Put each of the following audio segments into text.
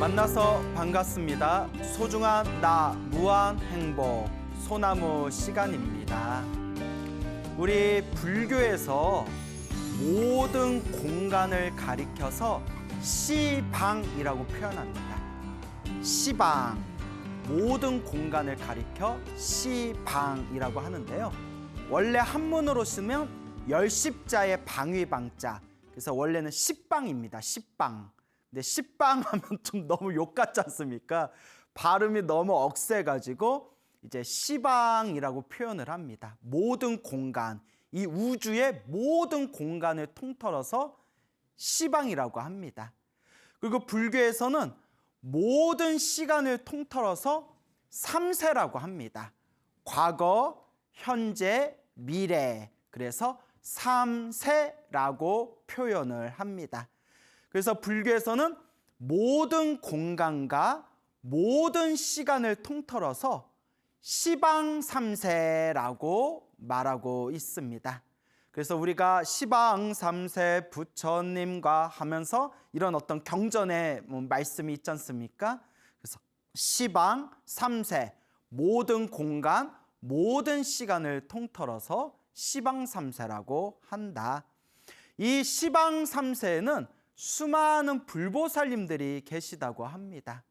만나서 반갑습니다. 소중한 나 무한 행복 소나무 시간입니다. 우리 불교에서 모든 공간을 가리켜서 시방이라고 표현합니다. 시방, 모든 공간을 가리켜 시방이라고 하는데요. 원래 한문으로 쓰면 열십자의 방위방자, 그래서 원래는 십방입니다. 십방. 근데 십방 하면 좀 너무 욕 같지 않습니까? 발음이 너무 억세가지고 이제 시방이라고 표현을 합니다. 모든 공간, 이 우주의 모든 공간을 통틀어서 시방이라고 합니다. 그리고 불교에서는 모든 시간을 통틀어서 삼세라고 합니다. 과거, 현재, 미래, 그래서 삼세라고 표현을 합니다. 그래서 불교에서는 모든 공간과 모든 시간을 통틀어서 시방삼세라고 말하고 있습니다. 그래서 우리가 시방삼세 부처님과 하면서 이런 어떤 경전의 말씀이 있지 않습니까? 그래서 시방삼세, 모든 공간, 모든 시간을 통틀어서 시방삼세라고 한다. 이 시방삼세에는 수많은 불보살님들이 계시다고 합니다.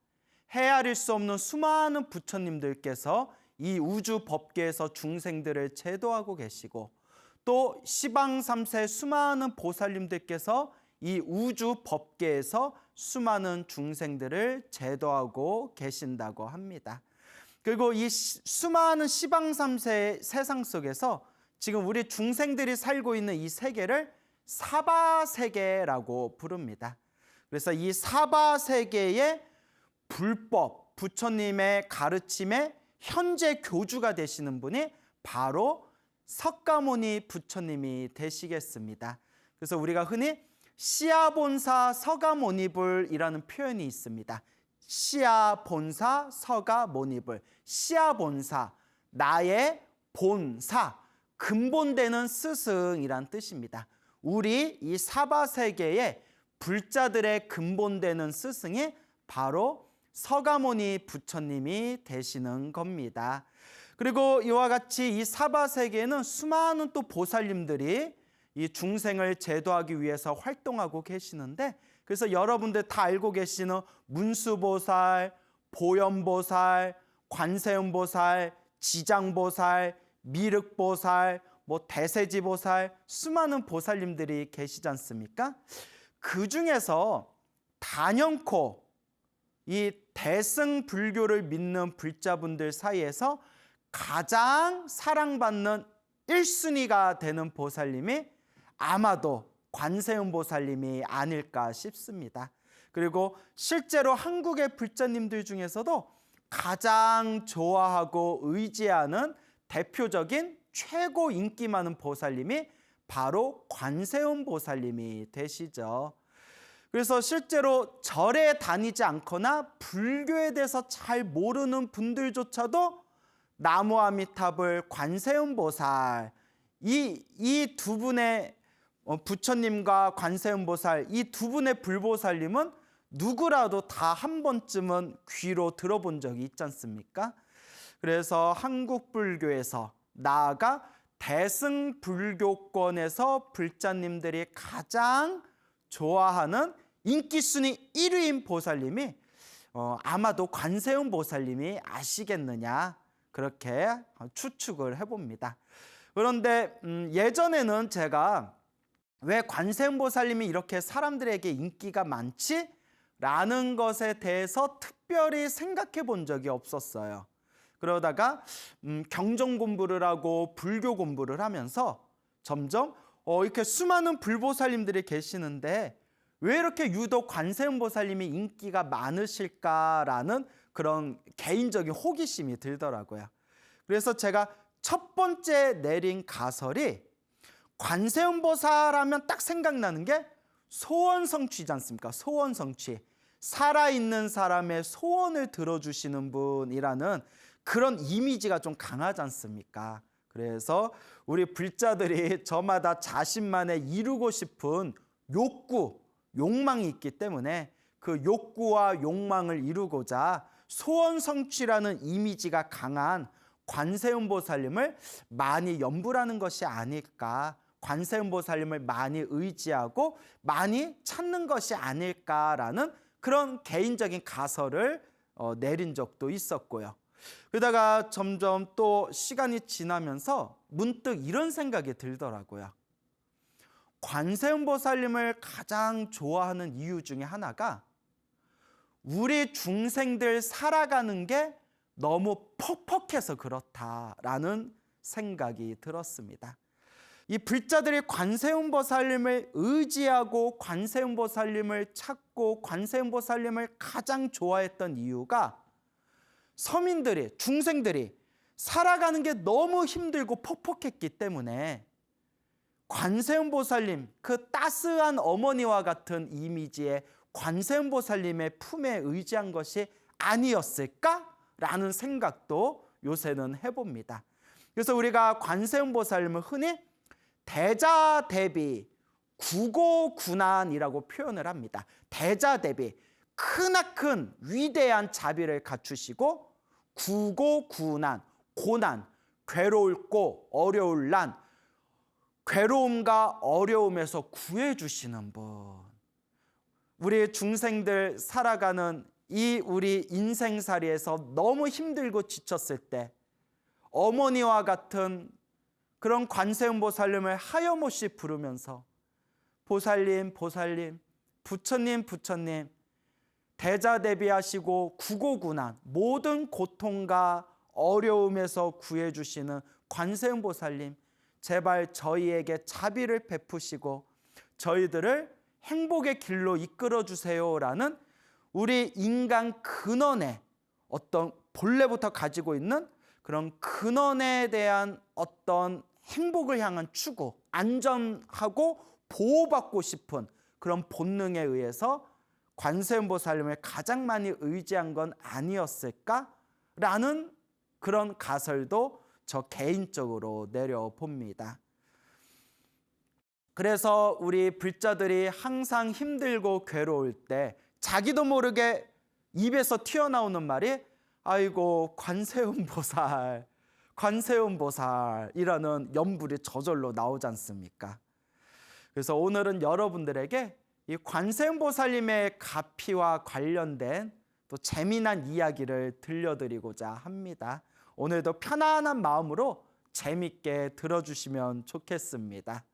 헤아릴 수 없는 수많은 부처님들께서 이 우주 법계에서 중생들을 제도하고 계시고, 또 시방삼세 수많은 보살님들께서 이 우주 법계에서 수많은 중생들을 제도하고 계신다고 합니다. 그리고 이 수많은 시방삼세 세상 속에서 지금 우리 중생들이 살고 있는 이 세계를 사바세계라고 부릅니다. 그래서 이 사바세계의 불법, 부처님의 가르침의 현재 교주가 되시는 분이 바로 석가모니 부처님이 되시겠습니다. 그래서 우리가 흔히 시아본사 서가모니불이라는 표현이 있습니다. 시아본사 서가모니불, 시아본사, 나의 본사, 근본되는 스승이란 뜻입니다. 우리 이 사바세계의 불자들의 근본되는 스승이 바로 서가모니 부처님이 되시는 겁니다. 그리고 이와 같이 이 사바세계에는 수많은 또 보살님들이 이 중생을 제도하기 위해서 활동하고 계시는데, 그래서 여러분들 다 알고 계시는 문수보살, 보현보살, 관세음보살, 지장보살, 미륵보살, 대세지보살, 수많은 보살님들이 계시지 않습니까? 그 중에서 단연코 이 대승 불교를 믿는 불자분들 사이에서 가장 사랑받는 1순위가 되는 보살님이 아마도 관세음보살님이 아닐까 싶습니다. 그리고 실제로 한국의 불자님들 중에서도 가장 좋아하고 의지하는 대표적인 최고 인기 많은 보살님이 바로 관세음보살님이 되시죠. 그래서 실제로 절에 다니지 않거나 불교에 대해서 잘 모르는 분들조차도 나무아미타불, 관세음보살, 이 두 분의 부처님과 관세음보살, 이 두 분의 불보살님은 누구라도 다 한 번쯤은 귀로 들어본 적이 있지 않습니까? 그래서 한국 불교에서, 나아가 대승 불교권에서 불자님들이 가장 좋아하는 인기 순위 1위인 보살님이 아마도 관세음 보살님이 아시겠느냐, 그렇게 추측을 해봅니다. 그런데 예전에는 제가 왜 관세음 보살님이 이렇게 사람들에게 인기가 많지? 라는 것에 대해서 특별히 생각해 본 적이 없었어요. 그러다가 경전 공부를 하고 불교 공부를 하면서 점점 이렇게 수많은 불보살님들이 계시는데 왜 이렇게 유독 관세음보살님이 인기가 많으실까라는 그런 개인적인 호기심이 들더라고요. 그래서 제가 첫 번째 내린 가설이, 관세음보살 하면 딱 생각나는 게 소원성취지 않습니까? 소원성취. 살아있는 사람의 소원을 들어주시는 분이라는 그런 이미지가 좀 강하지 않습니까? 그래서 우리 불자들이 저마다 자신만의 이루고 싶은 욕망이 있기 때문에 그 욕구와 욕망을 이루고자 소원 성취라는 이미지가 강한 관세음보살님을 많이 염불하는 것이 아닐까, 관세음보살님을 많이 의지하고 많이 찾는 것이 아닐까라는 그런 개인적인 가설을 내린 적도 있었고요. 그러다가 점점 또 시간이 지나면서 문득 이런 생각이 들더라고요. 관세음보살님을 가장 좋아하는 이유 중에 하나가 우리 중생들 살아가는 게 너무 퍽퍽해서 그렇다라는 생각이 들었습니다. 이 불자들이 관세음보살님을 의지하고 관세음보살님을 찾고 관세음보살님을 가장 좋아했던 이유가 서민들이, 중생들이 살아가는 게 너무 힘들고 퍽퍽했기 때문에 관세음보살님, 그 따스한 어머니와 같은 이미지의 관세음보살님의 품에 의지한 것이 아니었을까라는 생각도 요새는 해봅니다. 그래서 우리가 관세음보살님을 흔히 대자대비 구고구난이라고 표현을 합니다. 대자대비, 크나큰 위대한 자비를 갖추시고 구고구난, 고난, 괴롭고 어려울 난, 괴로움과 어려움에서 구해주시는 분. 우리 중생들 살아가는 이 우리 인생살이에서 너무 힘들고 지쳤을 때 어머니와 같은 그런 관세음보살님을 하염없이 부르면서 보살님, 보살님, 부처님, 부처님, 대자대비하시고 구고구난, 모든 고통과 어려움에서 구해주시는 관세음보살님, 제발 저희에게 자비를 베푸시고 저희들을 행복의 길로 이끌어 주세요라는 우리 인간 근원의 어떤 본래부터 가지고 있는 그런 근원에 대한 어떤 행복을 향한 추구, 안전하고 보호받고 싶은 그런 본능에 의해서 관세음보살님을 가장 많이 의지한 건 아니었을까라는 그런 가설도 저 개인적으로 내려봅니다. 그래서 우리 불자들이 항상 힘들고 괴로울 때 자기도 모르게 입에서 튀어나오는 말이 아이고 관세음보살, 관세음보살이라는 염불이 저절로 나오지 않습니까? 그래서 오늘은 여러분들에게 이 관세음보살님의 가피와 관련된 또 재미난 이야기를 들려드리고자 합니다. 오늘도 편안한 마음으로 재밌게 들어주시면 좋겠습니다.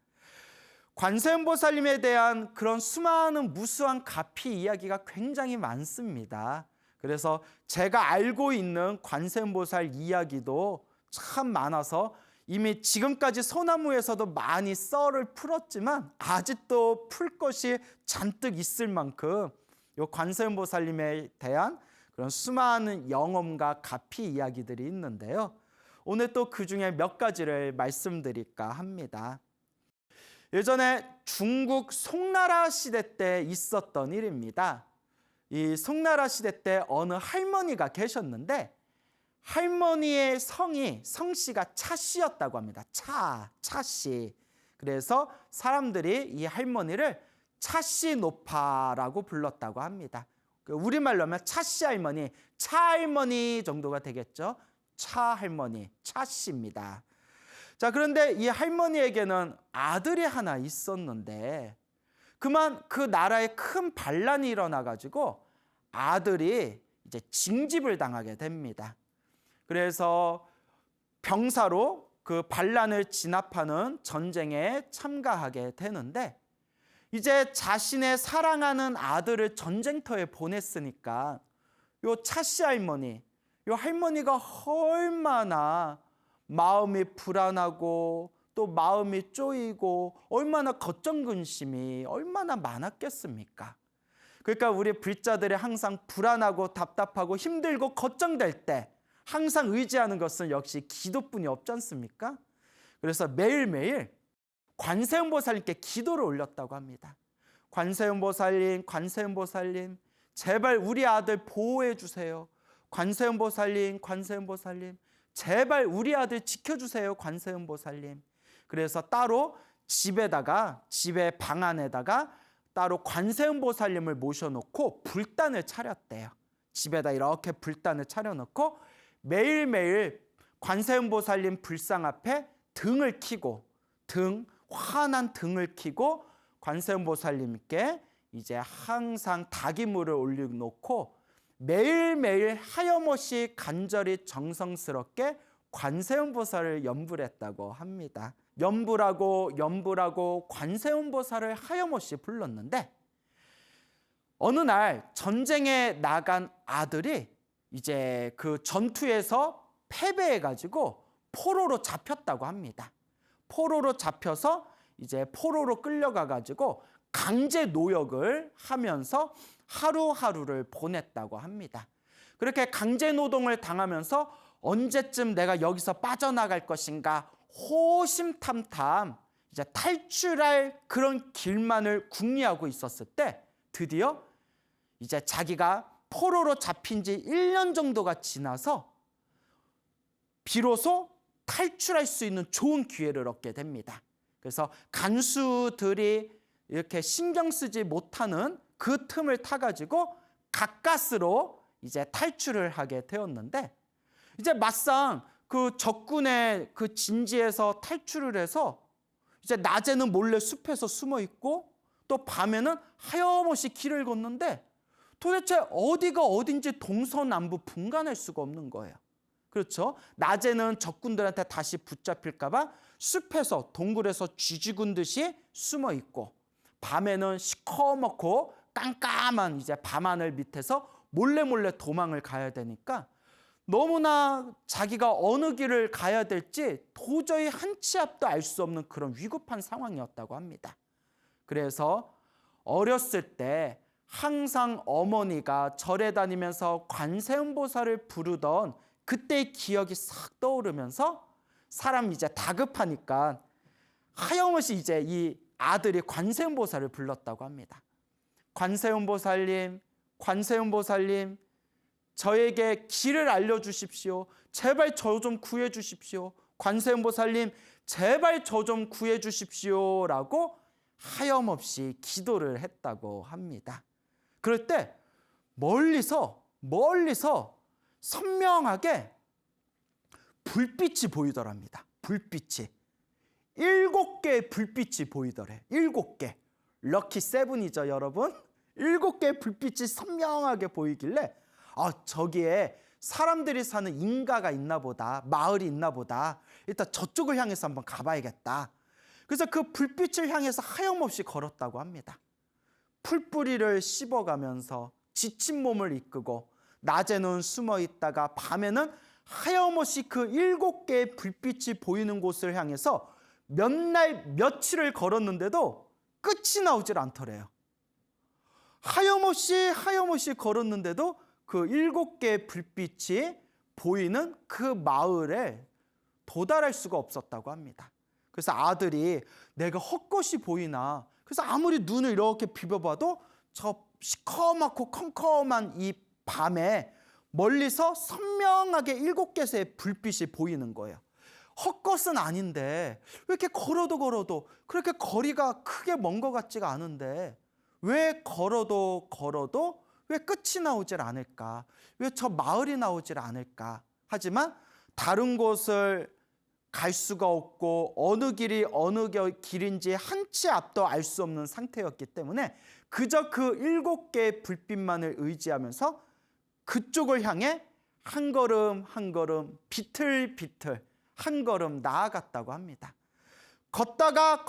관세음보살님에 대한 그런 수많은 무수한 가피 이야기가 굉장히 많습니다. 그래서 제가 알고 있는 관세음보살 이야기도 참 많아서 이미 지금까지 소나무에서도 많이 썰을 풀었지만 아직도 풀 것이 잔뜩 있을 만큼 이 관세음보살님에 대한 그런 수많은 영험과 가피 이야기들이 있는데요. 오늘 또 그 중에 몇 가지를 말씀드릴까 합니다. 예전에 중국 송나라 시대 때 있었던 일입니다. 이 송나라 시대 때 어느 할머니가 계셨는데 할머니의 성씨가 차씨였다고 합니다. 차씨. 그래서 사람들이 이 할머니를 차씨노파라고 불렀다고 합니다. 우리말로 하면 차씨 할머니, 차할머니 정도가 되겠죠. 차할머니, 차씨입니다. 자, 그런데 이 할머니에게는 아들이 하나 있었는데 그만 그 나라에 큰 반란이 일어나가지고 아들이 이제 징집을 당하게 됩니다. 그래서 병사로 그 반란을 진압하는 전쟁에 참가하게 되는데 이제 자신의 사랑하는 아들을 전쟁터에 보냈으니까 요 차씨 할머니, 요 할머니가 얼마나 마음이 불안하고 또 마음이 쪼이고 얼마나 걱정근심이 얼마나 많았겠습니까? 그러니까 우리 불자들이 항상 불안하고 답답하고 힘들고 걱정될 때 항상 의지하는 것은 역시 기도뿐이 없지 않습니까? 그래서 매일매일 관세음보살님께 기도를 올렸다고 합니다. 관세음보살님, 관세음보살님, 제발 우리 아들 보호해 주세요. 관세음보살님, 관세음보살님, 제발 우리 아들 지켜주세요. 관세음보살님. 그래서 따로 집에 방 안에다가 따로 관세음보살님을 모셔놓고 불단을 차렸대요. 집에다 이렇게 불단을 차려놓고 매일매일 관세음보살님 불상 앞에 등을 켜고 환한 등을 켜고 관세음보살님께 이제 항상 닭이물을 올려놓고 매일매일 하염없이 간절히 정성스럽게 관세음보살을 염불 했다고 합니다. 염불하고 관세음보살을 하염없이 불렀는데 어느 날 전쟁에 나간 아들이 이제 그 전투에서 패배해가지고 포로로 잡혔다고 합니다. 포로로 잡혀서 이제 포로로 끌려가가지고 강제 노역을 하면서 하루하루를 보냈다고 합니다. 그렇게 강제 노동을 당하면서 언제쯤 내가 여기서 빠져나갈 것인가 호심탐탐 이제 탈출할 그런 길만을 궁리하고 있었을 때 드디어 이제 자기가 포로로 잡힌 지 1년 정도가 지나서 비로소 탈출할 수 있는 좋은 기회를 얻게 됩니다. 그래서 간수들이 이렇게 신경 쓰지 못하는 그 틈을 타가지고 가까스로 이제 탈출을 하게 되었는데 이제 막상 그 적군의 그 진지에서 탈출을 해서 이제 낮에는 몰래 숲에서 숨어 있고 또 밤에는 하염없이 길을 걷는데 도대체 어디가 어딘지 동서남북 분간할 수가 없는 거예요. 그렇죠? 낮에는 적군들한테 다시 붙잡힐까 봐 숲에서 동굴에서 쥐죽은 듯이 숨어 있고 밤에는 시커멓고 깜깜한 이제 밤하늘 밑에서 몰래 도망을 가야 되니까 너무나 자기가 어느 길을 가야 될지 도저히 한 치 앞도 알 수 없는 그런 위급한 상황이었다고 합니다. 그래서 어렸을 때 항상 어머니가 절에 다니면서 관세음보살을 부르던 그때의 기억이 싹 떠오르면서 사람이 이제 다급하니까 하염없이 이제 이 아들이 관세음보살을 불렀다고 합니다. 관세음보살님, 저에게 길을 알려주십시오. 제발 저 좀 구해주십시오. 관세음보살님, 제발 저 좀 구해주십시오. 라고 하염없이 기도를 했다고 합니다. 그럴 때 멀리서 선명하게 불빛이 보이더랍니다. 불빛이. 7개의 불빛이 보이더래. 7개. 럭키 세븐이죠, 여러분. 7개의 불빛이 선명하게 보이길래 저기에 사람들이 사는 인가가 있나 보다, 마을이 있나 보다. 일단 저쪽을 향해서 한번 가봐야겠다. 그래서 그 불빛을 향해서 하염없이 걸었다고 합니다. 풀뿌리를 씹어가면서 지친 몸을 이끌고 낮에는 숨어 있다가 밤에는 하염없이 그 7개의 불빛이 보이는 곳을 향해서 몇 날 며칠을 걸었는데도 끝이 나오질 않더래요. 하염없이 걸었는데도 그 7개의 불빛이 보이는 그 마을에 도달할 수가 없었다고 합니다. 그래서 아들이 내가 헛것이 보이나, 그래서 아무리 눈을 이렇게 비벼봐도 저 시커멓고 컴컴한 이 밤에 멀리서 선명하게 7개의 불빛이 보이는 거예요. 헛것은 아닌데 왜 이렇게 걸어도 그렇게 거리가 크게 먼 것 같지가 않은데 왜 걸어도 왜 끝이 나오질 않을까? 왜 저 마을이 나오질 않을까? 하지만 다른 곳을 갈 수가 없고 어느 길이 어느 길인지 한 치 앞도 알 수 없는 상태였기 때문에 그저 그 7개의 불빛만을 의지하면서 그쪽을 향해 한 걸음 한 걸음 비틀비틀 한 걸음 나아갔다고 합니다. 걷다가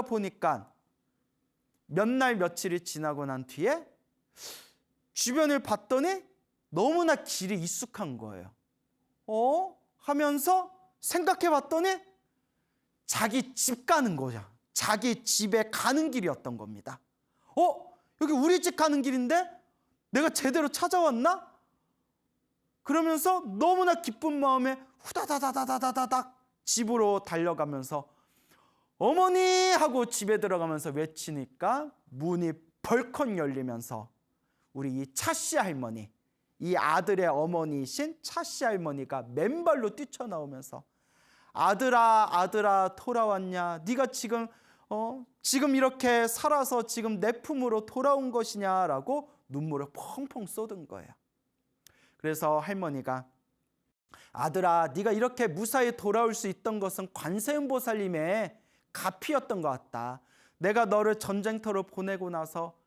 보니까 몇 날 며칠이 지나고 난 뒤에 주변을 봤더니 너무나 길이 익숙한 거예요. 하면서 생각해 봤더니 자기 집 가는 거죠. 자기 집에 가는 길이었던 겁니다. 여기 우리 집 가는 길인데 내가 제대로 찾아왔나? 그러면서 너무나 기쁜 마음에 후다다다다다다닥 집으로 달려가면서 어머니 하고 집에 들어가면서 외치니까 문이 벌컥 열리면서 우리 이 차씨 할머니, 이 아들의 어머니이신 차씨 할머니가 맨발로 뛰쳐나오면서 아들아 돌아왔냐? 네가 지금 지금 이렇게 살아서 지금 내 품으로 돌아온 것이냐라고 눈물을 펑펑 쏟은 거예요. 그래서 할머니가 아들아, 네가 이렇게 무사히 돌아올 수 있던 것은 관세음보살님의 가피였던 것 같다. 내가 너를 전쟁터로 보내고 나서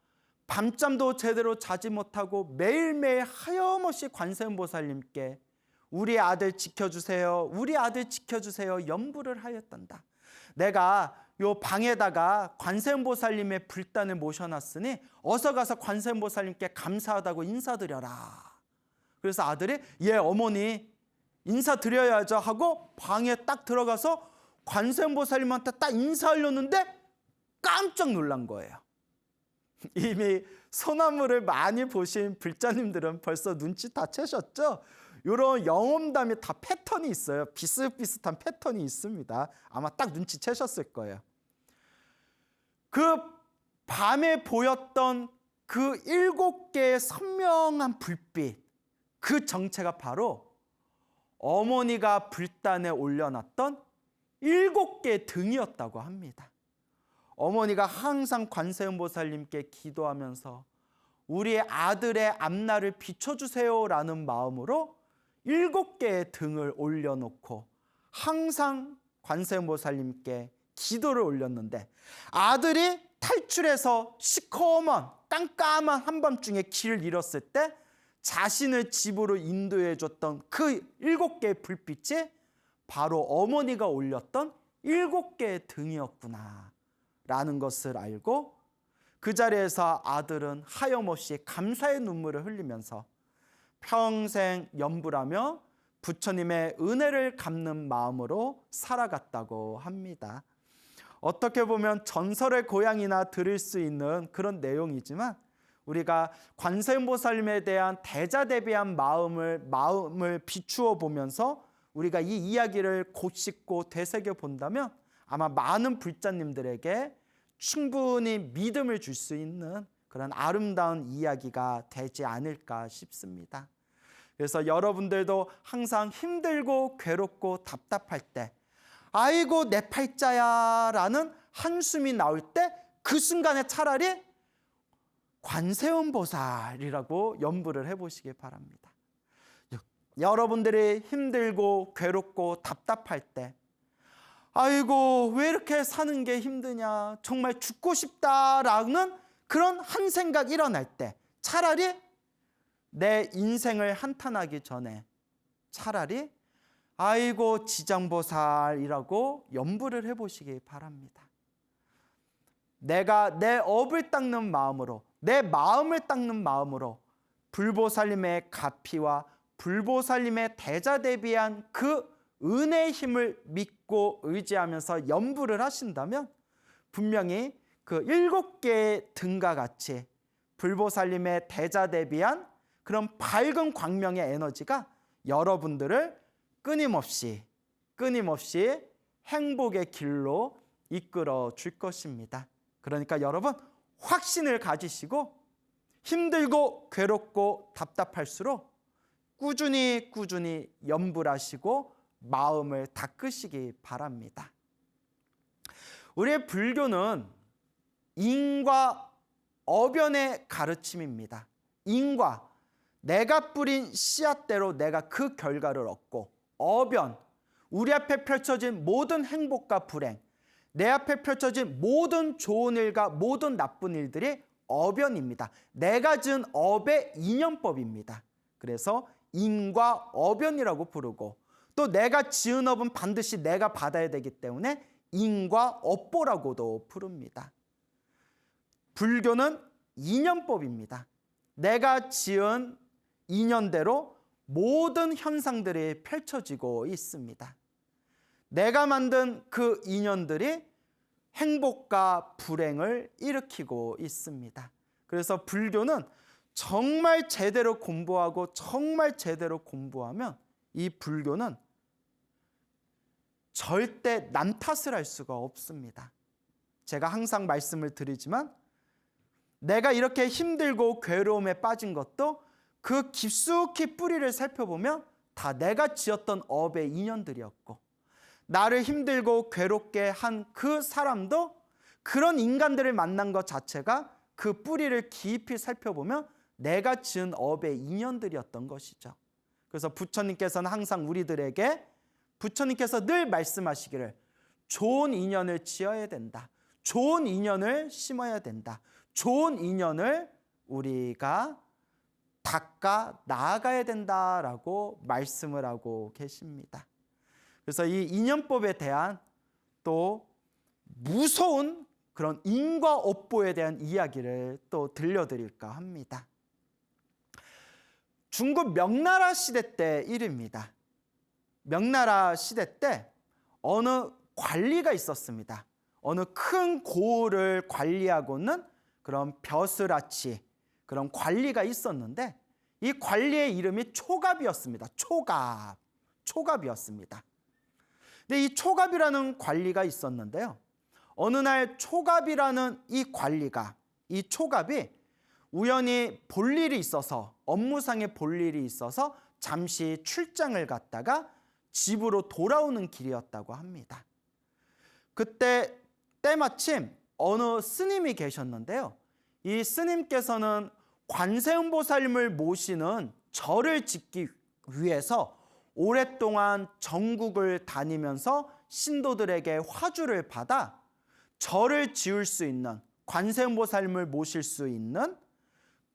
밤잠도 제대로 자지 못하고 매일매일 하염없이 관세음보살님께 우리 아들 지켜주세요, 우리 아들 지켜주세요 염불을 하였단다. 내가 요 방에다가 관세음보살님의 불단을 모셔놨으니 어서 가서 관세음보살님께 감사하다고 인사드려라. 그래서 아들이 예 어머니 인사드려야죠 하고 방에 딱 들어가서 관세음보살님한테 딱 인사하려는데 깜짝 놀란 거예요. 이미 소나무를 많이 보신 불자님들은 벌써 눈치 다 채셨죠? 이런 영험담이 다 패턴이 있어요. 비슷비슷한 패턴이 있습니다. 아마 딱 눈치 채셨을 거예요. 그 밤에 보였던 그 7개의 선명한 불빛, 그 정체가 바로 어머니가 불단에 올려놨던 7개의 등이었다고 합니다. 어머니가 항상 관세음보살님께 기도하면서 우리 아들의 앞날을 비춰주세요라는 마음으로 7개의 등을 올려놓고 항상 관세음보살님께 기도를 올렸는데 아들이 탈출해서 시커먼 깜깜한 한밤중에 길을 잃었을 때 자신을 집으로 인도해 줬던 그 7개의 불빛이 바로 어머니가 올렸던 7개의 등이었구나 라는 것을 알고 그 자리에서 아들은 하염없이 감사의 눈물을 흘리면서 평생 염불하며 부처님의 은혜를 갚는 마음으로 살아갔다고 합니다. 어떻게 보면 전설의 고향이나 들을 수 있는 그런 내용이지만 우리가 관세음보살님에 대한 대자대비한 마음을 비추어 보면서 우리가 이 이야기를 곧씻고 되새겨 본다면 아마 많은 불자님들에게 충분히 믿음을 줄 수 있는 그런 아름다운 이야기가 되지 않을까 싶습니다. 그래서 여러분들도 항상 힘들고 괴롭고 답답할 때 아이고 내 팔자야 라는 한숨이 나올 때 그 순간에 차라리 관세음보살이라고 염불을 해보시기 바랍니다. 여러분들이 힘들고 괴롭고 답답할 때 아이고 왜 이렇게 사는 게 힘드냐 정말 죽고 싶다라는 그런 한 생각 일어날 때 차라리 내 인생을 한탄하기 전에 차라리 아이고 지장보살이라고 염불을 해보시기 바랍니다. 내가 내 업을 닦는 마음으로 내 마음을 닦는 마음으로 불보살님의 가피와 불보살님의 대자대비한 그 은혜의 힘을 믿고 의지하면서 염불을 하신다면 분명히 그 7개의 등과 같이 불보살님의 대자대비한 그런 밝은 광명의 에너지가 여러분들을 끊임없이 행복의 길로 이끌어 줄 것입니다. 그러니까 여러분 확신을 가지시고 힘들고 괴롭고 답답할수록 꾸준히 염불하시고 마음을 닦으시기 바랍니다. 우리의 불교는 인과 어변의 가르침입니다. 인과, 내가 뿌린 씨앗대로 내가 그 결과를 얻고, 어변, 우리 앞에 펼쳐진 모든 행복과 불행, 내 앞에 펼쳐진 모든 좋은 일과 모든 나쁜 일들이 어변입니다. 내가 지은 업의 인연법입니다. 그래서 인과 어변이라고 부르고 또 내가 지은 업은 반드시 내가 받아야 되기 때문에 인과 업보라고도 부릅니다. 불교는 인연법입니다. 내가 지은 인연대로 모든 현상들이 펼쳐지고 있습니다. 내가 만든 그 인연들이 행복과 불행을 일으키고 있습니다. 그래서 불교는 정말 제대로 공부하고 정말 제대로 공부하면 이 불교는 절대 남 탓을 할 수가 없습니다. 제가 항상 말씀을 드리지만 내가 이렇게 힘들고 괴로움에 빠진 것도 그 깊숙이 뿌리를 살펴보면 다 내가 지었던 업의 인연들이었고 나를 힘들고 괴롭게 한 그 사람도 그런 인간들을 만난 것 자체가 그 뿌리를 깊이 살펴보면 내가 지은 업의 인연들이었던 것이죠. 그래서 부처님께서는 항상 우리들에게 부처님께서 늘 말씀하시기를 좋은 인연을 지어야 된다. 좋은 인연을 심어야 된다. 좋은 인연을 우리가 닦아 나아가야 된다라고 말씀을 하고 계십니다. 그래서 이 인연법에 대한 또 무서운 그런 인과 업보에 대한 이야기를 또 들려드릴까 합니다. 중국 명나라 시대 때 일입니다. 명나라 시대 때 어느 관리가 있었습니다. 어느 큰 고을을 관리하고는 그런 벼슬아치 그런 관리가 있었는데 이 관리의 이름이 초갑이었습니다. 초갑이었습니다. 근데 이 초갑이라는 관리가 있었는데요. 어느 날 초갑이라는 이 초갑이 우연히 볼 일이 있어서 업무상의 볼 일이 있어서 잠시 출장을 갔다가 집으로 돌아오는 길이었다고 합니다. 그때 때마침 어느 스님이 계셨는데요. 이 스님께서는 관세음보살님을 모시는 절을 짓기 위해서 오랫동안 전국을 다니면서 신도들에게 화주를 받아 절을 지을 수 있는 관세음보살님을 모실 수 있는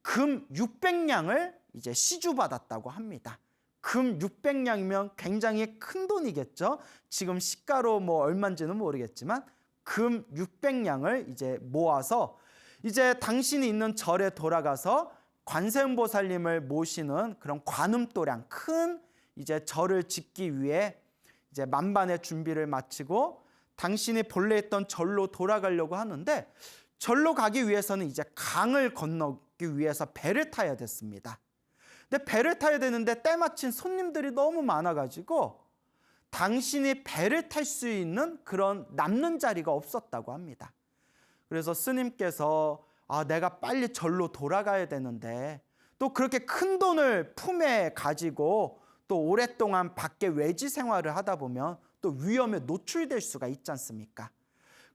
금 600냥을 이제 시주받았다고 합니다. 금 600냥이면 굉장히 큰 돈이겠죠. 지금 시가로 뭐 얼마인지는 모르겠지만 금 600냥을 이제 모아서 이제 당신이 있는 절에 돌아가서 관세음보살님을 모시는 그런 관음도량 큰 이제 절을 짓기 위해 이제 만반의 준비를 마치고 당신이 본래 있던 절로 돌아가려고 하는데 절로 가기 위해서는 이제 강을 건너기 위해서 배를 타야 됐습니다. 근데 배를 타야 되는데 때마침 손님들이 너무 많아가지고 당신이 배를 탈 수 있는 그런 남는 자리가 없었다고 합니다. 그래서 스님께서 내가 빨리 절로 돌아가야 되는데 또 그렇게 큰 돈을 품에 가지고 또 오랫동안 밖에 외지 생활을 하다 보면 또 위험에 노출될 수가 있지 않습니까?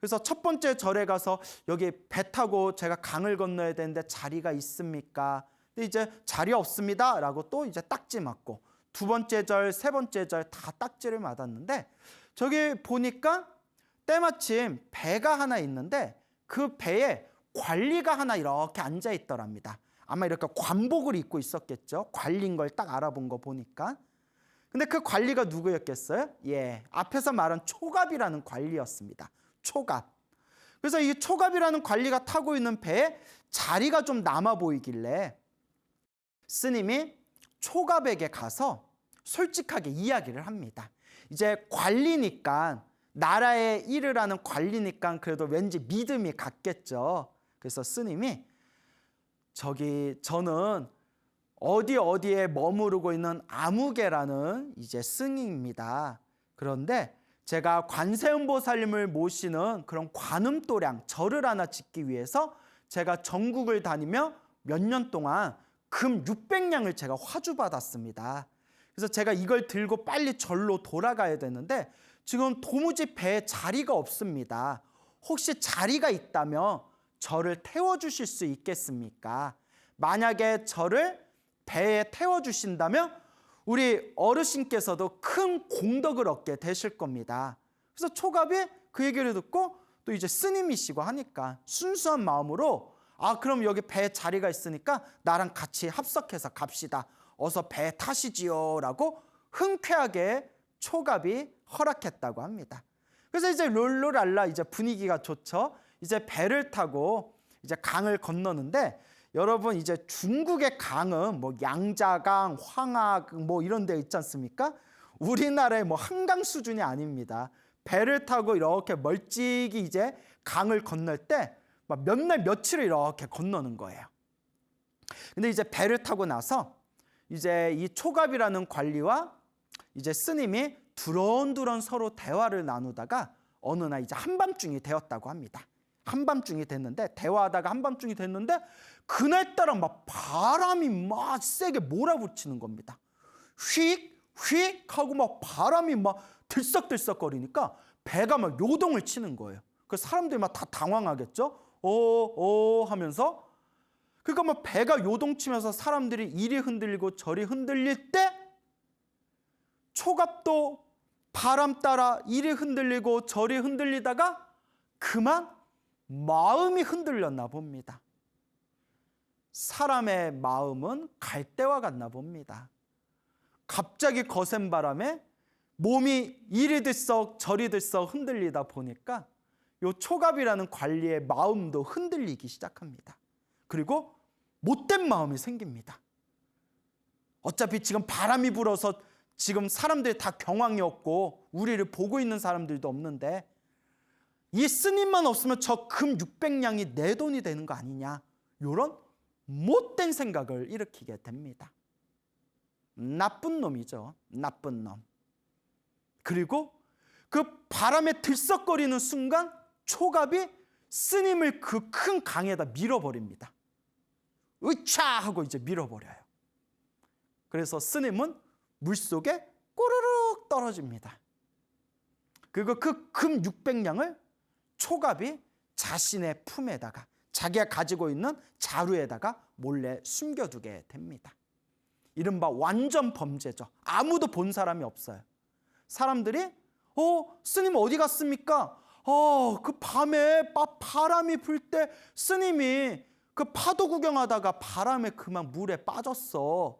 그래서 첫 번째 절에 가서 여기 배 타고 제가 강을 건너야 되는데 자리가 있습니까? 근데 이제 자리 없습니다 라고 또 이제 딱지 맞고 두 번째 절, 세 번째 절 다 딱지를 맞았는데 저기 보니까 때마침 배가 하나 있는데 그 배에 관리가 하나 이렇게 앉아 있더랍니다. 아마 이렇게 관복을 입고 있었겠죠. 관리인 걸 딱 알아본 거 보니까. 근데 그 관리가 누구였겠어요? 앞에서 말한 초갑이라는 관리였습니다. 초갑. 그래서 이 초갑이라는 관리가 타고 있는 배에 자리가 좀 남아 보이길래 스님이 초갑에게 가서 솔직하게 이야기를 합니다. 이제 관리니까 나라의 일을 하는 관리니까 그래도 왠지 믿음이 갔겠죠. 그래서 스님이 저는 어디에 머무르고 있는 아무개라는 이제 승입니다. 그런데 제가 관세음보살님을 모시는 그런 관음도량 절을 하나 짓기 위해서 제가 전국을 다니며 몇 년 동안 금 600냥을 제가 화주받았습니다. 그래서 제가 이걸 들고 빨리 절로 돌아가야 되는데 지금 도무지 배에 자리가 없습니다. 혹시 자리가 있다면 저를 태워주실 수 있겠습니까? 만약에 저를 배에 태워주신다면 우리 어르신께서도 큰 공덕을 얻게 되실 겁니다. 그래서 초갑이 그 얘기를 듣고 또 이제 스님이시고 하니까 순수한 마음으로 그럼 여기 배에 자리가 있으니까 나랑 같이 합석해서 갑시다. 어서 배 타시지요 라고 흔쾌하게 초갑이 허락했다고 합니다. 그래서 이제 롤로랄라 이제 분위기가 좋죠. 이제 배를 타고 이제 강을 건너는데 여러분 이제 중국의 강은 뭐 양자강, 황하강 뭐 이런 데 있지 않습니까? 우리나라의 뭐 한강 수준이 아닙니다. 배를 타고 이렇게 멀찍이 이제 강을 건널 때 막 몇 날 며칠을 이렇게 건너는 거예요. 근데 이제 배를 타고 나서 이제 이 초갑이라는 관리와 이제 스님이 두런두런 서로 대화를 나누다가 어느 날 이제 한밤중이 되었다고 합니다. 한밤중이 됐는데 대화하다가 한밤중이 됐는데 그날따라 막 바람이 막 세게 몰아붙이는 겁니다. 휙휙 하고 막 바람이 막 들썩들썩거리니까 배가 막 요동을 치는 거예요. 그 사람들이 막 다 당황하겠죠. 하면서. 그러니까 뭐 배가 요동치면서 사람들이 이리 흔들리고 저리 흔들릴 때 초갑도 바람 따라 이리 흔들리고 저리 흔들리다가 그만 마음이 흔들렸나 봅니다. 사람의 마음은 갈대와 같나 봅니다. 갑자기 거센 바람에 몸이 이리 들썩 저리 들썩 흔들리다 보니까 요 초갑이라는 관리의 마음도 흔들리기 시작합니다. 그리고 못된 마음이 생깁니다. 어차피 지금 바람이 불어서 지금 사람들이 다 경황이 없고 우리를 보고 있는 사람들도 없는데 이 스님만 없으면 저 금 600냥이 내 돈이 되는 거 아니냐, 이런 못된 생각을 일으키게 됩니다. 나쁜 놈이죠. 나쁜 놈. 그리고 그 바람에 들썩거리는 순간 초갑이 스님을 그 큰 강에다 밀어버립니다. 으차 하고 이제 밀어버려요. 그래서 스님은 물속에 꼬르륵 떨어집니다. 그리고 그 금 600냥을 초갑이 자신의 품에다가, 자기가 가지고 있는 자루에다가 몰래 숨겨두게 됩니다. 이른바 완전 범죄죠. 아무도 본 사람이 없어요. 사람들이 스님 어디 갔습니까? 그 밤에 바람이 불 때 스님이 그 파도 구경하다가 바람에 그만 물에 빠졌어.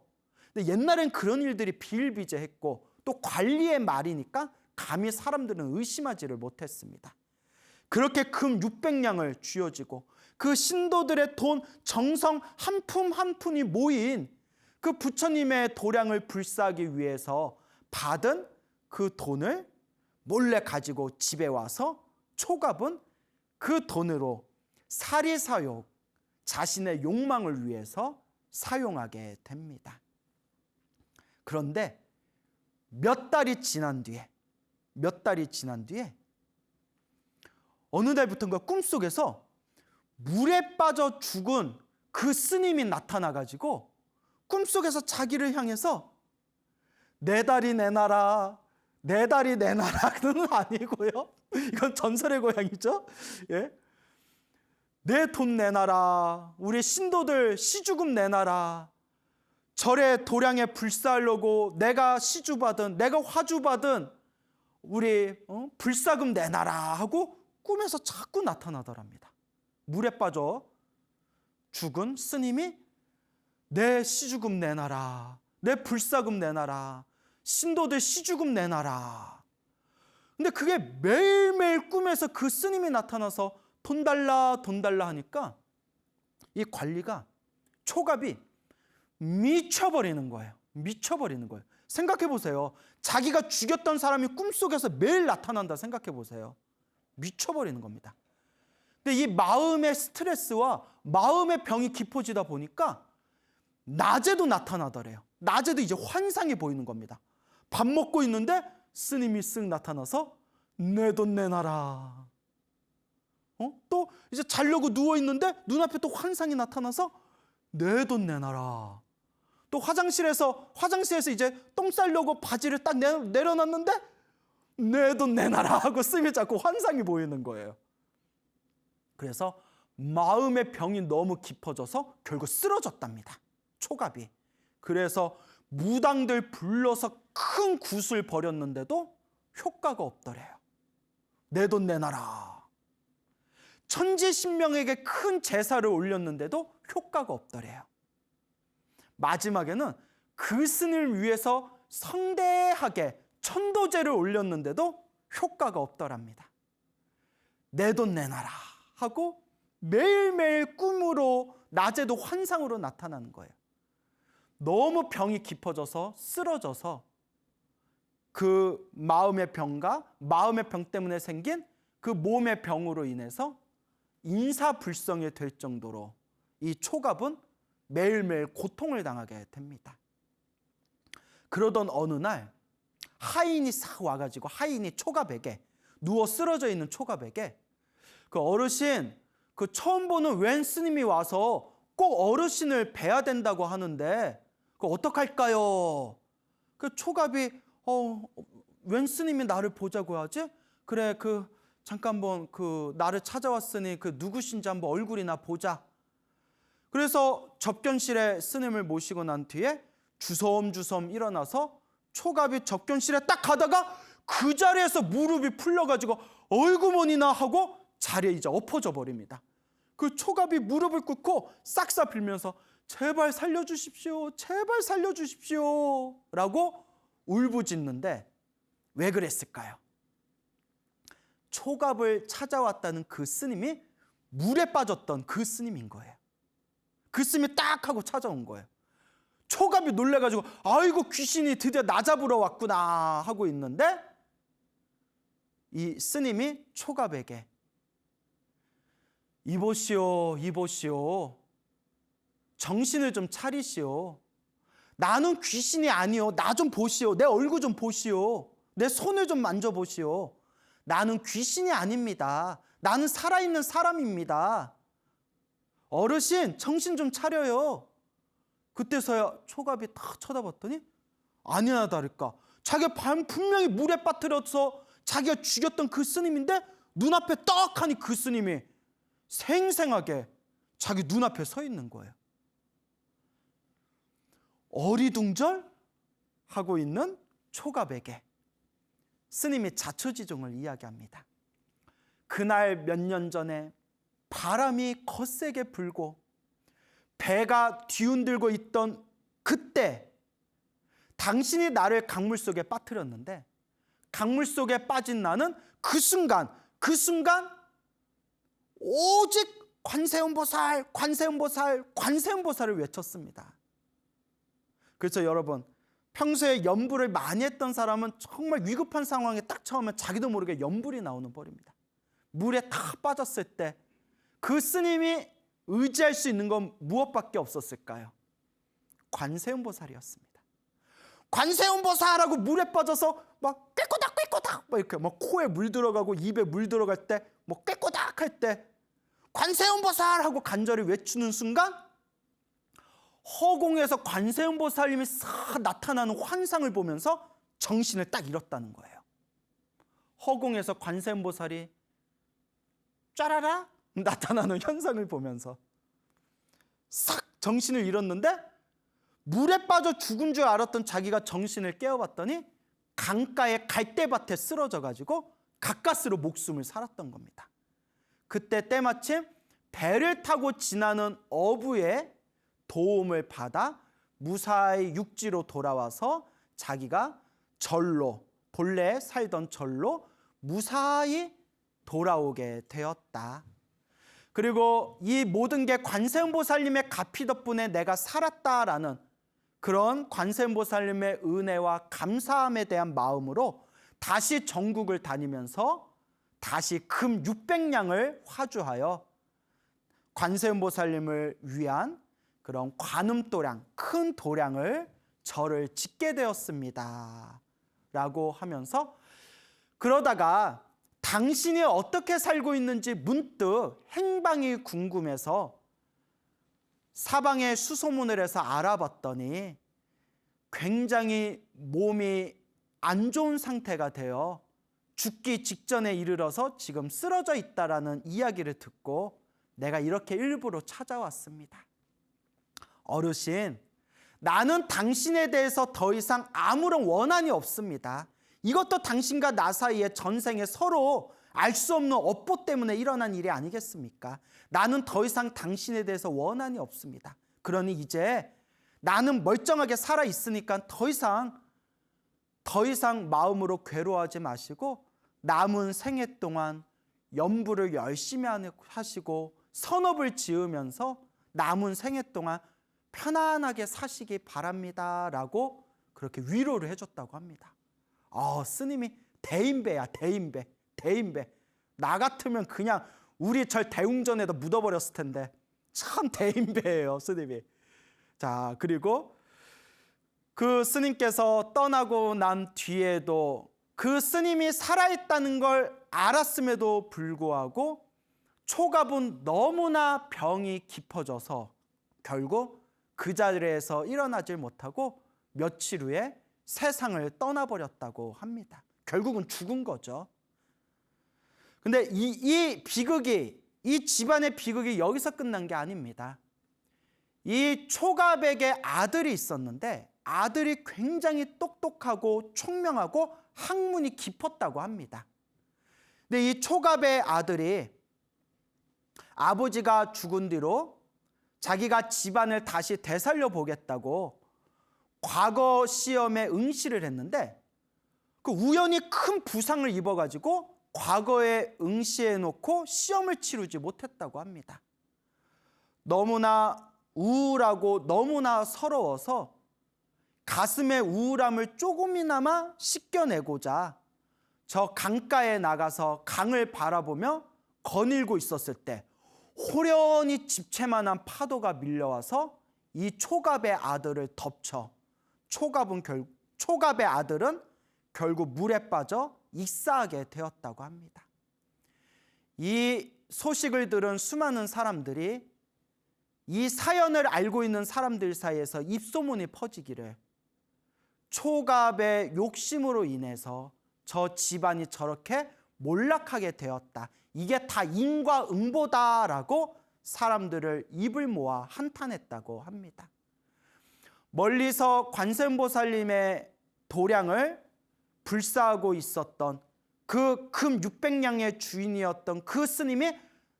근데 옛날엔 그런 일들이 비일비재했고 또 관리의 말이니까 감히 사람들은 의심하지를 못했습니다. 그렇게 금 600냥을 쥐어지고 그 신도들의 돈, 정성 한 푼 한 푼이 모인 그 부처님의 도량을 불사하기 위해서 받은 그 돈을 몰래 가지고 집에 와서 초갑은 그 돈으로 사리사욕, 자신의 욕망을 위해서 사용하게 됩니다. 그런데 몇 달이 지난 뒤에 어느 날부터인가 꿈속에서 물에 빠져 죽은 그 스님이 나타나가지고 꿈속에서 자기를 향해서 내 다리 내놔라, 내 다리 내놔라는 아니고요. 이건 전설의 고향이죠. 예? 내 돈 내놔라, 우리 신도들 시주금 내놔라, 절에 도량에 불사하려고 내가 시주받은, 내가 화주받은 우리 불사금 내놔라 하고 꿈에서 자꾸 나타나더랍니다. 물에 빠져 죽은 스님이 내 시주금 내놔라, 내 불사금 내놔라, 신도들 시주금 내놔라. 근데 그게 매일매일 꿈에서 그 스님이 나타나서 돈 달라 돈 달라 하니까 이 관리가, 초갑이 미쳐버리는 거예요. 미쳐버리는 거예요. 생각해 보세요. 자기가 죽였던 사람이 꿈속에서 매일 나타난다 생각해 보세요. 미쳐버리는 겁니다. 근데 이 마음의 스트레스와 마음의 병이 깊어지다 보니까 낮에도 나타나더래요. 낮에도 이제 환상이 보이는 겁니다. 밥 먹고 있는데 스님이 쓱 나타나서 내 돈 내놔라. 또 이제 자려고 누워 있는데 눈앞에 또 환상이 나타나서 내 돈 내놔라. 또 화장실에서 이제 똥 싸려고 바지를 딱 내려놨는데 내 돈 내놔라 하고 스님이 자꾸 환상이 보이는 거예요. 그래서 마음의 병이 너무 깊어져서 결국 쓰러졌답니다. 초갑이. 그래서 무당들 불러서 큰 굿을 벌였는데도 효과가 없더래요. 내 돈 내놔라. 천지신명에게 큰 제사를 올렸는데도 효과가 없더래요. 마지막에는 그 스님을 위해서 성대하게 천도제를 올렸는데도 효과가 없더랍니다. 내 돈 내놔라 하고 매일매일 꿈으로, 낮에도 환상으로 나타나는 거예요. 너무 병이 깊어져서 쓰러져서 그 마음의 병과 마음의 병 때문에 생긴 그 몸의 병으로 인해서 인사불성이 될 정도로 이 초갑은 매일매일 고통을 당하게 됩니다. 그러던 어느 날 하인이 싹 와가지고, 하인이 초갑에게, 누워 쓰러져 있는 초갑에게, 그 어르신, 그 처음 보는 웬 스님이 와서 꼭 어르신을 뵈야 된다고 하는데 그 어떡할까요? 그 초갑이 웬 스님이 나를 보자고 하지? 그래, 그 잠깐 한번 나를 찾아왔으니 누구신지 한번 얼굴이나 보자. 그래서 접견실에 스님을 모시고 난 뒤에 주섬주섬 일어나서 초갑이 접견실에 딱 가다가 그 자리에서 무릎이 풀려가지고 얼구머니나 하고 자리에 이제 엎어져 버립니다. 그 초갑이 무릎을 꿇고 싹싹 빌면서 제발 살려주십시오, 제발 살려주십시오 라고 울부짖는데 왜 그랬을까요? 초갑을 찾아왔다는 그 스님이 물에 빠졌던 그 스님인 거예요. 그 스님이 딱 하고 찾아온 거예요. 초갑이 놀래가지고 아이고 귀신이 드디어 나 잡으러 왔구나 하고 있는데 이 스님이 초갑에게 이보시오, 이보시오, 정신을 좀 차리시오. 나는 귀신이 아니오. 나 좀 보시오. 내 얼굴 좀 보시오. 내 손을 좀 만져보시오. 나는 귀신이 아닙니다. 나는 살아있는 사람입니다. 어르신 정신 좀 차려요. 그때서야 초갑이 딱 쳐다봤더니 아니나 다를까 자기가 분명히 물에 빠뜨려서 자기가 죽였던 그 스님인데 눈앞에 떡하니 그 스님이 생생하게 자기 눈앞에 서 있는 거예요. 어리둥절하고 있는 초갑에게 스님이 자초지종을 이야기합니다. 그날 몇 년 전에 바람이 거세게 불고 배가 뒤흔들고 있던 그때 당신이 나를 강물 속에 빠뜨렸는데 강물 속에 빠진 나는 그 순간 오직 관세음보살, 관세음보살, 관세음보살을 외쳤습니다. 그래서 여러분 평소에 염불을 많이 했던 사람은 정말 위급한 상황에 딱 처하면 자기도 모르게 염불이 나오는 법입니다. 물에 탁 빠졌을 때 그 스님이 의지할 수 있는 건 무엇밖에 없었을까요? 관세음보살이었습니다. 관세음보살하고 물에 빠져서 막 꾀꼬닥 막 이렇게 막 코에 물 들어가고 입에 물 들어갈 때 뭐 꾀꼬닥 할 때 관세음보살하고 간절히 외치는 순간 허공에서 관세음보살님이 싹 나타나는 환상을 보면서 정신을 딱 잃었다는 거예요. 허공에서 관세음보살이 짜라라 나타나는 현상을 보면서 싹 정신을 잃었는데 물에 빠져 죽은 줄 알았던 자기가 정신을 깨어봤더니 강가의 갈대밭에 쓰러져 가지고 가까스로 목숨을 살았던 겁니다. 그때 때마침 배를 타고 지나는 어부의 도움을 받아 무사히 육지로 돌아와서 자기가 절로 본래 살던 절로 무사히 돌아오게 되었다. 그리고 이 모든 게 관세음보살님의 가피 덕분에 내가 살았다라는 그런 관세음보살님의 은혜와 감사함에 대한 마음으로 다시 전국을 다니면서 다시 금 600냥을 화주하여 관세음보살님을 위한 그런 관음도량, 큰 도량을 절을 짓게 되었습니다 라고 하면서 그러다가 당신이 어떻게 살고 있는지 문득 행방이 궁금해서 사방에 수소문을 해서 알아봤더니 굉장히 몸이 안 좋은 상태가 되어 죽기 직전에 이르러서 지금 쓰러져 있다라는 이야기를 듣고 내가 이렇게 일부러 찾아왔습니다. 어르신, 나는 당신에 대해서 더 이상 아무런 원한이 없습니다. 이것도 당신과 나 사이에 전생에 서로 알 수 없는 업보 때문에 일어난 일이 아니겠습니까? 나는 더 이상 당신에 대해서 원한이 없습니다. 그러니 이제 나는 멀쩡하게 살아있으니까 더 이상 마음으로 괴로워하지 마시고 남은 생애 동안 염불을 열심히 하시고 선업을 지으면서 남은 생애 동안 편안하게 사시기 바랍니다 라고 그렇게 위로를 해줬다고 합니다. 스님이 대인배야, 대인배. 나 같으면 그냥 우리 절 대웅전에다 묻어버렸을 텐데 참 대인배예요, 스님이. 자, 그리고 그 스님께서 떠나고 난 뒤에도 그 스님이 살아있다는 걸 알았음에도 불구하고 초갑은 너무나 병이 깊어져서 결국 그 자리에서 일어나질 못하고 며칠 후에 세상을 떠나버렸다고 합니다. 결국은 죽은 거죠. 근데 이 비극이, 이 집안의 비극이 여기서 끝난 게 아닙니다. 이 초갑에게 아들이 있었는데 아들이 굉장히 똑똑하고 총명하고 학문이 깊었다고 합니다. 근데 이 초갑의 아들이 아버지가 죽은 뒤로 자기가 집안을 다시 되살려 보겠다고 과거 시험에 응시를 했는데 그 우연히 큰 부상을 입어가지고 과거에 응시해 놓고 시험을 치르지 못했다고 합니다. 너무나 우울하고 너무나 서러워서 가슴의 우울함을 조금이나마 씻겨내고자 저 강가에 나가서 강을 바라보며 거닐고 있었을 때 호련히 집채만한 파도가 밀려와서 이 초갑의 아들을 덮쳐 초갑의 아들은 결국 물에 빠져 익사하게 되었다고 합니다. 이 소식을 들은 수많은 사람들이 이 사연을 알고 있는 사람들 사이에서 입소문이 퍼지기를 초갑의 욕심으로 인해서 저 집안이 저렇게 몰락하게 되었다. 이게 다 인과응보다라고 사람들을 입을 모아 한탄했다고 합니다. 멀리서 관세음보살님의 도량을 불사하고 있었던 그 금 600냥의 주인이었던 그 스님이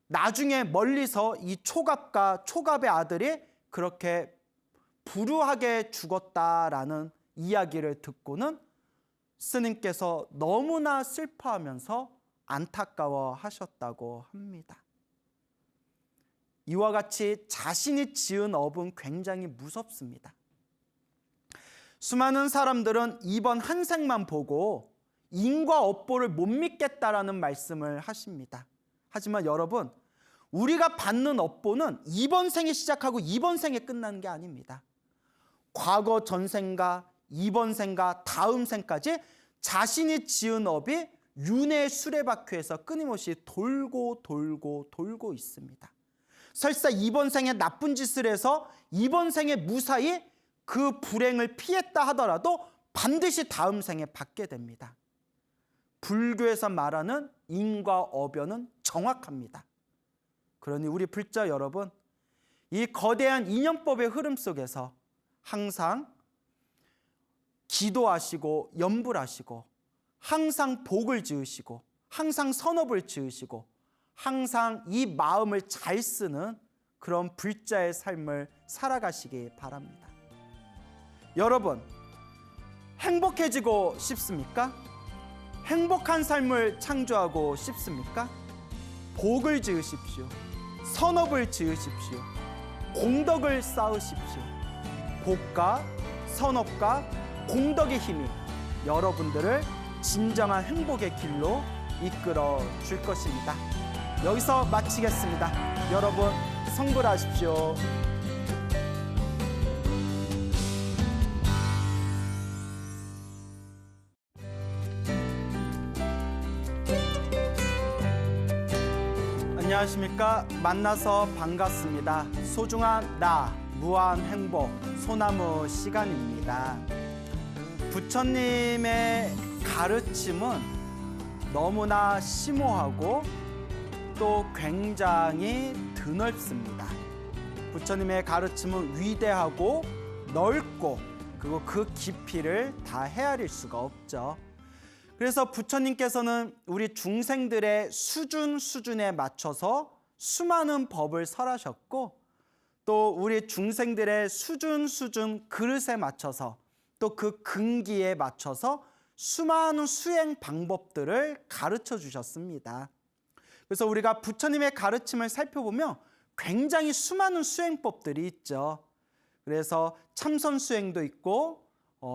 나중에 멀리서 이 초갑의 아들이 그렇게 불우하게 죽었다라는 이야기를 듣고는 스님께서 너무나 슬퍼하면서 안타까워하셨다고 합니다. 이와 같이 자신이 지은 업은 굉장히 무섭습니다. 수많은 사람들은 이번 한 생만 보고 인과업보를 못 믿겠다라는 말씀을 하십니다. 하지만 여러분, 우리가 받는 업보는 이번 생에 시작하고 이번 생에 끝나는 게 아닙니다. 과거 전생과 이번 생과 다음 생까지 자신이 지은 업이 윤회 수레바퀴에서 끊임없이 돌고 있습니다. 설사 이번 생에 나쁜 짓을 해서 이번 생에 무사히 그 불행을 피했다 하더라도 반드시 다음 생에 받게 됩니다. 불교에서 말하는 인과업연은 정확합니다. 그러니 우리 불자 여러분, 이 거대한 인연법의 흐름 속에서 항상 기도하시고 염불하시고 항상 복을 지으시고 항상 선업을 지으시고 항상 이 마음을 잘 쓰는 그런 불자의 삶을 살아가시기 바랍니다. 여러분, 행복해지고 싶습니까? 행복한 삶을 창조하고 싶습니까? 복을 지으십시오. 선업을 지으십시오. 공덕을 쌓으십시오. 복과 선업과 공덕의 힘이 여러분들을 진정한 행복의 길로 이끌어 줄 것입니다. 여기서 마치겠습니다. 여러분, 성불하십시오. 안녕하십니까? 만나서 반갑습니다. 소중한 나, 무한 행복, 소나무 시간입니다. 부처님의 가르침은 너무나 심오하고 또 굉장히 드넓습니다. 부처님의 가르침은 위대하고 넓고 그리고 그 깊이를 다 헤아릴 수가 없죠. 그래서 부처님께서는 우리 중생들의 수준에 맞춰서 수많은 법을 설하셨고 또 우리 중생들의 수준 그릇에 맞춰서 또 그 근기에 맞춰서 수많은 수행 방법들을 가르쳐 주셨습니다. 그래서 우리가 부처님의 가르침을 살펴보면 굉장히 수많은 수행법들이 있죠. 그래서 참선 수행도 있고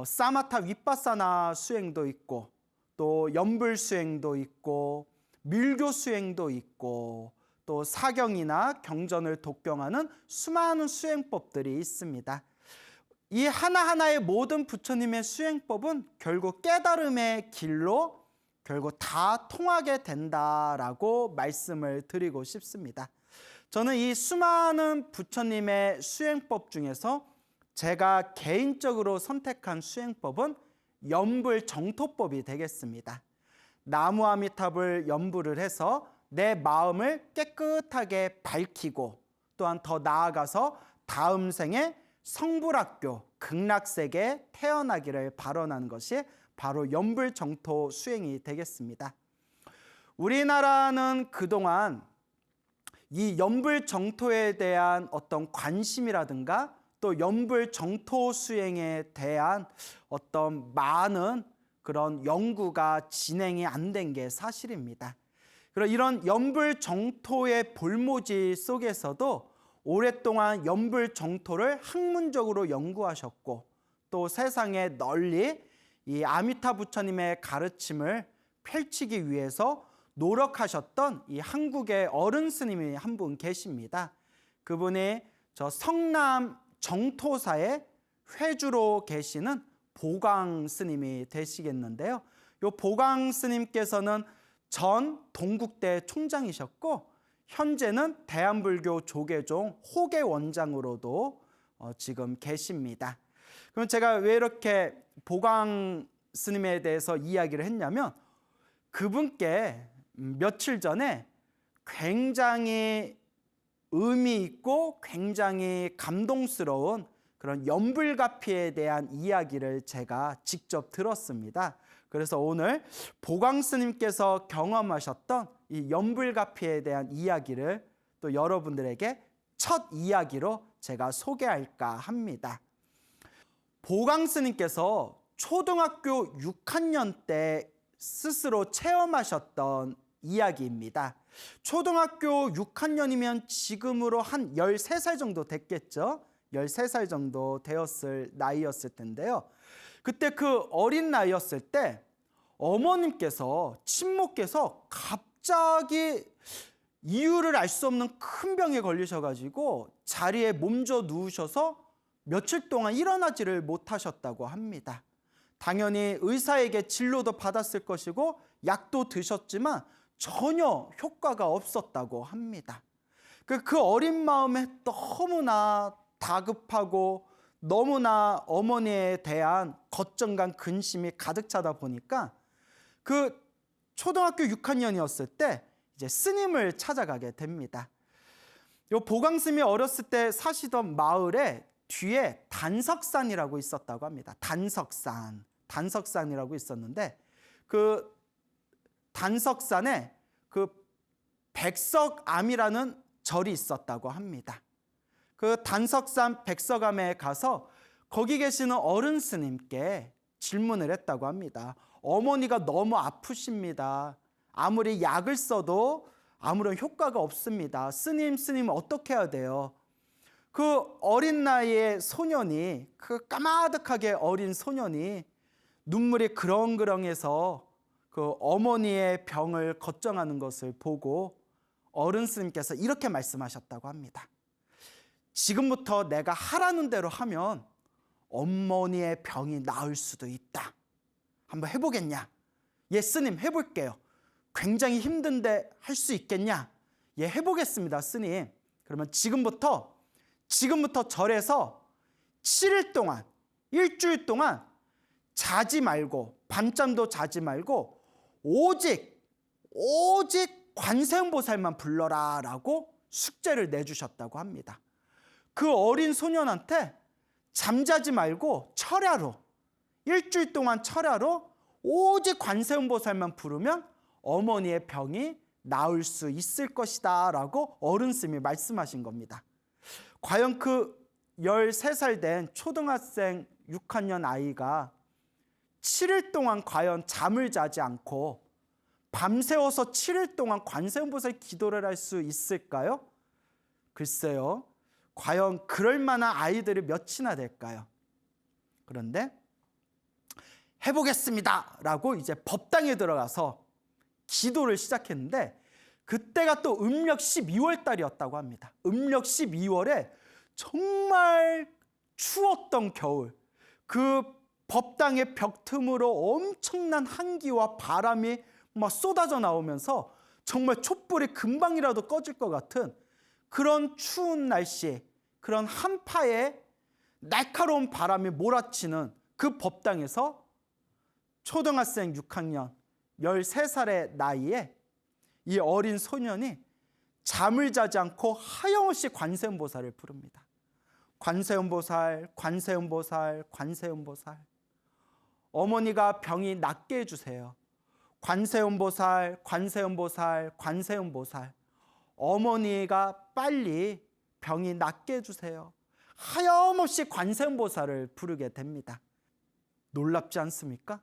사마타 위파사나 수행도 있고 또 염불 수행도 있고 밀교 수행도 있고 또 사경이나 경전을 독경하는 수많은 수행법들이 있습니다. 이 하나하나의 모든 부처님의 수행법은 결국 깨달음의 길로 결국 다 통하게 된다라고 말씀을 드리고 싶습니다. 저는 이 수많은 부처님의 수행법 중에서 제가 개인적으로 선택한 수행법은 염불 정토법이 되겠습니다. 나무 아미탑을 연부를 해서 내 마음을 깨끗하게 밝히고 또한 더 나아가서 다음 생에 성불학교 극락세계에 태어나기를 발언하는 것이 바로 연불정토 수행이 되겠습니다. 우리나라는 그동안 이 연불정토에 대한 어떤 관심이라든가 또 연불정토 수행에 대한 어떤 많은 그런 연구가 진행이 안 된 게 사실입니다. 그리고 이런 연불정토의 볼모지 속에서도 오랫동안 연불정토를 학문적으로 연구하셨고 또 세상에 널리 이 아미타 부처님의 가르침을 펼치기 위해서 노력하셨던 이 한국의 어른 스님이 한 분 계십니다. 그분이 저 성남 정토사의 회주로 계시는 보광 스님이 되시겠는데요. 이 보광 스님께서는 전 동국대 총장이셨고 현재는 대한불교 조계종 호계 원장으로도 지금 계십니다. 그럼 제가 왜 이렇게 보광 스님에 대해서 이야기를 했냐면 그분께 며칠 전에 굉장히 의미 있고 굉장히 감동스러운 그런 연불가피에 대한 이야기를 제가 직접 들었습니다. 그래서 오늘 보광 스님께서 경험하셨던 이 연불가피에 대한 이야기를 또 여러분들에게 첫 이야기로 제가 소개할까 합니다. 보광 스님께서 초등학교 6학년 때 스스로 체험하셨던 이야기입니다. 초등학교 6학년이면 지금으로 한 13살 정도 됐겠죠. 13살 정도 되었을 나이였을 텐데요. 그때 그 어린 나이였을 때 어머님께서 친모께서 갑자기 이유를 알 수 없는 큰 병에 걸리셔가지고 자리에 몸져 누우셔서 며칠 동안 일어나지를 못하셨다고 합니다. 당연히 의사에게 진료도 받았을 것이고 약도 드셨지만 전혀 효과가 없었다고 합니다. 그 어린 마음에 너무나 다급하고 너무나 어머니에 대한 걱정과 근심이 가득 차다 보니까 그 초등학교 6학년이었을 때 이제 스님을 찾아가게 됩니다. 요 보광 스님이 어렸을 때 사시던 마을에 뒤에 단석산이라고 있었다고 합니다. 단석산이라고 있었는데 그 단석산에 그 백석암이라는 절이 있었다고 합니다. 그 단석산 백석암에 가서 거기 계시는 어른 스님께 질문을 했다고 합니다. 어머니가 너무 아프십니다. 아무리 약을 써도 아무런 효과가 없습니다. 스님 어떻게 해야 돼요? 그 어린 나이의 소년이, 그 까마득하게 어린 소년이 눈물이 그렁그렁해서 그 어머니의 병을 걱정하는 것을 보고 어른 스님께서 이렇게 말씀하셨다고 합니다. 지금부터 내가 하라는 대로 하면 어머니의 병이 나을 수도 있다. 한번 해보겠냐? 예, 스님 해볼게요. 굉장히 힘든데 할 수 있겠냐? 예, 해보겠습니다, 스님. 그러면 지금부터 절에서 7일 동안, 일주일 동안 자지 말고, 밤잠도 자지 말고 오직 관세음보살만 불러라 라고 숙제를 내주셨다고 합니다. 그 어린 소년한테 잠자지 말고 철야로, 일주일 동안 철야로 오직 관세음보살만 부르면 어머니의 병이 나을 수 있을 것이다 라고 어른 스님이 말씀하신 겁니다. 과연 그 13살 된 초등학생 6학년 아이가 7일 동안 과연 잠을 자지 않고 밤새워서 7일 동안 관세음보살 기도를 할 수 있을까요? 글쎄요. 과연 그럴 만한 아이들이 몇이나 될까요? 그런데 해보겠습니다 라고 이제 법당에 들어가서 기도를 시작했는데 그때가 또 음력 12월 달이었다고 합니다. 음력 12월에 정말 추웠던 겨울, 그 법당의 벽 틈으로 엄청난 한기와 바람이 막 쏟아져 나오면서 정말 촛불이 금방이라도 꺼질 것 같은 그런 추운 날씨, 그런 한파에 날카로운 바람이 몰아치는 그 법당에서 초등학생 6학년 13살의 나이에 이 어린 소년이 잠을 자지 않고 하염없이 관세음보살을 부릅니다. 관세음보살, 관세음보살, 관세음보살. 어머니가 병이 낫게 해주세요. 관세음보살, 관세음보살, 관세음보살. 어머니가 빨리 병이 낫게 해주세요. 하염없이 관세음보살을 부르게 됩니다. 놀랍지 않습니까?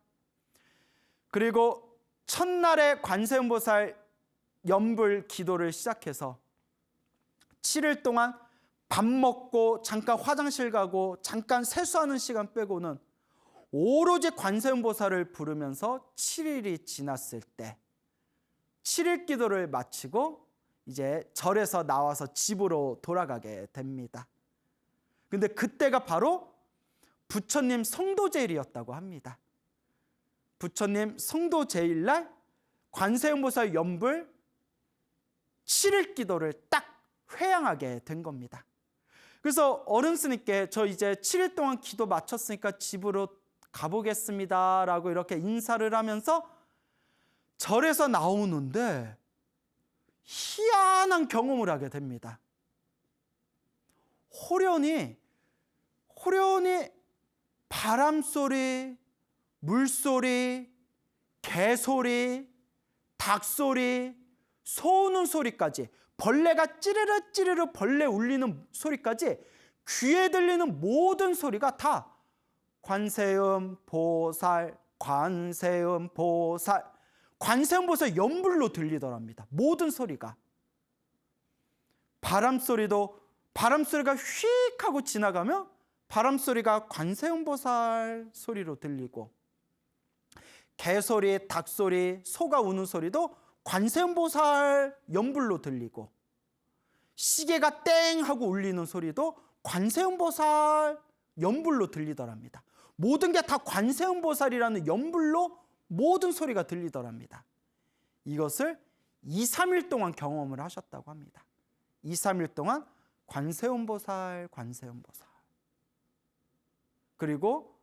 그리고 첫날에 관세음보살 연불 기도를 시작해서 7일 동안 밥 먹고 잠깐 화장실 가고 잠깐 세수하는 시간 빼고는 오로지 관세음보살을 부르면서 7일이 지났을 때 7일 기도를 마치고 이제 절에서 나와서 집으로 돌아가게 됩니다. 근데 그때가 바로 부처님 성도제일이었다고 합니다. 부처님 성도제일날 관세음보살 연불 7일 기도를 딱 회양하게 된 겁니다. 그래서 어른 스님께 저 이제 7일 동안 기도 마쳤으니까 집으로 가보겠습니다 라고 이렇게 인사를 하면서 절에서 나오는데 희한한 경험을 하게 됩니다. 호련히 바람소리, 물소리, 개소리, 닭소리, 소 우는 소리까지, 벌레가 찌르르 찌르르 벌레 울리는 소리까지 귀에 들리는 모든 소리가 다 관세음보살, 관세음보살, 관세음보살 연불로 들리더랍니다. 모든 소리가. 바람소리가 휙 하고 지나가며 바람소리가 관세음보살 소리로 들리고, 개소리, 닭소리, 소가 우는 소리도 관세음보살 연불로 들리고, 시계가 땡 하고 울리는 소리도 관세음보살 연불로 들리더랍니다. 모든 게 다 관세음보살이라는 연불로 모든 소리가 들리더랍니다. 이것을 2, 3일 동안 경험을 하셨다고 합니다. 2, 3일 동안 관세음보살, 관세음보살. 그리고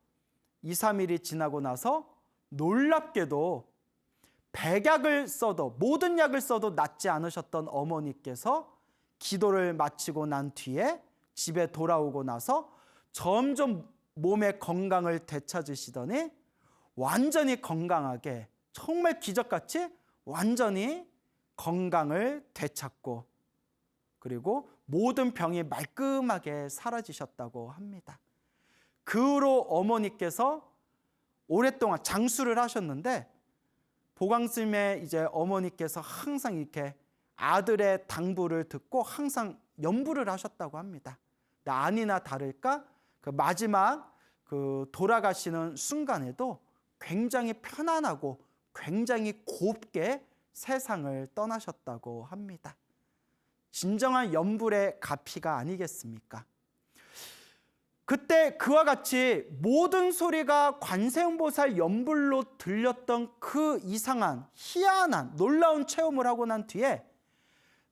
2, 3일이 지나고 나서 놀랍게도 백약을 써도, 모든 약을 써도 낫지 않으셨던 어머니께서 기도를 마치고 난 뒤에 집에 돌아오고 나서 점점 몸의 건강을 되찾으시더니 완전히 건강하게, 정말 기적같이 완전히 건강을 되찾고, 그리고 모든 병이 말끔하게 사라지셨다고 합니다. 그 후로 어머니께서 오랫동안 장수를 하셨는데, 보광스님의 이제 어머니께서 항상 이렇게 아들의 당부를 듣고 항상 연부를 하셨다고 합니다. 아니나 다를까 그 마지막 그 돌아가시는 순간에도 굉장히 편안하고 굉장히 곱게 세상을 떠나셨다고 합니다. 진정한 연불의 가피가 아니겠습니까? 그때 그와 같이 모든 소리가 관세음보살 연불로 들렸던 그 이상한, 희한한, 놀라운 체험을 하고 난 뒤에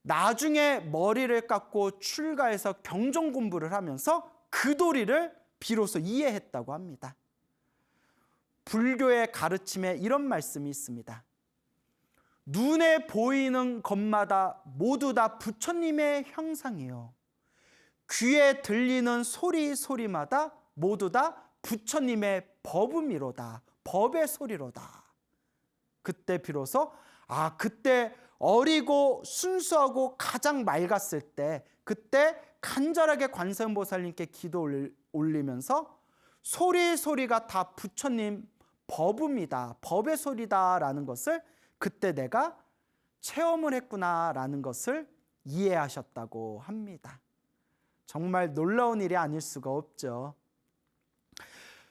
나중에 머리를 깎고 출가해서 경전 공부를 하면서 그 도리를 비로소 이해했다고 합니다. 불교의 가르침에 이런 말씀이 있습니다. 눈에 보이는 것마다 모두 다 부처님의 형상이요, 귀에 들리는 소리마다 모두 다 부처님의 법음이로다, 법의 소리로다. 그때 비로소 그때 어리고 순수하고 가장 맑았을 때, 그때 간절하게 관세음보살님께 기도 올리면서 소리가 다 부처님 법음이다, 법의 소리다라는 것을 그때 내가 체험을 했구나라는 것을 이해하셨다고 합니다. 정말 놀라운 일이 아닐 수가 없죠.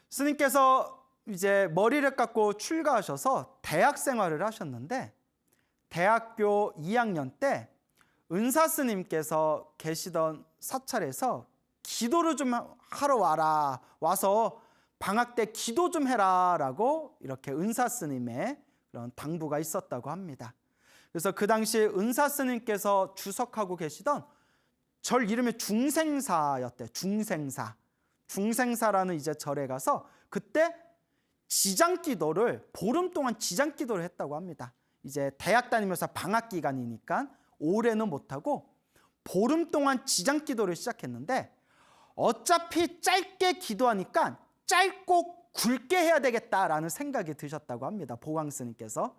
스님께서 이제 머리를 깎고 출가하셔서 대학 생활을 하셨는데, 대학교 2학년 때 은사 스님께서 계시던 사찰에서 기도를 좀 하러 와서 방학 때 기도 좀 해라 라고 이렇게 은사 스님의 그런 당부가 있었다고 합니다. 그래서 그 당시 은사 스님께서 주석하고 계시던 절 이름이 중생사였대. 중생사라는 이제 절에 가서 그때 지장기도를 보름 동안 지장기도를 했다고 합니다. 이제 대학 다니면서 방학 기간이니까 올해는 못하고 보름 동안 지장기도를 시작했는데 어차피 짧게 기도하니까 짧고 굵게 해야 되겠다라는 생각이 드셨다고 합니다. 보광 스님께서.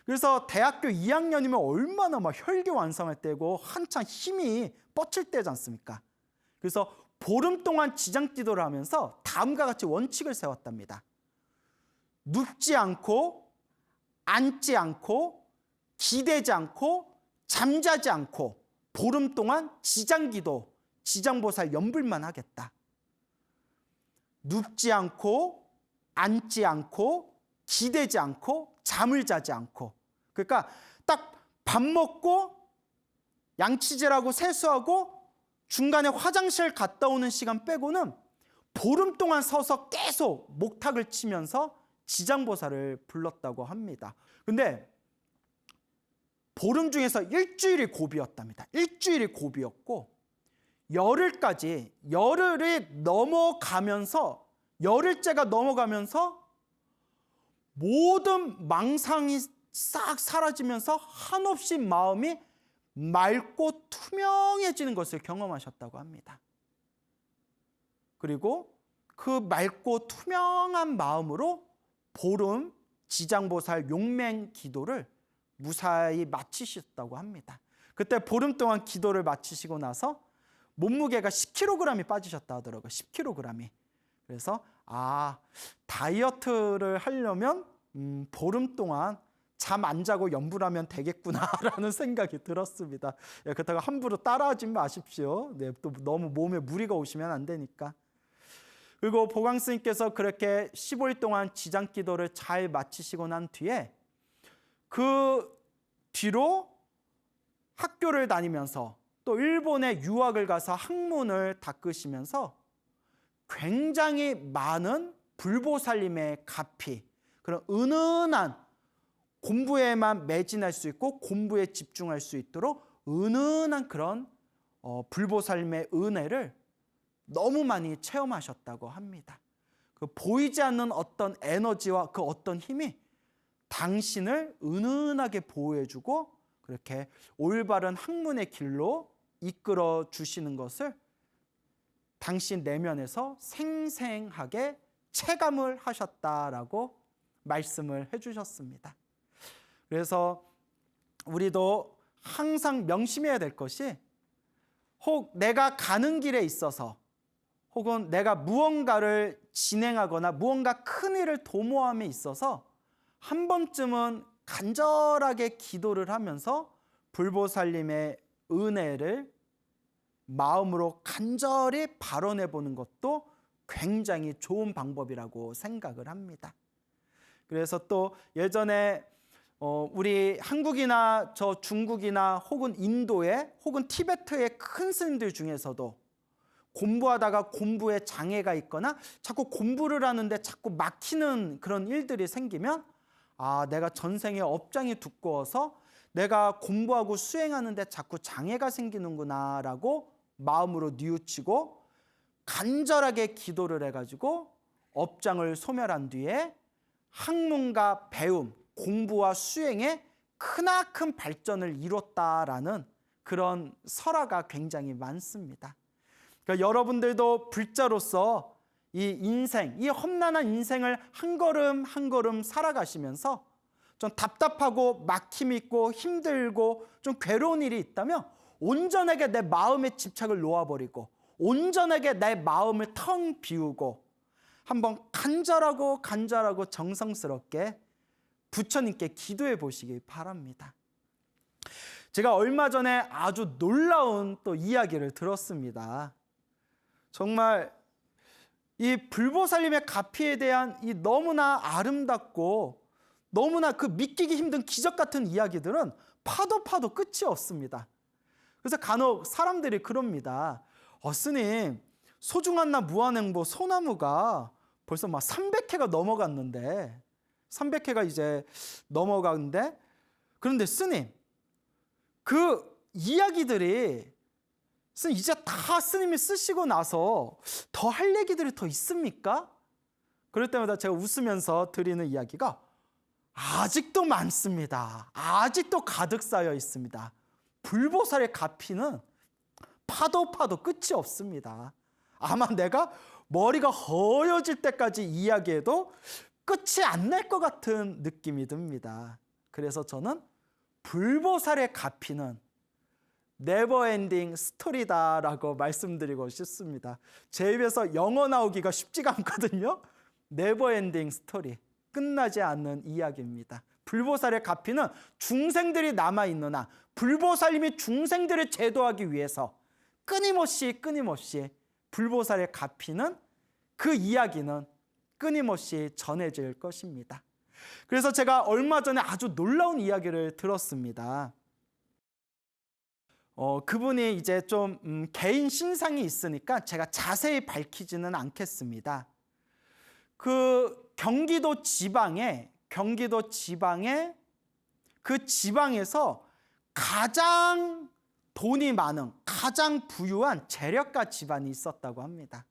그래서 대학교 2학년이면 얼마나 막 혈기왕성할 때고 한창 힘이 뻗칠 때지 않습니까? 그래서 보름 동안 지장기도를 하면서 다음과 같이 원칙을 세웠답니다. 눕지 않고, 앉지 않고, 기대지 않고, 잠자지 않고 보름 동안 지장기도, 지장보살 연불만 하겠다. 눕지 않고, 앉지 않고, 기대지 않고, 잠을 자지 않고. 그러니까 딱 밥 먹고 양치질하고 세수하고 중간에 화장실 갔다 오는 시간 빼고는 보름 동안 서서 계속 목탁을 치면서 지장보살을 불렀다고 합니다. 근데 보름 중에서 일주일이 고비였답니다. 일주일이 고비였고 열흘이 넘어가면서 열흘째가 넘어가면서 모든 망상이 싹 사라지면서 한없이 마음이 맑고 투명해지는 것을 경험하셨다고 합니다. 그리고 그 맑고 투명한 마음으로 보름 지장보살 용맹 기도를 무사히 마치셨다고 합니다. 그때 보름 동안 기도를 마치시고 나서 몸무게가 10kg이 빠지셨다 하더라고요. 10kg이. 그래서 다이어트를 하려면 보름 동안 잠 안 자고 연불하면 되겠구나라는 생각이 들었습니다. 그렇다고 함부로 따라하지 마십시오. 네, 또 너무 몸에 무리가 오시면 안 되니까. 그리고 보광 스님께서 그렇게 15일 동안 지장기도를 잘 마치시고 난 뒤에 그 뒤로 학교를 다니면서 또 일본에 유학을 가서 학문을 닦으시면서 굉장히 많은 불보살님의 가피, 그런 은은한 공부에만 매진할 수 있고 공부에 집중할 수 있도록 은은한 그런 불보살님의 은혜를 너무 많이 체험하셨다고 합니다. 그 보이지 않는 어떤 에너지와 그 어떤 힘이 당신을 은은하게 보호해주고 그렇게 올바른 학문의 길로 이끌어 주시는 것을 당신 내면에서 생생하게 체감을 하셨다라고 말씀을 해주셨습니다. 그래서 우리도 항상 명심해야 될 것이 혹 내가 가는 길에 있어서 혹은 내가 무언가를 진행하거나 무언가 큰 일을 도모함에 있어서 한 번쯤은 간절하게 기도를 하면서 불보살님의 은혜를 마음으로 간절히 발언해 보는 것도 굉장히 좋은 방법이라고 생각을 합니다. 그래서 또 예전에 우리 한국이나 저 중국이나 혹은 인도에 혹은 티베트의 큰 스님들 중에서도 공부하다가 공부에 장애가 있거나 자꾸 공부를 하는데 자꾸 막히는 그런 일들이 생기면 내가 전생에 업장이 두꺼워서 내가 공부하고 수행하는데 자꾸 장애가 생기는구나 라고 마음으로 뉘우치고 간절하게 기도를 해가지고 업장을 소멸한 뒤에 학문과 배움, 공부와 수행에 크나큰 발전을 이뤘다라는 그런 설화가 굉장히 많습니다. 그러니까 여러분들도 불자로서 이 인생, 이 험난한 인생을 한 걸음 한 걸음 살아가시면서 좀 답답하고 막힘이 있고 힘들고 좀 괴로운 일이 있다면 온전하게 내 마음의 집착을 놓아버리고 온전하게 내 마음을 텅 비우고 한번 간절하고 정성스럽게 부처님께 기도해 보시기 바랍니다. 제가 얼마 전에 아주 놀라운 또 이야기를 들었습니다. 정말 이 불보살님의 가피에 대한 이 너무나 아름답고 너무나 그 믿기기 힘든 기적 같은 이야기들은 파도 끝이 없습니다. 그래서 간혹 사람들이 그럽니다. 스님, 소중한 나 무한행보 소나무가 벌써 막 300회가 넘어갔는데 300회가 이제 넘어가는데 그런데 스님, 그 이야기들이 스님 이제 다 스님이 쓰시고 나서 더 할 얘기들이 더 있습니까? 그럴 때마다 제가 웃으면서 드리는 이야기가 아직도 많습니다. 아직도 가득 쌓여 있습니다. 불보살의 가피는 파도 끝이 없습니다. 아마 내가 머리가 허여질 때까지 이야기해도 끝이 안 날 것 같은 느낌이 듭니다. 그래서 저는 불보살의 가피는 네버엔딩 스토리다라고 말씀드리고 싶습니다. 제 입에서 영어 나오기가 쉽지가 않거든요. 네버엔딩 스토리, 끝나지 않는 이야기입니다. 불보살의 가피는 중생들이 남아있느나 불보살님이 중생들을 제도하기 위해서 끊임없이 불보살의 가피는, 그 이야기는 끊임없이 전해질 것입니다. 그래서 제가 얼마 전에 아주 놀라운 이야기를 들었습니다. 그분이 이제 좀 개인 신상이 있으니까 제가 자세히 밝히지는 않겠습니다. 그 경기도 지방에 그 지방에서 가장 돈이 많은, 가장 부유한 재력가 집안이 있었다고 합니다.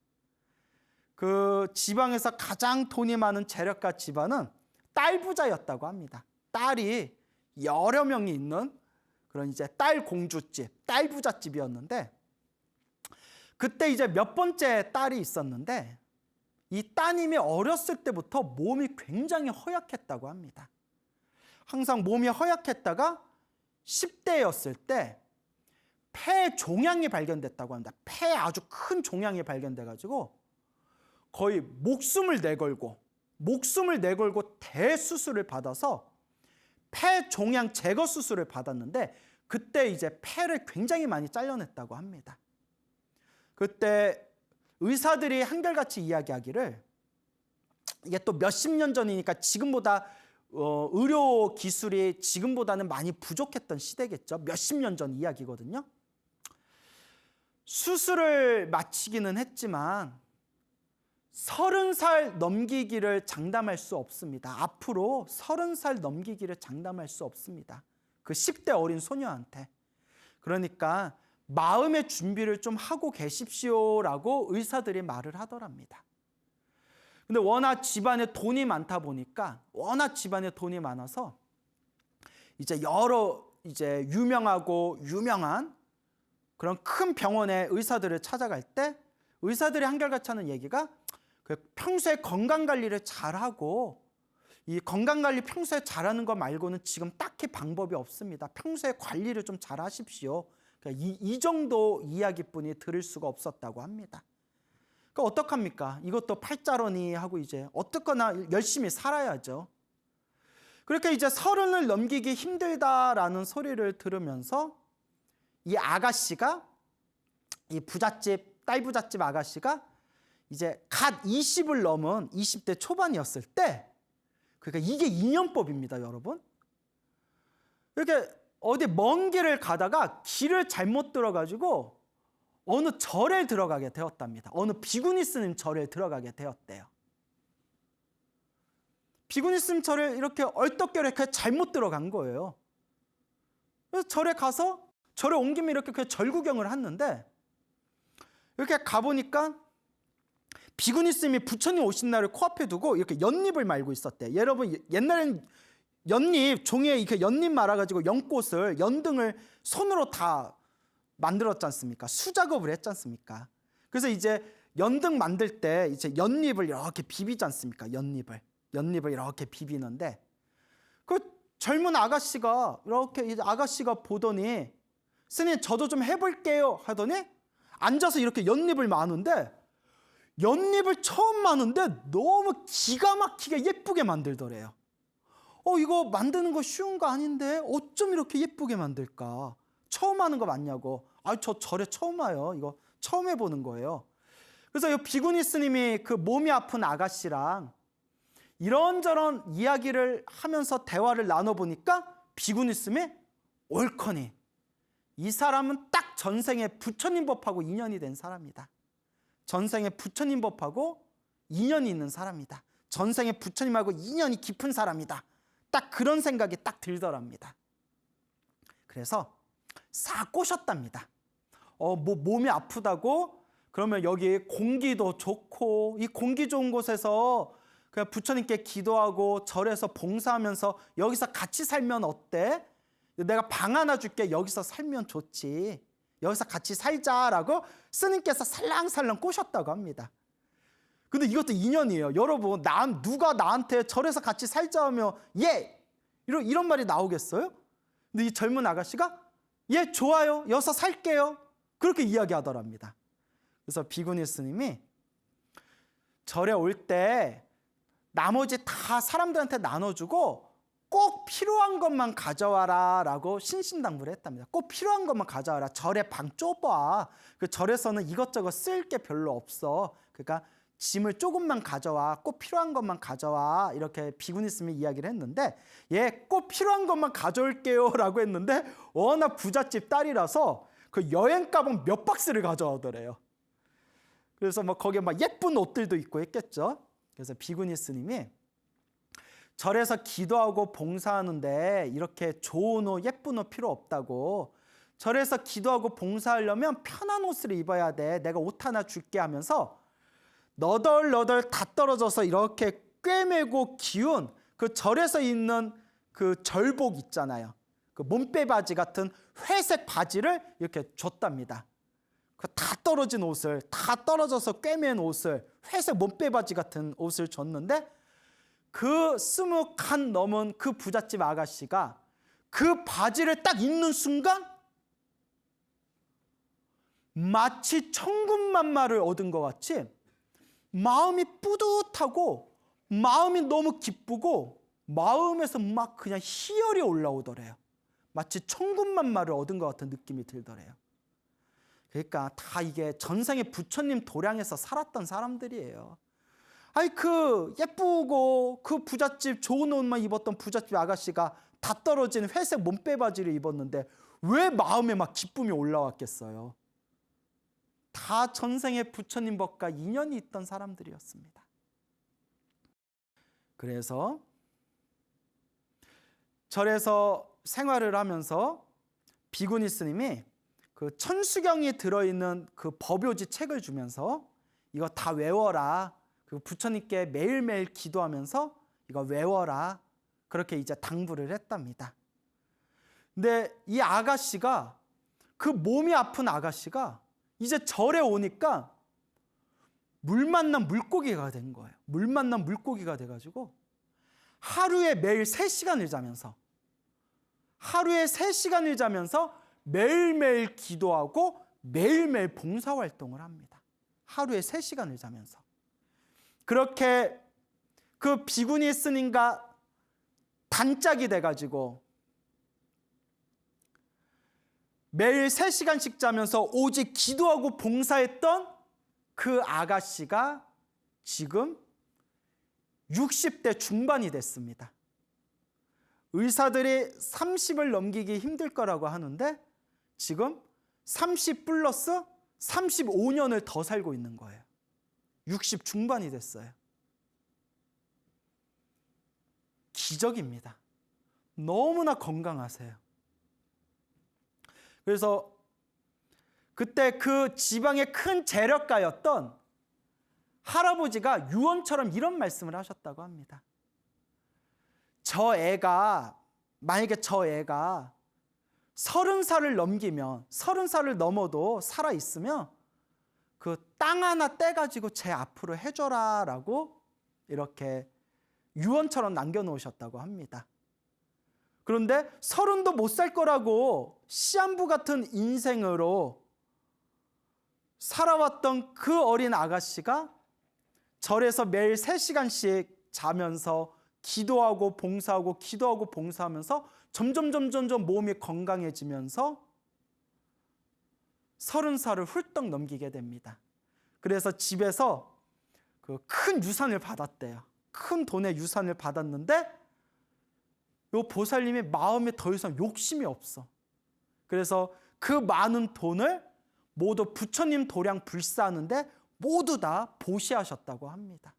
그 지방에서 가장 돈이 많은 재력가 집안은 딸 부자였다고 합니다. 딸이 여러 명이 있는 그런 이제 딸 공주집, 딸 부잣집이었는데, 그때 이제 몇 번째 딸이 있었는데 이 따님이 어렸을 때부터 몸이 굉장히 허약했다고 합니다. 항상 몸이 허약했다가 10대였을 때 폐 종양이 발견됐다고 합니다. 폐에 아주 큰 종양이 발견돼가지고 거의 목숨을 내걸고 대수술을 받아서 폐 종양 제거 수술을 받았는데, 그때 이제 폐를 굉장히 많이 잘라냈다고 합니다. 그때 의사들이 한결같이 이야기하기를, 이게 또 몇십 년 전이니까 지금보다 의료 기술이 지금보다는 많이 부족했던 시대겠죠. 몇십 년 전 이야기거든요. 수술을 마치기는 했지만 30살 넘기기를 장담할 수 없습니다. 앞으로 30살 넘기기를 장담할 수 없습니다. 그 10대 어린 소녀한테. 그러니까 마음의 준비를 좀 하고 계십시오라고 의사들이 말을 하더랍니다. 근데 워낙 집안에 돈이 많다 보니까, 워낙 집안에 돈이 많아서 이제 여러 이제 유명한 그런 큰 병원의 의사들을 찾아갈 때 의사들이 한결같이 하는 얘기가, 평소에 건강 관리를 잘하고, 이 건강 관리 평소에 잘하는 거 말고는 지금 딱히 방법이 없습니다. 평소에 관리를 좀 잘하십시오. 그러니까 이 정도 이야기뿐이 들을 수가 없었다고 합니다. 그러니까 어떡합니까? 이것도 팔자로니 하고 이제 어떻거나 열심히 살아야죠. 그렇게 이제 30을 넘기기 힘들다라는 소리를 들으면서 이 아가씨가, 이 부잣집, 딸 부잣집 아가씨가 이제 갓 20을 넘은 20대 초반이었을 때, 그러니까 이게 인연법입니다, 여러분. 이렇게 어디 먼 길을 가다가 길을 잘못 들어가지고 어느 절에 들어가게 되었답니다. 어느 비구니 스님 절에 들어가게 되었대요. 비구니 스님 절에 이렇게 얼떨결에 잘못 들어간 거예요. 그래서 절에 가서, 절에 온 김에 이렇게 그냥 절 구경을 했는데, 이렇게 가보니까 비구니 스님이 부처님 오신 날을 코앞에 두고 이렇게 연잎을 말고 있었대. 여러분, 옛날엔 연잎, 종이에 이렇게 연잎 말아가지고 연꽃을, 연등을 손으로 다 만들었지 않습니까? 수작업을 했지 않습니까? 그래서 이제 연등 만들 때 이제 연잎을 이렇게 비비지 않습니까? 연잎을 이렇게 비비는데, 그 젊은 아가씨가 이렇게, 이제 아가씨가 보더니, 스님 저도 좀 해볼게요 하더니 앉아서 이렇게 연잎을 마는데, 연잎을 처음 마는데 너무 기가 막히게 예쁘게 만들더래요. 이거 만드는 거 쉬운 거 아닌데 어쩜 이렇게 예쁘게 만들까? 처음 하는 거 맞냐고. 저 절에 처음 와요. 이거 처음 해보는 거예요. 그래서 이 비구니 스님이 그 몸이 아픈 아가씨랑 이런저런 이야기를 하면서 대화를 나눠보니까 비구니 스님이 옳거니 이 사람은 딱 전생에 부처님 법하고 인연이 된 사람이다. 전생에 부처님 법하고 인연이 있는 사람이다. 전생에 부처님하고 인연이 깊은 사람이다. 딱 그런 생각이 딱 들더랍니다. 그래서 싹 꼬셨답니다. 몸이 아프다고? 그러면 여기 공기도 좋고, 이 공기 좋은 곳에서 그냥 부처님께 기도하고 절에서 봉사하면서 여기서 같이 살면 어때? 내가 방 하나 줄게. 여기서 살면 좋지. 여기서 같이 살자라고 스님께서 살랑살랑 꼬셨다고 합니다. 근데 이것도 인연이에요. 여러분, 누가 나한테 절에서 같이 살자 하면 예! 이런 말이 나오겠어요? 근데 이 젊은 아가씨가 예, 좋아요. 여기서 살게요. 그렇게 이야기하더랍니다. 그래서 비구니 스님이 절에 올 때 나머지 다 사람들한테 나눠주고 꼭 필요한 것만 가져와라 라고 신신당부를 했답니다. 꼭 필요한 것만 가져와라. 절에 방 좁아. 그 절에서는 이것저것 쓸 게 별로 없어. 그러니까 짐을 조금만 가져와. 꼭 필요한 것만 가져와. 이렇게 비구니 스님이 이야기를 했는데 예, 꼭 필요한 것만 가져올게요 라고 했는데 워낙 부잣집 딸이라서 그 여행 가방 몇 박스를 가져오더래요. 그래서 뭐 거기에 막 예쁜 옷들도 있고 했겠죠. 그래서 비구니 스님이 절에서 기도하고 봉사하는데 이렇게 좋은 옷, 예쁜 옷 필요 없다고. 절에서 기도하고 봉사하려면 편한 옷을 입어야 돼. 내가 옷 하나 줄게 하면서 너덜너덜 다 떨어져서 이렇게 꿰매고 기운 그 절에서 입는 그 절복 있잖아요. 그 몸빼 바지 같은 회색 바지를 이렇게 줬답니다. 그 다 떨어진 옷을, 다 떨어져서 꿰맨 옷을, 회색 몸빼 바지 같은 옷을 줬는데 그 20칸 넘은 그 부잣집 아가씨가 그 바지를 딱 입는 순간 마치 천군만마를 얻은 것 같이 마음이 뿌듯하고 마음이 너무 기쁘고 마음에서 막 그냥 희열이 올라오더래요. 마치 천군만마를 얻은 것 같은 느낌이 들더래요. 그러니까 다 이게 전생에 부처님 도량에서 살았던 사람들이에요. 아니 그 예쁘고 그 부잣집 좋은 옷만 입었던 부잣집 아가씨가 다 떨어진 회색 몸빼 바지를 입었는데 왜 마음에 막 기쁨이 올라왔겠어요? 다 전생에 부처님 법과 인연이 있던 사람들이었습니다. 그래서 절에서 생활을 하면서 비구니 스님이 그 천수경이 들어있는 그 법요지 책을 주면서 이거 다 외워라. 그 부처님께 매일매일 기도하면서 이거 외워라. 그렇게 이제 당부를 했답니다. 근데 이 아가씨가 그 몸이 아픈 아가씨가 이제 절에 오니까 물 만난 물고기가 된 거예요. 물 만난 물고기가 돼가지고 하루에 매일 3시간을 자면서 매일매일 기도하고 매일매일 봉사활동을 합니다. 하루에 3시간을 자면서. 그렇게 그 비구니 스님과 단짝이 돼가지고 매일 3시간씩 자면서 오직 기도하고 봉사했던 그 아가씨가 지금 60대 중반이 됐습니다. 의사들이 30을 넘기기 힘들 거라고 하는데 지금 30 플러스 35년을 더 살고 있는 거예요. 60 중반이 됐어요. 기적입니다. 너무나 건강하세요. 그래서 그때 그 지방의 큰 재력가였던 할아버지가 유언처럼 이런 말씀을 하셨다고 합니다. 만약에 저 애가 30살을 넘기면 30살을 넘어도 살아있으면 그 땅 하나 떼가지고 제 앞으로 해줘라 라고 이렇게 유언처럼 남겨놓으셨다고 합니다. 그런데 30도 못 살 거라고 시한부 같은 인생으로 살아왔던 그 어린 아가씨가 절에서 매일 3시간씩 자면서 기도하고 봉사하면서 점점 몸이 건강해지면서 30살을 훌떡 넘기게 됩니다. 그래서 집에서 그 큰 유산을 받았대요. 큰 돈의 유산을 받았는데 요 보살님이 마음에 더 이상 욕심이 없어. 그래서 그 많은 돈을 모두 부처님 도량 불사하는데 모두 다 보시하셨다고 합니다.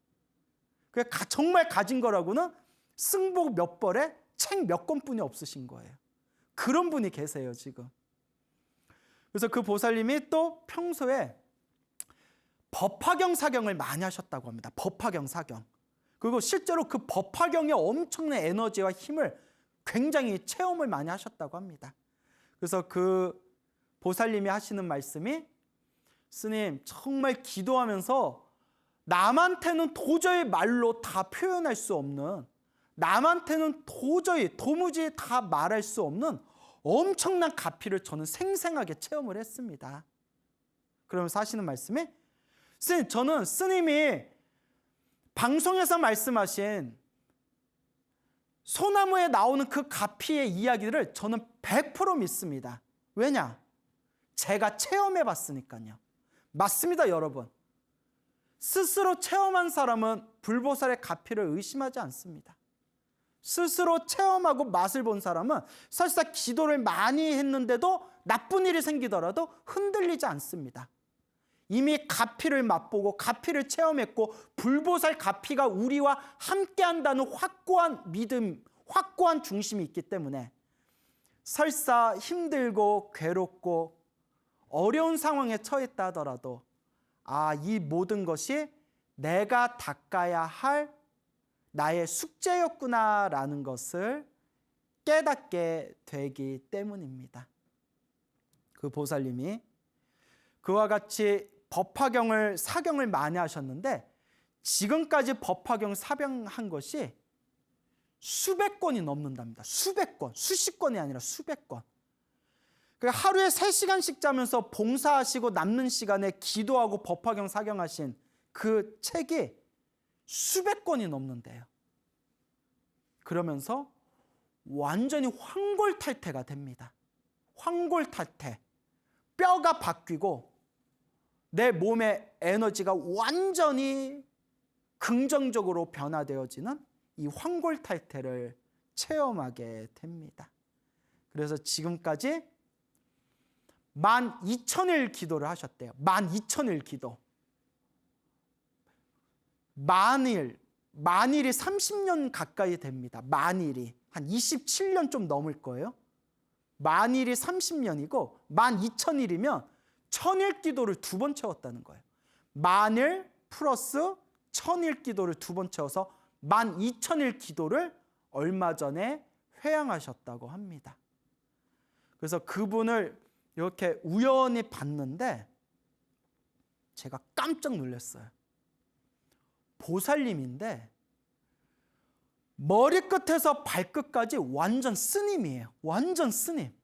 정말 가진 거라고는 승복 몇 벌에 책 몇 권뿐이 없으신 거예요. 그런 분이 계세요 지금. 그래서 그 보살님이 또 평소에 법화경 사경을 많이 하셨다고 합니다. 법화경 사경. 그리고 실제로 그 법화경의 엄청난 에너지와 힘을 굉장히 체험을 많이 하셨다고 합니다. 그래서 그 보살님이 하시는 말씀이, 스님 정말 기도하면서 남한테는 도저히 말로 다 표현할 수 없는, 남한테는 도무지 다 말할 수 없는 엄청난 가피를 저는 생생하게 체험을 했습니다. 그러면서 하시는 말씀이, 스님 저는 스님이 방송에서 말씀하신 소나무에 나오는 그 가피의 이야기를 저는 100% 믿습니다. 왜냐? 제가 체험해 봤으니까요. 맞습니다, 여러분. 스스로 체험한 사람은 불보살의 가피를 의심하지 않습니다. 스스로 체험하고 맛을 본 사람은 설사 기도를 많이 했는데도 나쁜 일이 생기더라도 흔들리지 않습니다. 이미 가피를 맛보고 가피를 체험했고 불보살 가피가 우리와 함께한다는 확고한 믿음, 확고한 중심이 있기 때문에 설사 힘들고 괴롭고 어려운 상황에 처했다 하더라도 이 모든 것이 내가 닦아야 할 나의 숙제였구나라는 것을 깨닫게 되기 때문입니다. 그 보살님이 그와 같이 법화경을 사경을 많이 하셨는데 지금까지 법화경 사경한 것이 수백 권이 넘는답니다. 수백 권, 수십 권이 아니라 수백 권. 하루에 3시간씩 자면서 봉사하시고 남는 시간에 기도하고 법화경 사경하신 그 책이 수백 권이 넘는데요. 그러면서 완전히 황골탈퇴가 됩니다. 황골탈퇴. 뼈가 바뀌고 내 몸의 에너지가 완전히 긍정적으로 변화되어지는 이 황골탈퇴를 체험하게 됩니다. 그래서 지금까지 12,000일 기도를 하셨대요. 12,000일 기도. 만일이 30년 가까이 됩니다. 만일이 한 27년 좀 넘을 거예요. 만일이 30년이고 12,000일이면 1,000일 기도를 2번 채웠다는 거예요. 만일 플러스 1,000일 기도를 2번 채워서 12,000일 기도를 얼마 전에 회양하셨다고 합니다. 그래서 그분을 이렇게 우연히 봤는데 제가 깜짝 놀랐어요. 보살님인데 머리끝에서 발끝까지 완전 스님이에요. 완전 스님.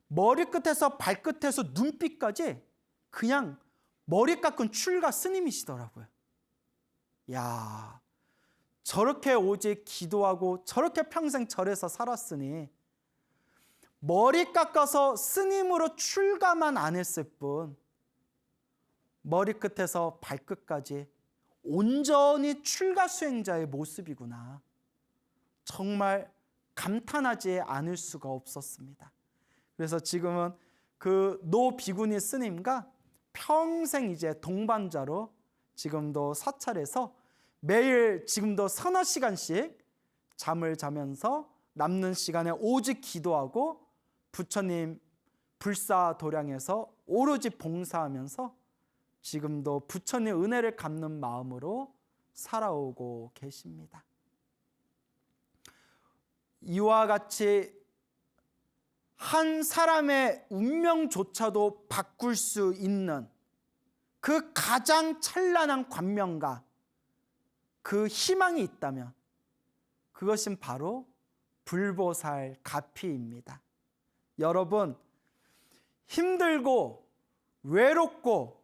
머리끝에서 발끝에서 눈빛까지 그냥 머리 깎은 출가 스님이시더라고요. 야, 저렇게 오직 기도하고 저렇게 평생 절에서 살았으니 머리 깎아서 스님으로 출가만 안 했을 뿐 머리끝에서 발끝까지 온전히 출가 수행자의 모습이구나. 정말 감탄하지 않을 수가 없었습니다. 그래서 지금은 그 노 비구니 스님과 평생 이제 동반자로 지금도 사찰에서 매일 지금도 서너 시간씩 잠을 자면서 남는 시간에 오직 기도하고 부처님 불사 도량에서 오로지 봉사하면서 지금도 부처님 은혜를 갚는 마음으로 살아오고 계십니다. 이와 같이 한 사람의 운명조차도 바꿀 수 있는 그 가장 찬란한 광명과 그 희망이 있다면 그것은 바로 불보살 가피입니다. 여러분, 힘들고 외롭고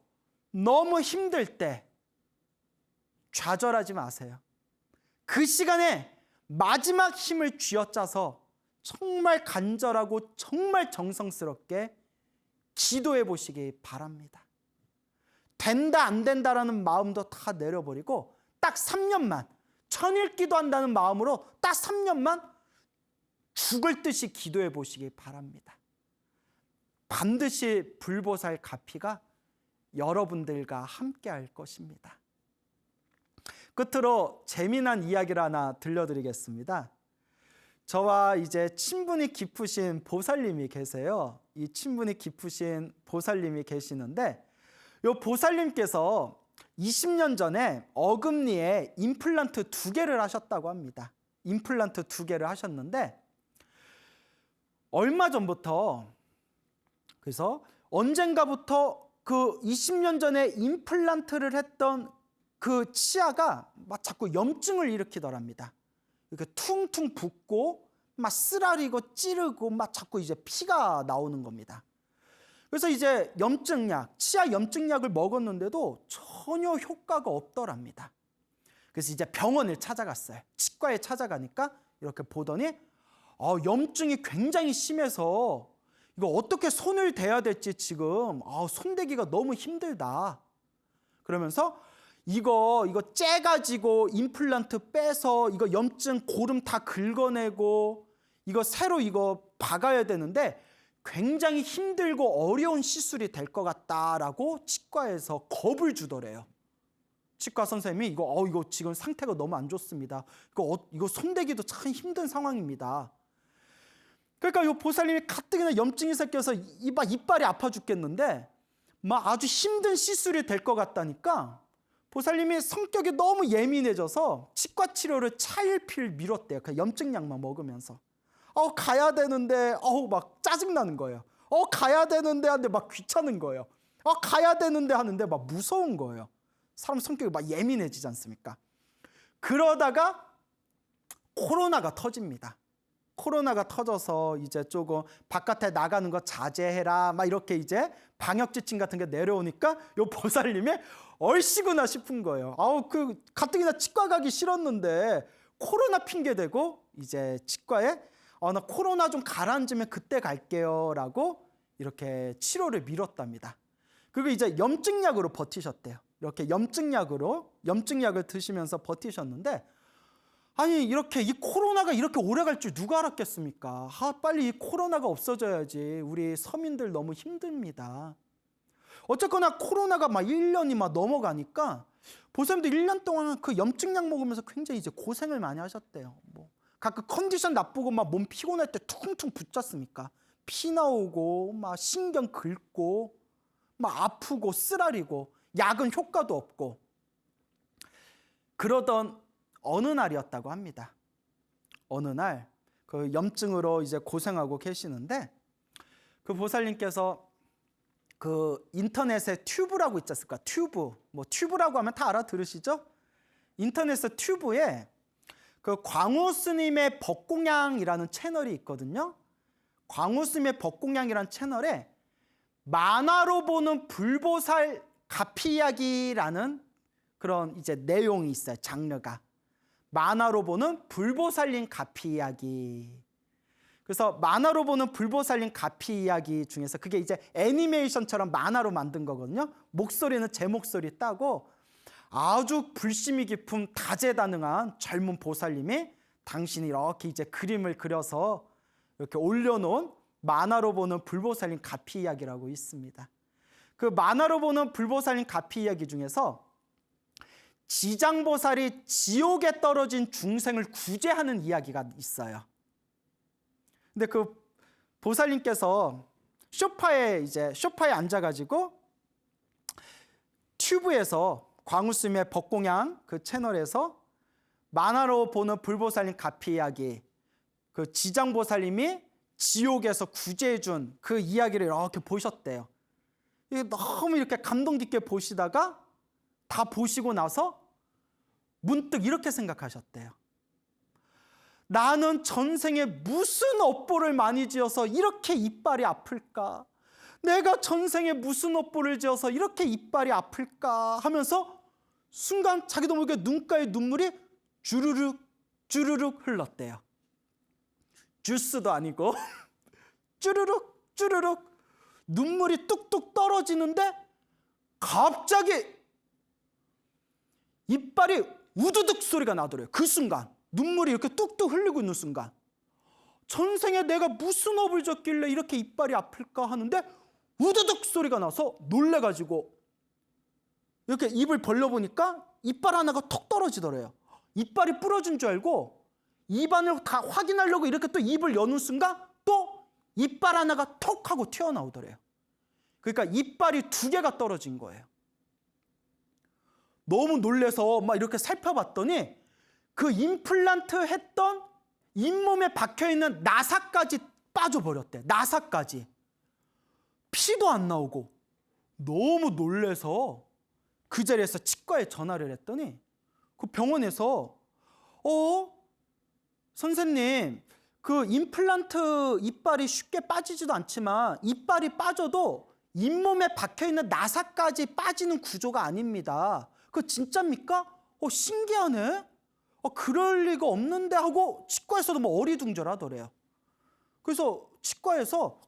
너무 힘들 때 좌절하지 마세요. 그 시간에 마지막 힘을 쥐어짜서 정말 간절하고 정말 정성스럽게 기도해 보시기 바랍니다. 된다 안 된다라는 마음도 다 내려버리고 딱 3년만 1,000일 기도한다는 마음으로 딱 3년만 죽을 듯이 기도해 보시기 바랍니다. 반드시 불보살 가피가 여러분들과 함께 할 것입니다. 끝으로 재미난 이야기를 하나 들려드리겠습니다. 저와 이제 친분이 깊으신 보살님이 계세요. 이 친분이 깊으신 보살님이 계시는데 이 보살님께서 20년 전에 어금니에 임플란트 2개를 하셨다고 합니다. 임플란트 2개를 하셨는데 얼마 전부터, 그래서 언젠가부터 그 20년 전에 임플란트를 했던 그 치아가 막 자꾸 염증을 일으키더랍니다. 이렇게 퉁퉁 붓고 막 쓰라리고 찌르고 막 자꾸 이제 피가 나오는 겁니다. 그래서 이제 염증약, 치아 염증약을 먹었는데도 전혀 효과가 없더랍니다. 그래서 이제 병원을 찾아갔어요. 치과에 찾아가니까 이렇게 보더니 염증이 굉장히 심해서 이거 어떻게 손을 대야 될지 지금 손대기가 너무 힘들다. 그러면서 이거 째가지고 임플란트 빼서 이거 염증 고름 다 긁어내고 이거 새로 이거 박아야 되는데 굉장히 힘들고 어려운 시술이 될 것 같다라고 치과에서 겁을 주더래요. 치과 선생님이 이거 지금 상태가 너무 안 좋습니다. 이거 손대기도 참 힘든 상황입니다. 그러니까 이 보살님이 가뜩이나 염증이 생겨서 이빨이 아파 죽겠는데 막 아주 힘든 시술이 될 것 같다니까 보살님이 성격이 너무 예민해져서 치과 치료를 차일피일 미뤘대요. 그 염증약만 먹으면서. 가야 되는데 막 짜증나는 거예요. 가야 되는데 하는데 막 귀찮은 거예요. 가야 되는데 하는데 막 무서운 거예요. 사람 성격이 막 예민해지지 않습니까? 그러다가 코로나가 터집니다. 코로나가 터져서 이제 조금 바깥에 나가는 거 자제해라 막 이렇게 이제 방역 지침 같은 게 내려오니까 요 보살님이 얼씨구나 싶은 거예요. 가뜩이나 치과 가기 싫었는데 코로나 핑계 대고 이제 치과에 나 코로나 좀 가라앉으면 그때 갈게요 라고 이렇게 치료를 미뤘답니다. 그리고 이제 염증약으로 버티셨대요. 이렇게 염증약을 드시면서 버티셨는데 아니 이렇게 이 코로나가 이렇게 오래 갈 줄 누가 알았겠습니까? 빨리 이 코로나가 없어져야지. 우리 서민들 너무 힘듭니다. 어쨌거나 코로나가 막 1년이 막 넘어가니까 보살님도 1년 동안 그 염증약 먹으면서 굉장히 이제 고생을 많이 하셨대요. 가끔 컨디션 나쁘고 막 몸 피곤할 때 퉁퉁 붓잖습니까? 피 나오고 막 신경 긁고 막 아프고 쓰라리고 약은 효과도 없고 그러던 어느 날이었다고 합니다. 어느 날 그 염증으로 이제 고생하고 계시는데 그 보살님께서 그 인터넷에 튜브라고 있지 않습니까? 튜브라고 하면 다 알아들으시죠? 인터넷에 튜브에 그 광우 스님의 법공양이라는 채널이 있거든요. 광우 스님의 법공양이라는 채널에 만화로 보는 불보살 가피 이야기라는 그런 이제 내용이 있어요. 장르가. 만화로 보는 불보살님 가피 이야기. 그래서 만화로 보는 불보살님 가피 이야기 중에서 그게 이제 애니메이션처럼 만화로 만든 거거든요. 목소리는 제 목소리 따고 아주 불심이 깊은 다재다능한 젊은 보살님이 당신이 이렇게 이제 그림을 그려서 이렇게 올려놓은 만화로 보는 불보살님 가피 이야기라고 있습니다. 그 만화로 보는 불보살님 가피 이야기 중에서 지장보살이 지옥에 떨어진 중생을 구제하는 이야기가 있어요. 근데 그 보살님께서 소파에 앉아가지고 튜브에서 광우스님의 법공양 그 채널에서 만화로 보는 불보살님 가피 이야기, 그 지장보살님이 지옥에서 구제해준 그 이야기를 이렇게 보셨대요. 너무 이렇게 감동 깊게 보시다가 다 보시고 나서 문득 이렇게 생각하셨대요. 나는 전생에 무슨 업보를 많이 지어서 이렇게 이빨이 아플까? 내가 전생에 무슨 업보를 지어서 이렇게 이빨이 아플까? 하면서 순간 자기도 모르게 눈가에 눈물이 주르륵 주르륵 흘렀대요. 주스도 아니고 주르륵 주르륵 눈물이 뚝뚝 떨어지는데 갑자기 이빨이 우두둑 소리가 나더래요. 그 순간 눈물이 이렇게 뚝뚝 흘리고 있는 순간 전생에 내가 무슨 업을 졌길래 이렇게 이빨이 아플까 하는데 우두둑 소리가 나서 놀래가지고 이렇게 입을 벌려보니까 이빨 하나가 턱 떨어지더래요. 이빨이 부러진 줄 알고 입안을 다 확인하려고 이렇게 또 입을 여는 순간 또 이빨 하나가 턱 하고 튀어나오더래요. 그러니까 이빨이 2개가 떨어진 거예요. 너무 놀래서 막 이렇게 살펴봤더니 그 임플란트 했던 잇몸에 박혀있는 나사까지 빠져버렸대. 나사까지. 피도 안 나오고 너무 놀래서 그 자리에서 치과에 전화를 했더니 그 병원에서 선생님, 그 임플란트 이빨이 쉽게 빠지지도 않지만 이빨이 빠져도 잇몸에 박혀있는 나사까지 빠지는 구조가 아닙니다. 그거 진짜입니까? 신기하네. 그럴 리가 없는데 하고 치과에서도 뭐 어리둥절하더래요. 그래서 치과에서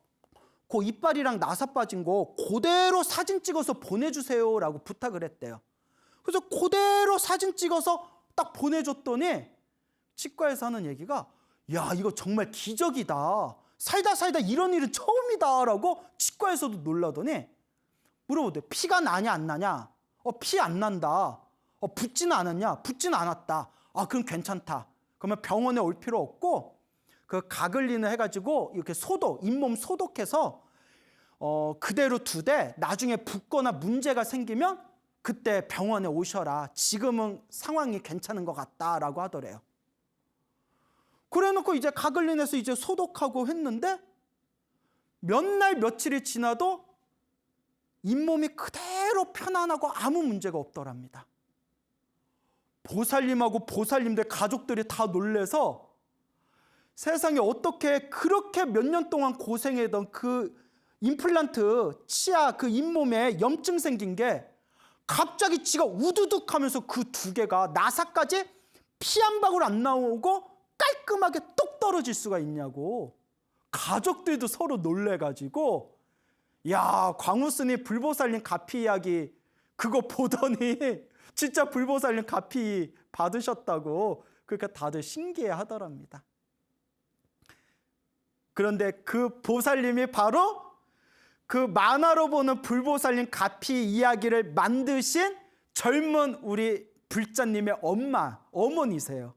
그 이빨이랑 나사 빠진 거 그대로 사진 찍어서 보내주세요라고 부탁을 했대요. 그래서 그대로 사진 찍어서 딱 보내줬더니 치과에서 하는 얘기가 야, 이거 정말 기적이다. 살다 이런 일은 처음이다 라고 치과에서도 놀라더니 물어보대. 피가 나냐 안 나냐? 피 안 난다. 붓지는 않았냐? 붓지는 않았다. 그럼 괜찮다. 그러면 병원에 올 필요 없고 그 가글린을 해가지고 이렇게 잇몸 소독해서 그대로 두되 나중에 붓거나 문제가 생기면 그때 병원에 오셔라. 지금은 상황이 괜찮은 것 같다라고 하더래요. 그래놓고 이제 가글린에서 이제 소독하고 했는데 몇 날 며칠이 지나도 잇몸이 그대로 편안하고 아무 문제가 없더랍니다. 보살님하고 보살님들 가족들이 다 놀래서 세상에 어떻게 그렇게 몇 년 동안 고생했던 그 임플란트 치아 그 잇몸에 염증 생긴 게 갑자기 지가 우두둑 하면서 그 두 개가 나사까지 피 한 방울 안 나오고 깔끔하게 뚝 떨어질 수가 있냐고. 가족들도 서로 놀래가지고 야, 광우스님 불보살님 가피 이야기 그거 보더니 진짜 불보살님 가피 받으셨다고 그러니까 다들 신기해 하더랍니다. 그런데 그 보살님이 바로 그 만화로 보는 불보살님 가피 이야기를 만드신 젊은 우리 불자님의 어머니세요.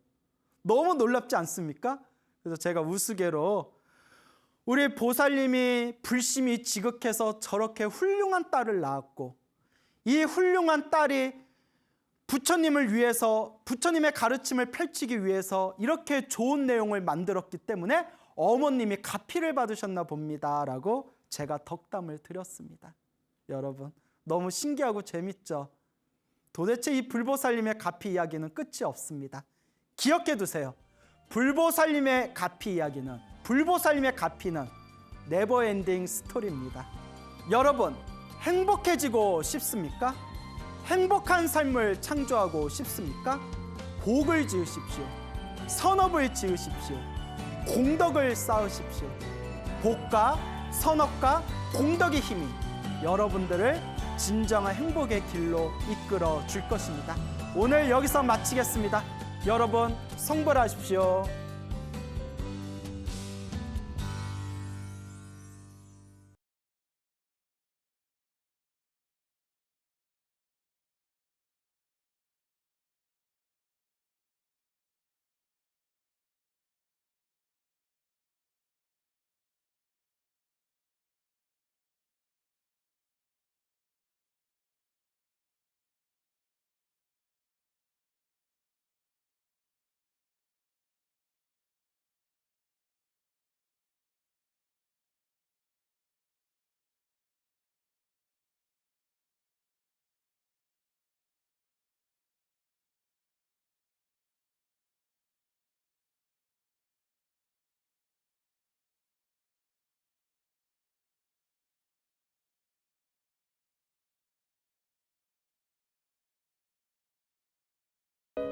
너무 놀랍지 않습니까? 그래서 제가 우스개로 우리 보살님이 불심이 지극해서 저렇게 훌륭한 딸을 낳았고 이 훌륭한 딸이 부처님을 위해서 부처님의 가르침을 펼치기 위해서 이렇게 좋은 내용을 만들었기 때문에 어머님이 가피를 받으셨나 봅니다 라고 제가 덕담을 드렸습니다. 여러분 너무 신기하고 재밌죠? 도대체 이 불보살님의 가피 이야기는 끝이 없습니다. 기억해 두세요. 불보살님의 가피 이야기는 불보살님의 가피는 네버엔딩 스토리입니다. 여러분 행복해지고 싶습니까? 행복한 삶을 창조하고 싶습니까? 복을 지으십시오. 선업을 지으십시오. 공덕을 쌓으십시오. 복과 선업과 공덕의 힘이 여러분들을 진정한 행복의 길로 이끌어 줄 것입니다. 오늘 여기서 마치겠습니다. 여러분 성불하십시오.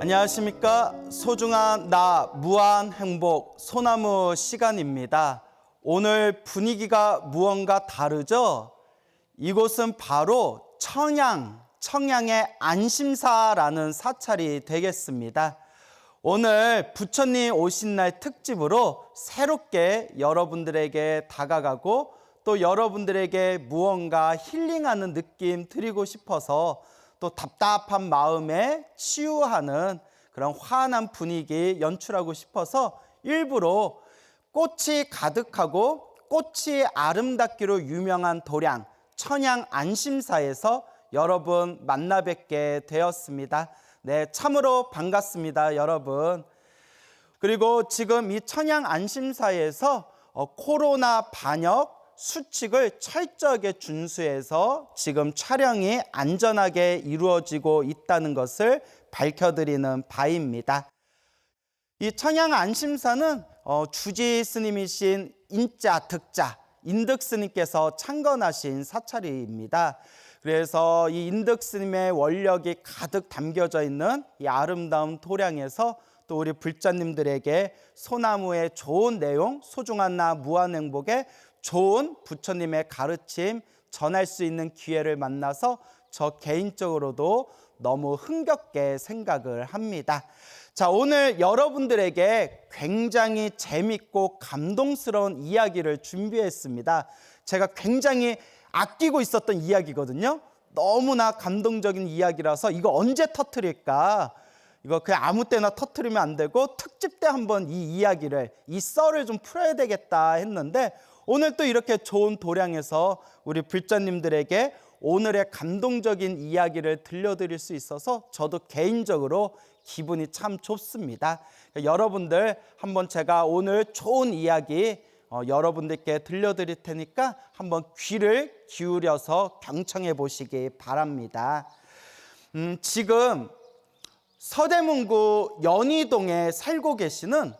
안녕하십니까. 소중한 나 무한행복 소나무 시간입니다. 오늘 분위기가 무언가 다르죠? 이곳은 바로 청양의 안심사라는 사찰이 되겠습니다. 오늘 부처님 오신 날 특집으로 새롭게 여러분들에게 다가가고 또 여러분들에게 무언가 힐링하는 느낌 드리고 싶어서 또 답답한 마음에 치유하는 그런 환한 분위기 연출하고 싶어서 일부러 꽃이 가득하고 꽃이 아름답기로 유명한 도량 천양 안심사에서 여러분 만나 뵙게 되었습니다. 네, 참으로 반갑습니다, 여러분. 그리고 지금 이 천양 안심사에서 코로나 방역 수칙을 철저하게 준수해서 지금 촬영이 안전하게 이루어지고 있다는 것을 밝혀드리는 바입니다. 이 천양 안심사는 주지 스님이신 인자 득자 인득 스님께서 창건하신 사찰입니다. 그래서 이 인득 스님의 원력이 가득 담겨져 있는 이 아름다운 도량에서 또 우리 불자님들에게 소나무의 좋은 내용, 소중한 나 무한행복의 좋은 부처님의 가르침 전할 수 있는 기회를 만나서 저 개인적으로도 너무 흥겹게 생각을 합니다. 자, 오늘 여러분들에게 굉장히 재밌고 감동스러운 이야기를 준비했습니다. 제가 굉장히 아끼고 있었던 이야기거든요. 너무나 감동적인 이야기라서 이거 언제 터뜨릴까? 이거 그냥 아무 때나 터뜨리면 안 되고 특집 때 한번 이 이야기를, 이 썰을 좀 풀어야 되겠다 했는데 오늘 또 이렇게 좋은 도량에서 우리 불자님들에게 오늘의 감동적인 이야기를 들려드릴 수 있어서 저도 개인적으로 기분이 참 좋습니다. 여러분들 한번 제가 오늘 좋은 이야기 여러분들께 들려드릴 테니까 한번 귀를 기울여서 경청해 보시기 바랍니다. 지금 서대문구 연희동에 살고 계시는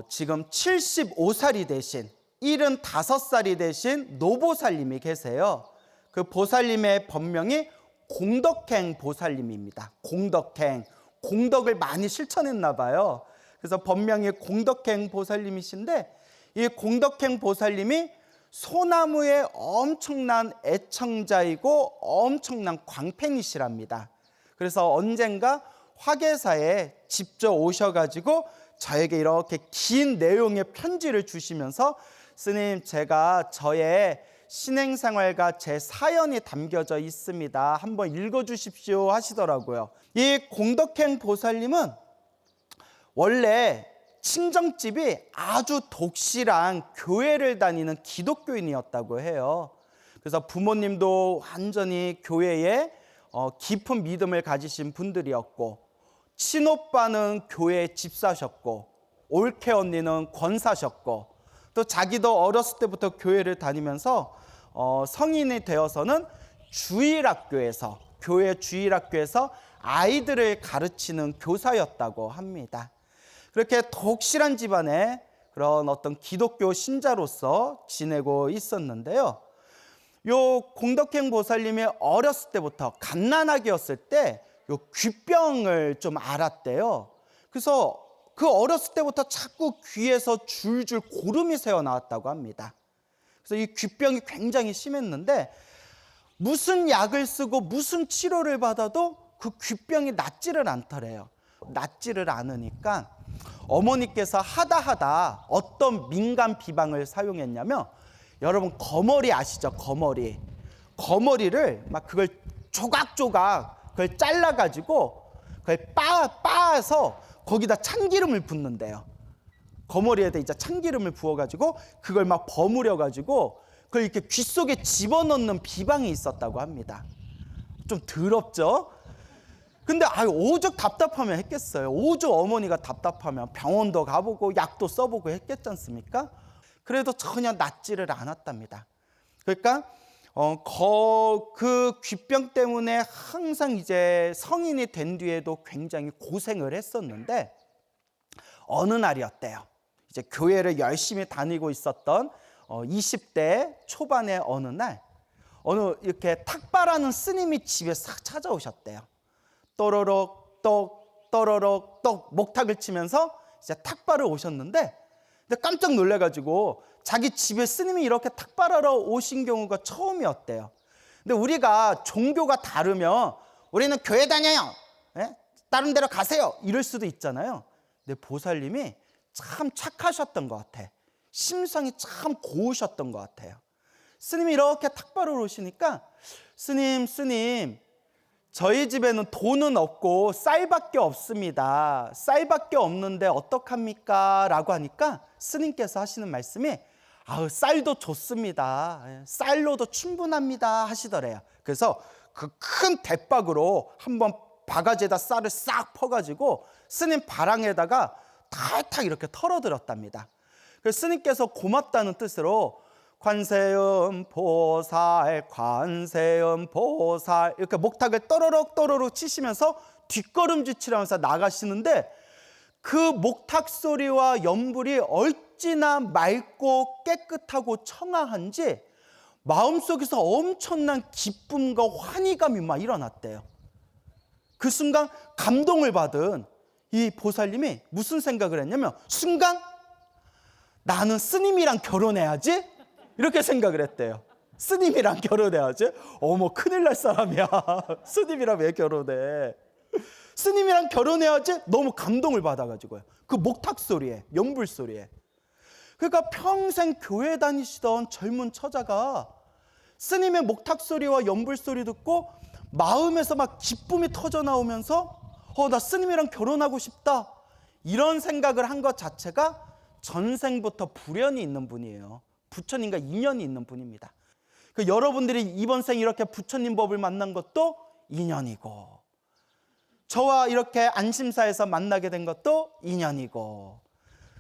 지금 75살이 되신 75살이 되신 노보살님이 계세요. 그 보살님의 법명이 공덕행 보살님입니다. 공덕행, 공덕을 많이 실천했나 봐요. 그래서 법명이 공덕행 보살님이신데 이 공덕행 보살님이 소나무의 엄청난 애청자이고 엄청난 광팬이시랍니다. 그래서 언젠가 화계사에 직접 오셔가지고 저에게 이렇게 긴 내용의 편지를 주시면서 스님, 제가 저의 신행생활과 제 사연이 담겨져 있습니다. 한번 읽어주십시오 하시더라고요. 이 공덕행 보살님은 원래 친정집이 아주 독실한 교회를 다니는 기독교인이었다고 해요. 그래서 부모님도 완전히 교회에 깊은 믿음을 가지신 분들이었고, 친오빠는 교회 집사셨고, 올케 언니는 권사셨고, 또 자기도 어렸을 때부터 교회를 다니면서 성인이 되어서는 주일학교에서, 교회 주일학교에서 아이들을 가르치는 교사였다고 합니다. 그렇게 독실한 집안에 그런 어떤 기독교 신자로서 지내고 있었는데요. 요 공덕행 보살님이 어렸을 때부터 갓난아기였을 때 요 귀병을 좀 앓았대요. 그래서 그 어렸을 때부터 자꾸 귀에서 줄줄 고름이 새어 나왔다고 합니다. 그래서 이 귀병이 굉장히 심했는데 무슨 약을 쓰고 무슨 치료를 받아도 그 귀병이 낫지를 않더래요. 낫지를 않으니까 어머니께서 하다 어떤 민간 비방을 사용했냐면, 여러분 거머리 아시죠? 거머리. 거머리를 막 그걸 조각조각 그걸 잘라가지고 그걸 빻아서 거기다 참기름을 붓는데요. 거머리에다 이제 참기름을 부어가지고 그걸 막 버무려가지고 그걸 이렇게 귀 속에 집어넣는 비방이 있었다고 합니다. 좀 더럽죠? 근데 오죽 답답하면 했겠어요. 오죽 어머니가 답답하면 병원도 가보고 약도 써보고 했겠지 않습니까? 그래도 전혀 낫지를 않았답니다. 그러니까 그 귀병 때문에 항상 이제 성인이 된 뒤에도 굉장히 고생을 했었는데 어느 날이었대요. 이제 교회를 열심히 다니고 있었던 20대 초반의 어느 날, 이렇게 탁발하는 스님이 집에 싹 찾아오셨대요. 또로록 똑 또로록 똑 목탁을 치면서 이제 탁발을 오셨는데, 근데 깜짝 놀래가지고 자기 집에 스님이 이렇게 탁발하러 오신 경우가 처음이었대요. 근데 우리가 종교가 다르면 우리는 교회 다녀요, 다른 데로 가세요, 이럴 수도 있잖아요. 근데 보살님이 참 착하셨던 것 같아. 심성이 참 고우셨던 것 같아요. 스님이 이렇게 탁발을 오시니까 스님 저희 집에는 돈은 없고 쌀밖에 없습니다. 쌀밖에 없는데 어떡합니까? 라고 하니까 스님께서 하시는 말씀이 쌀도 좋습니다. 쌀로도 충분합니다 하시더래요. 그래서 그 큰 대박으로 한번 바가지에다 쌀을 싹 퍼가지고 스님 바랑에다가 탈탈 이렇게 털어들었답니다. 그래서 스님께서 고맙다는 뜻으로 관세음 보살, 관세음 보살 이렇게 목탁을 또르륵 또르륵 치시면서 뒷걸음질치면서 나가시는데 그 목탁 소리와 연불이 얼찌나 맑고 깨끗하고 청아한지 마음속에서 엄청난 기쁨과 환희감이 막 일어났대요. 그 순간 감동을 받은 이 보살님이 무슨 생각을 했냐면 순간 나는 스님이랑 결혼해야지 이렇게 생각을 했대요. 스님이랑 결혼해야지. 어머 큰일 날 사람이야. 스님이랑 왜 결혼해. 스님이랑 결혼해야지. 너무 감동을 받아가지고요. 그 목탁 소리에, 연불 소리에. 그러니까 평생 교회 다니시던 젊은 처자가 스님의 목탁 소리와 연불 소리 듣고 마음에서 막 기쁨이 터져 나오면서 나 스님이랑 결혼하고 싶다 이런 생각을 한 것 자체가 전생부터 불연이 있는 분이에요. 부처님과 인연이 있는 분입니다. 여러분들이 이번 생 이렇게 부처님 법을 만난 것도 인연이고 저와 이렇게 안심사에서 만나게 된 것도 인연이고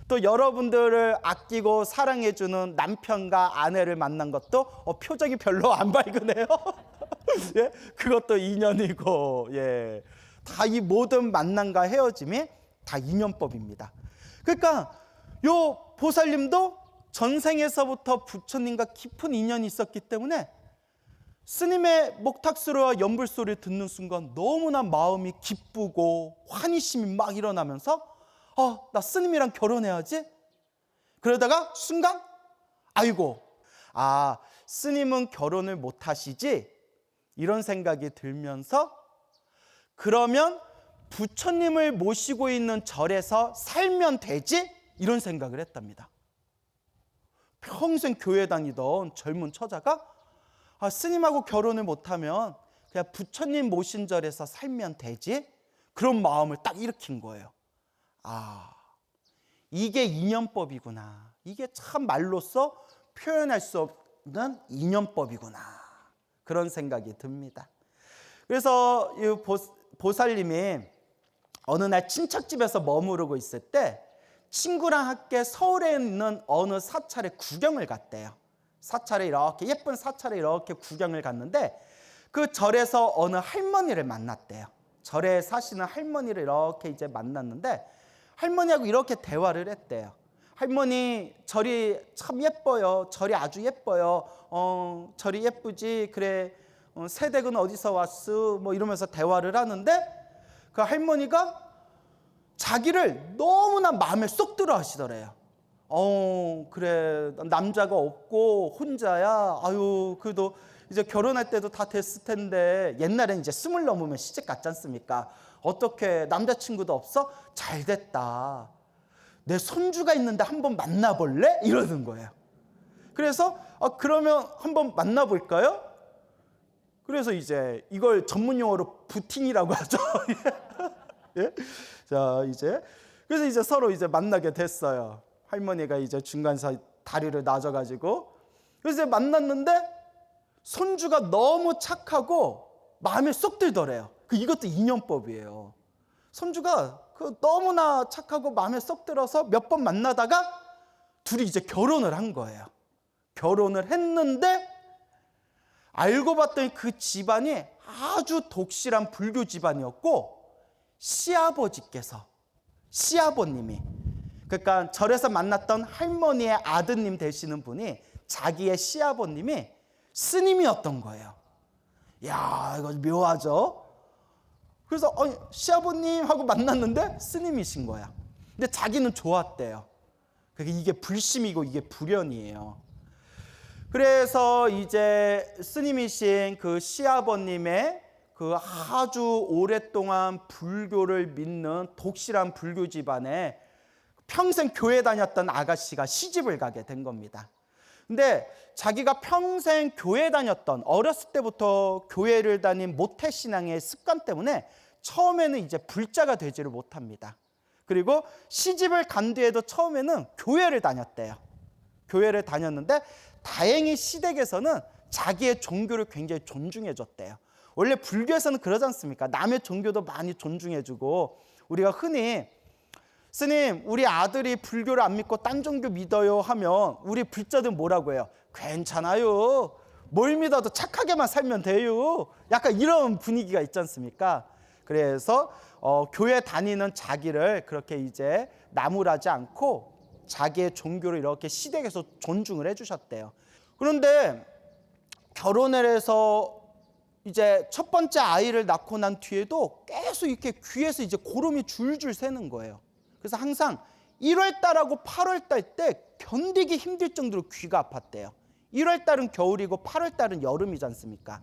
또 여러분들을 아끼고 사랑해주는 남편과 아내를 만난 것도 표정이 별로 안 밝으네요. 예? 그것도 인연이고 예. 다 이 모든 만남과 헤어짐이 다 인연법입니다. 그러니까 요 보살님도 전생에서부터 부처님과 깊은 인연이 있었기 때문에 스님의 목탁소리와 연불소리를 듣는 순간 너무나 마음이 기쁘고 환희심이 막 일어나면서 나 스님이랑 결혼해야지. 그러다가 순간 아이고 스님은 결혼을 못 하시지 이런 생각이 들면서 그러면 부처님을 모시고 있는 절에서 살면 되지 이런 생각을 했답니다. 평생 교회 다니던 젊은 처자가 스님하고 결혼을 못하면 그냥 부처님 모신 절에서 살면 되지 그런 마음을 딱 일으킨 거예요. 이게 인연법이구나. 이게 참 말로써 표현할 수 없는 인연법이구나. 그런 생각이 듭니다. 그래서 이 보살님이 어느 날 친척집에서 머무르고 있을 때 친구랑 함께 서울에 있는 어느 사찰에 구경을 갔대요. 사찰에 이렇게 예쁜 사찰에 이렇게 구경을 갔는데 그 절에서 어느 할머니를 만났대요. 절에 사시는 할머니를 이렇게 이제 만났는데 할머니하고 이렇게 대화를 했대요. 할머니 절이 참 예뻐요. 절이 아주 예뻐요. 절이 예쁘지. 그래 새댁은 어디서 왔어? 뭐 이러면서 대화를 하는데 그 할머니가 자기를 너무나 마음에 쏙 들어 하시더래요. 그래 남자가 없고 혼자야. 아유 그래도 이제 결혼할 때도 다 됐을 텐데 옛날엔 이제 20 넘으면 시집 갔지 않습니까? 어떻게 남자친구도 없어? 잘 됐다. 내 손주가 있는데 한번 만나볼래? 이러는 거예요. 그래서 그러면 한번 만나볼까요? 그래서 이제 이걸 전문 용어로 부팅이라고 하죠. 예? 자 이제 그래서 이제 서로 이제 만나게 됐어요. 할머니가 이제 중간에서 다리를 놔줘가지고 그래서 이제 만났는데 손주가 너무 착하고 마음에 쏙 들더래요. 이것도 인연법이에요. 손주가 너무나 착하고 마음에 쏙 들어서 몇 번 만나다가 둘이 이제 결혼을 한 거예요. 결혼을 했는데 알고 봤더니 그 집안이 아주 독실한 불교 집안이었고 시아버지께서 시아버님이 그러니까 절에서 만났던 할머니의 아드님 되시는 분이 자기의 시아버님이 스님이었던 거예요. 야 이거 묘하죠. 그래서 시아버님 하고 만났는데 스님이신 거야. 근데 자기는 좋았대요. 그러니까 이게 불심이고 이게 불연이에요. 그래서 이제 스님이신 그 시아버님의 그 아주 오랫동안 불교를 믿는 독실한 불교 집안에 평생 교회 다녔던 아가씨가 시집을 가게 된 겁니다. 근데 자기가 평생 교회 다녔던 어렸을 때부터 교회를 다닌 모태신앙의 습관 때문에 처음에는 이제 불자가 되지를 못합니다. 그리고 시집을 간 뒤에도 처음에는 교회를 다녔대요. 교회를 다녔는데 다행히 시댁에서는 자기의 종교를 굉장히 존중해 줬대요. 원래 불교에서는 그러지 않습니까? 남의 종교도 많이 존중해주고, 우리가 흔히 스님, 우리 아들이 불교를 안 믿고 딴 종교 믿어요 하면 우리 불자들 뭐라고 해요? 괜찮아요. 뭘 믿어도 착하게만 살면 돼요. 약간 이런 분위기가 있지 않습니까? 그래서 교회 다니는 자기를 그렇게 이제 나무라지 않고 자기의 종교를 이렇게 시댁에서 존중을 해주셨대요. 그런데 결혼을 해서 이제 첫 번째 아이를 낳고 난 뒤에도 계속 이렇게 귀에서 이제 고름이 줄줄 새는 거예요. 그래서 항상 1월 달하고 8월 달 때 견디기 힘들 정도로 귀가 아팠대요. 1월 달은 겨울이고 8월 달은 여름이지 않습니까?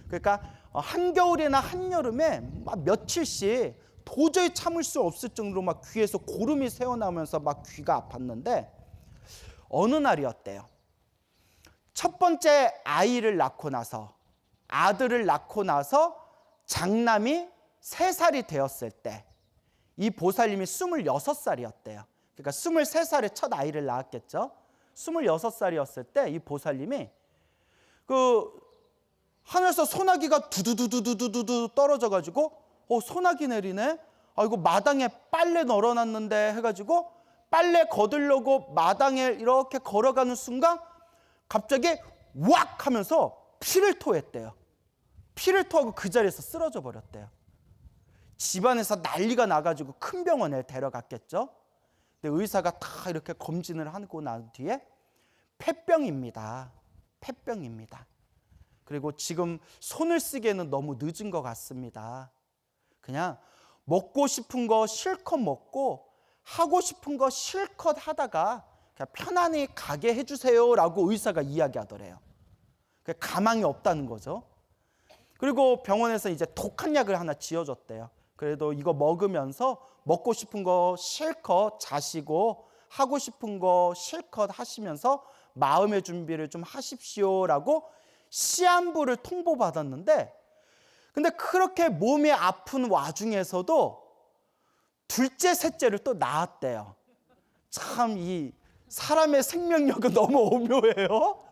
그러니까 한겨울이나 한여름에 막 며칠씩 도저히 참을 수 없을 정도로 막 귀에서 고름이 새어나오면서 막 귀가 아팠는데, 어느 날이었대요. 첫 번째 아이를 낳고 나서, 아들을 낳고 나서 장남이 3살이 되었을 때, 이 보살님이 26살이었대요. 그러니까 23살에 첫 아이를 낳았겠죠. 26살이었을 때 이 보살님이 하늘에서 소나기가 두두두두두두두 떨어져가지고 소나기 내리네. 이거 마당에 빨래 널어놨는데 해가지고 빨래 거들려고 마당에 이렇게 걸어가는 순간 갑자기 왁 하면서 피를 토했대요. 피를 토하고 그 자리에서 쓰러져 버렸대요. 집안에서 난리가 나가지고 큰 병원에 데려갔겠죠. 근데 의사가 다 이렇게 검진을 하고 난 뒤에 폐병입니다. 폐병입니다. 그리고 지금 손을 쓰기에는 너무 늦은 것 같습니다. 그냥 먹고 싶은 거 실컷 먹고 하고 싶은 거 실컷 하다가 그냥 편안히 가게 해주세요라고 의사가 이야기하더래요. 가망이 없다는 거죠. 그리고 병원에서 이제 독한 약을 하나 지어줬대요. 그래도 이거 먹으면서 먹고 싶은 거 실컷 자시고 하고 싶은 거 실컷 하시면서 마음의 준비를 좀 하십시오라고 시한부를 통보받았는데, 근데 그렇게 몸이 아픈 와중에서도 둘째, 셋째를 또 낳았대요. 참 이 사람의 생명력은 너무 오묘해요.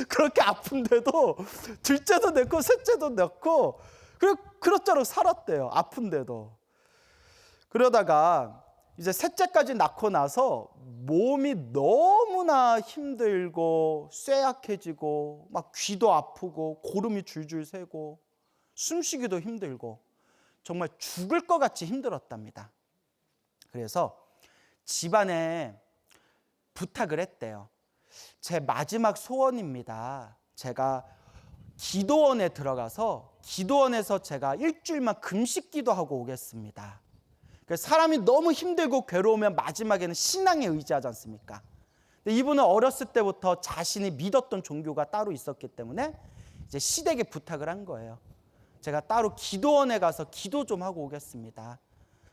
그렇게 아픈데도 둘째도 낳고 셋째도 낳고 그럭저럭 살았대요. 아픈데도. 그러다가 이제 셋째까지 낳고 나서 몸이 너무나 힘들고 쇠약해지고 막 귀도 아프고 고름이 줄줄 새고 숨쉬기도 힘들고 정말 죽을 것 같이 힘들었답니다. 그래서 집안에 부탁을 했대요. 제 마지막 소원입니다. 제가 기도원에 들어가서 기도원에서 제가 일주일만 금식 기도하고 오겠습니다. 사람이 너무 힘들고 괴로우면 마지막에는 신앙에 의지하지 않습니까? 근데 이분은 어렸을 때부터 자신이 믿었던 종교가 따로 있었기 때문에 이제 시댁에 부탁을 한 거예요. 제가 따로 기도원에 가서 기도 좀 하고 오겠습니다.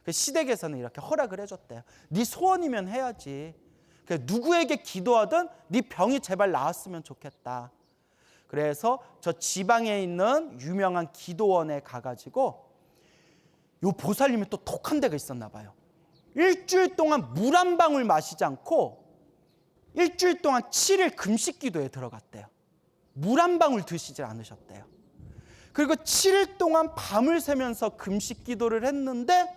시댁에서는 이렇게 허락을 해줬대요. 네 소원이면 해야지. 누구에게 기도하든 네 병이 제발 나았으면 좋겠다. 그래서 저 지방에 있는 유명한 기도원에 가가지고 요 보살님이 또 독한 데가 있었나 봐요. 일주일 동안 물 한 방울 마시지 않고 일주일 동안 7일 금식 기도에 들어갔대요. 물 한 방울 드시지 않으셨대요. 그리고 7일 동안 밤을 새면서 금식 기도를 했는데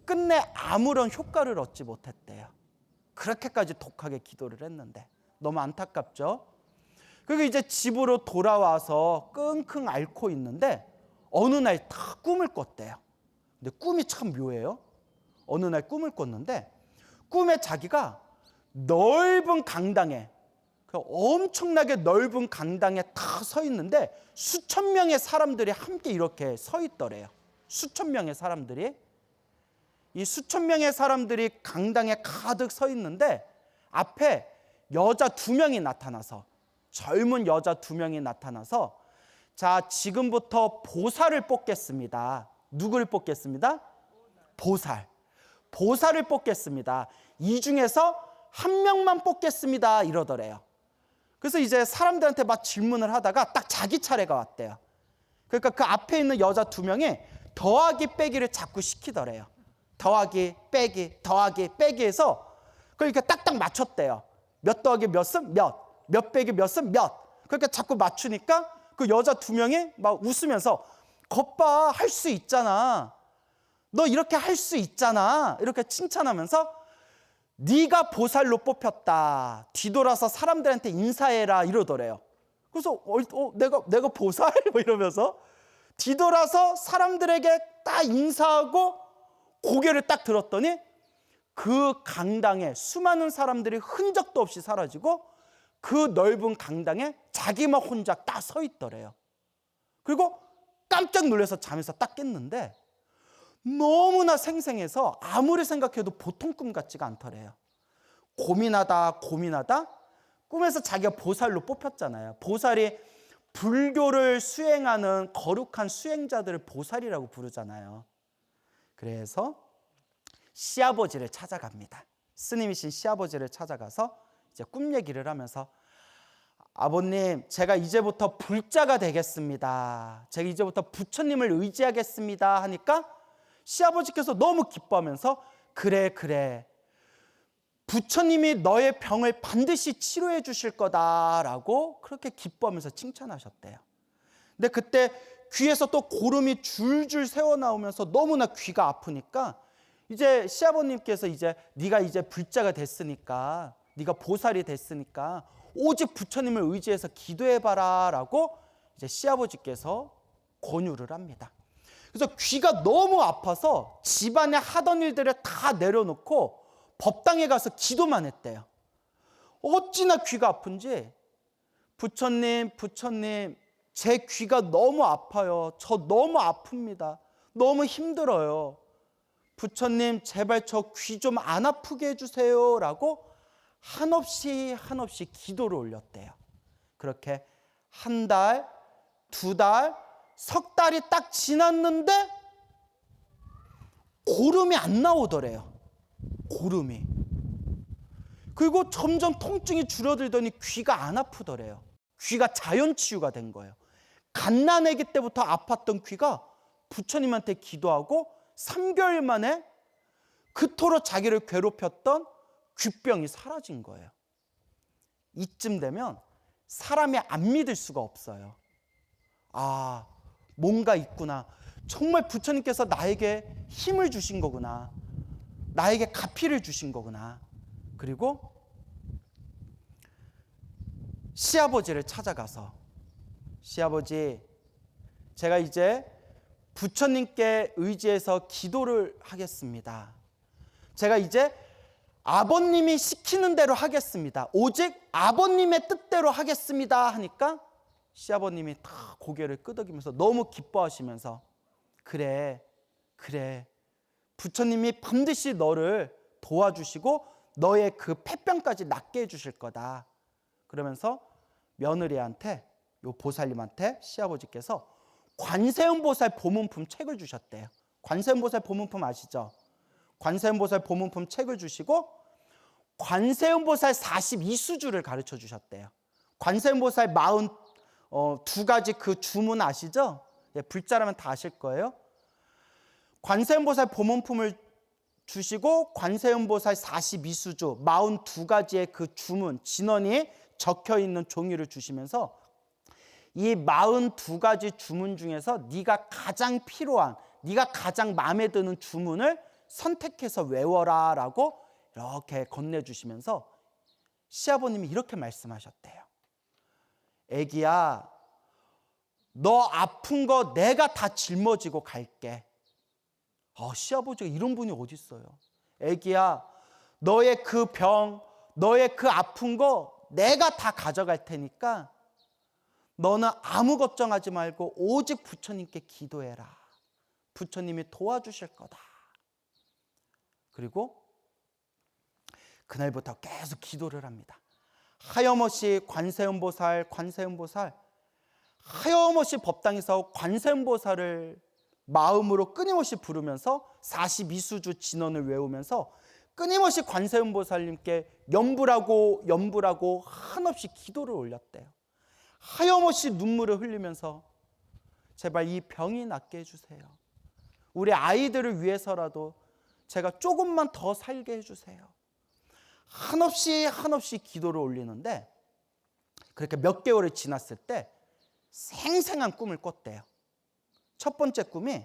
끝내 아무런 효과를 얻지 못했대요. 그렇게까지 독하게 기도를 했는데 너무 안타깝죠. 그리고 이제 집으로 돌아와서 끙끙 앓고 있는데 어느 날 다 꿈을 꿨대요. 근데 꿈이 참 묘해요. 어느 날 꿈을 꿨는데 꿈에 자기가 넓은 강당에, 엄청나게 넓은 강당에 다 서 있는데 수천 명의 사람들이 함께 이렇게 서 있더래요. 수천 명의 사람들이. 이 수천 명의 사람들이 강당에 가득 서 있는데 앞에 여자 2명이 나타나서, 젊은 여자 2명이 나타나서, 자, 지금부터 보살을 뽑겠습니다. 누구를 뽑겠습니다? 보살. 보살을 뽑겠습니다. 이 중에서 한 명만 뽑겠습니다. 이러더래요. 그래서 이제 사람들한테 막 질문을 하다가 딱 자기 차례가 왔대요. 그러니까 그 앞에 있는 여자 2명이 더하기 빼기를 자꾸 시키더래요. 더하기 빼기 더하기 빼기 해서 그러니까 딱딱 맞췄대요. 몇 더하기 몇은 몇, 몇 빼기 몇은 몇. 그러니까 자꾸 맞추니까 그 여자 2명이 막 웃으면서 겉봐, 할 수 있잖아. 너 이렇게 할 수 있잖아. 이렇게 칭찬하면서 네가 보살로 뽑혔다. 뒤돌아서 사람들한테 인사해라 이러더래요. 그래서 내가 보살? 뭐 이러면서 뒤돌아서 사람들에게 딱 인사하고 고개를 딱 들었더니 그 강당에 수많은 사람들이 흔적도 없이 사라지고 그 넓은 강당에 자기만 혼자 딱 서 있더래요. 그리고 깜짝 놀라서 잠에서 딱 깼는데 너무나 생생해서 아무리 생각해도 보통 꿈 같지가 않더래요. 고민하다 꿈에서 자기가 보살로 뽑혔잖아요. 보살이 불교를 수행하는 거룩한 수행자들을 보살이라고 부르잖아요. 그래서 시아버지를 찾아갑니다. 스님이신 시아버지를 찾아가서 이제 꿈 얘기를 하면서 아버님, 제가 이제부터 불자가 되겠습니다. 제가 이제부터 부처님을 의지하겠습니다 하니까 시아버지께서 너무 기뻐하면서 그래 부처님이 너의 병을 반드시 치료해 주실 거다라고 그렇게 기뻐하면서 칭찬하셨대요. 근데 그때 귀에서 또 고름이 줄줄 새어나오면서 너무나 귀가 아프니까 이제 시아버님께서 이제 네가 이제 불자가 됐으니까, 네가 보살이 됐으니까 오직 부처님을 의지해서 기도해봐라 라고 이제 시아버지께서 권유를 합니다. 그래서 귀가 너무 아파서 집안에 하던 일들을 다 내려놓고 법당에 가서 기도만 했대요. 어찌나 귀가 아픈지 부처님 제 귀가 너무 아파요. 저 너무 아픕니다. 너무 힘들어요. 부처님 제발 저 귀 좀 안 아프게 해주세요 라고 한없이 기도를 올렸대요. 그렇게 한 달, 2달, 석 달이 딱 지났는데 고름이 안 나오더래요. 고름이. 그리고 점점 통증이 줄어들더니 귀가 안 아프더래요. 귀가 자연 치유가 된 거예요. 갓난아기 때부터 아팠던 귀가 부처님한테 기도하고 3개월 만에 그토록 자기를 괴롭혔던 귀병이 사라진 거예요. 이쯤 되면 사람이 안 믿을 수가 없어요. 아, 뭔가 있구나. 정말 부처님께서 나에게 힘을 주신 거구나. 나에게 가피를 주신 거구나. 그리고 시아버지를 찾아가서 시아버지, 제가 이제 부처님께 의지해서 기도를 하겠습니다. 제가 이제 아버님이 시키는 대로 하겠습니다. 오직 아버님의 뜻대로 하겠습니다 하니까 시아버님이 다 고개를 끄덕이면서 너무 기뻐하시면서 그래 부처님이 반드시 너를 도와주시고 너의 그 폐병까지 낫게 해주실 거다. 그러면서 며느리한테, 요 보살님한테 시아버지께서 관세음보살 보문품 책을 주셨대요. 관세음보살 보문품 아시죠? 관세음보살 보문품 책을 주시고 관세음보살 42수주를 가르쳐 주셨대요. 관세음보살 42가지 그 주문 아시죠? 예, 불자라면 다 아실 거예요. 관세음보살 보문품을 주시고 관세음보살 42수주 42가지의 그 주문, 진언이 적혀있는 종이를 주시면서 이 42가지 주문 중에서 네가 가장 필요한, 네가 가장 마음에 드는 주문을 선택해서 외워라 라고 이렇게 건네주시면서 시아버님이 이렇게 말씀하셨대요. 애기야, 너 아픈 거 내가 다 짊어지고 갈게. 시아버지가 이런 분이 어디 있어요. 애기야, 너의 그 병, 너의 그 아픈 거 내가 다 가져갈 테니까 너는 아무 걱정하지 말고 오직 부처님께 기도해라. 부처님이 도와주실 거다. 그리고 그날부터 계속 기도를 합니다. 하염없이 관세음보살 하염없이 법당에서 관세음보살을 마음으로 끊임없이 부르면서 42수주 진언을 외우면서 끊임없이 관세음보살님께 연불하고 한없이 기도를 올렸대요. 하염없이 눈물을 흘리면서 제발 이 병이 낫게 해주세요. 우리 아이들을 위해서라도 제가 조금만 더 살게 해주세요. 한없이 기도를 올리는데 그렇게 몇 개월이 지났을 때 생생한 꿈을 꿨대요. 첫 번째 꿈이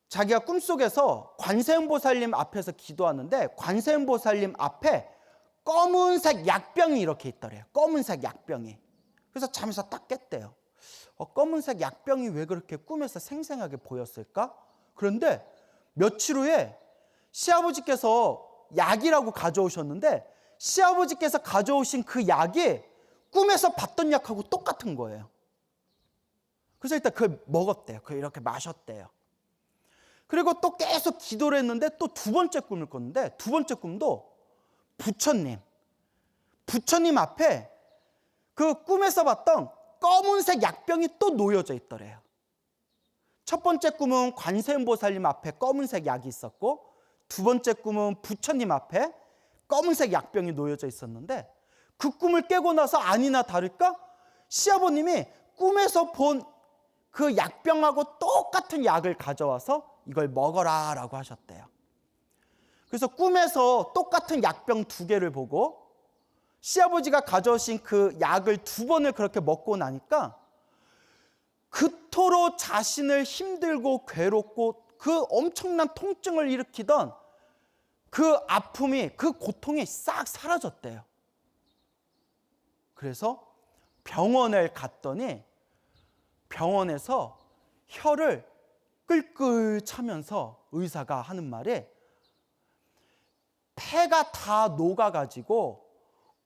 자기가 꿈속에서 관세음보살님 앞에서 기도하는데 관세음보살님 앞에 검은색 약병이 이렇게 있더래요. 검은색 약병이. 그래서 잠에서 딱 깼대요. 검은색 약병이 왜 그렇게 꿈에서 생생하게 보였을까? 그런데 며칠 후에 시아버지께서 약이라고 가져오셨는데 시아버지께서 가져오신 그 약이 꿈에서 봤던 약하고 똑같은 거예요. 그래서 일단 그걸 먹었대요. 그걸 이렇게 마셨대요. 그리고 또 계속 기도를 했는데 또 두 번째 꿈을 꿨는데 두 번째 꿈도 부처님 앞에 그 꿈에서 봤던 검은색 약병이 또 놓여져 있더래요. 첫 번째 꿈은 관세음보살님 앞에 검은색 약이 있었고 두 번째 꿈은 부처님 앞에 검은색 약병이 놓여져 있었는데 그 꿈을 깨고 나서 아니나 다를까 시아버님이 꿈에서 본 그 약병하고 똑같은 약을 가져와서 이걸 먹어라 라고 하셨대요. 그래서 꿈에서 똑같은 약병 두 개를 보고 시아버지가 가져오신 그 약을 두 번을 그렇게 먹고 나니까 그토록 자신을 힘들고 괴롭고 그 엄청난 통증을 일으키던 그 아픔이, 그 고통이 싹 사라졌대요. 그래서 병원을 갔더니 병원에서 혀를 끌끌 차면서 의사가 하는 말이 폐가 다 녹아가지고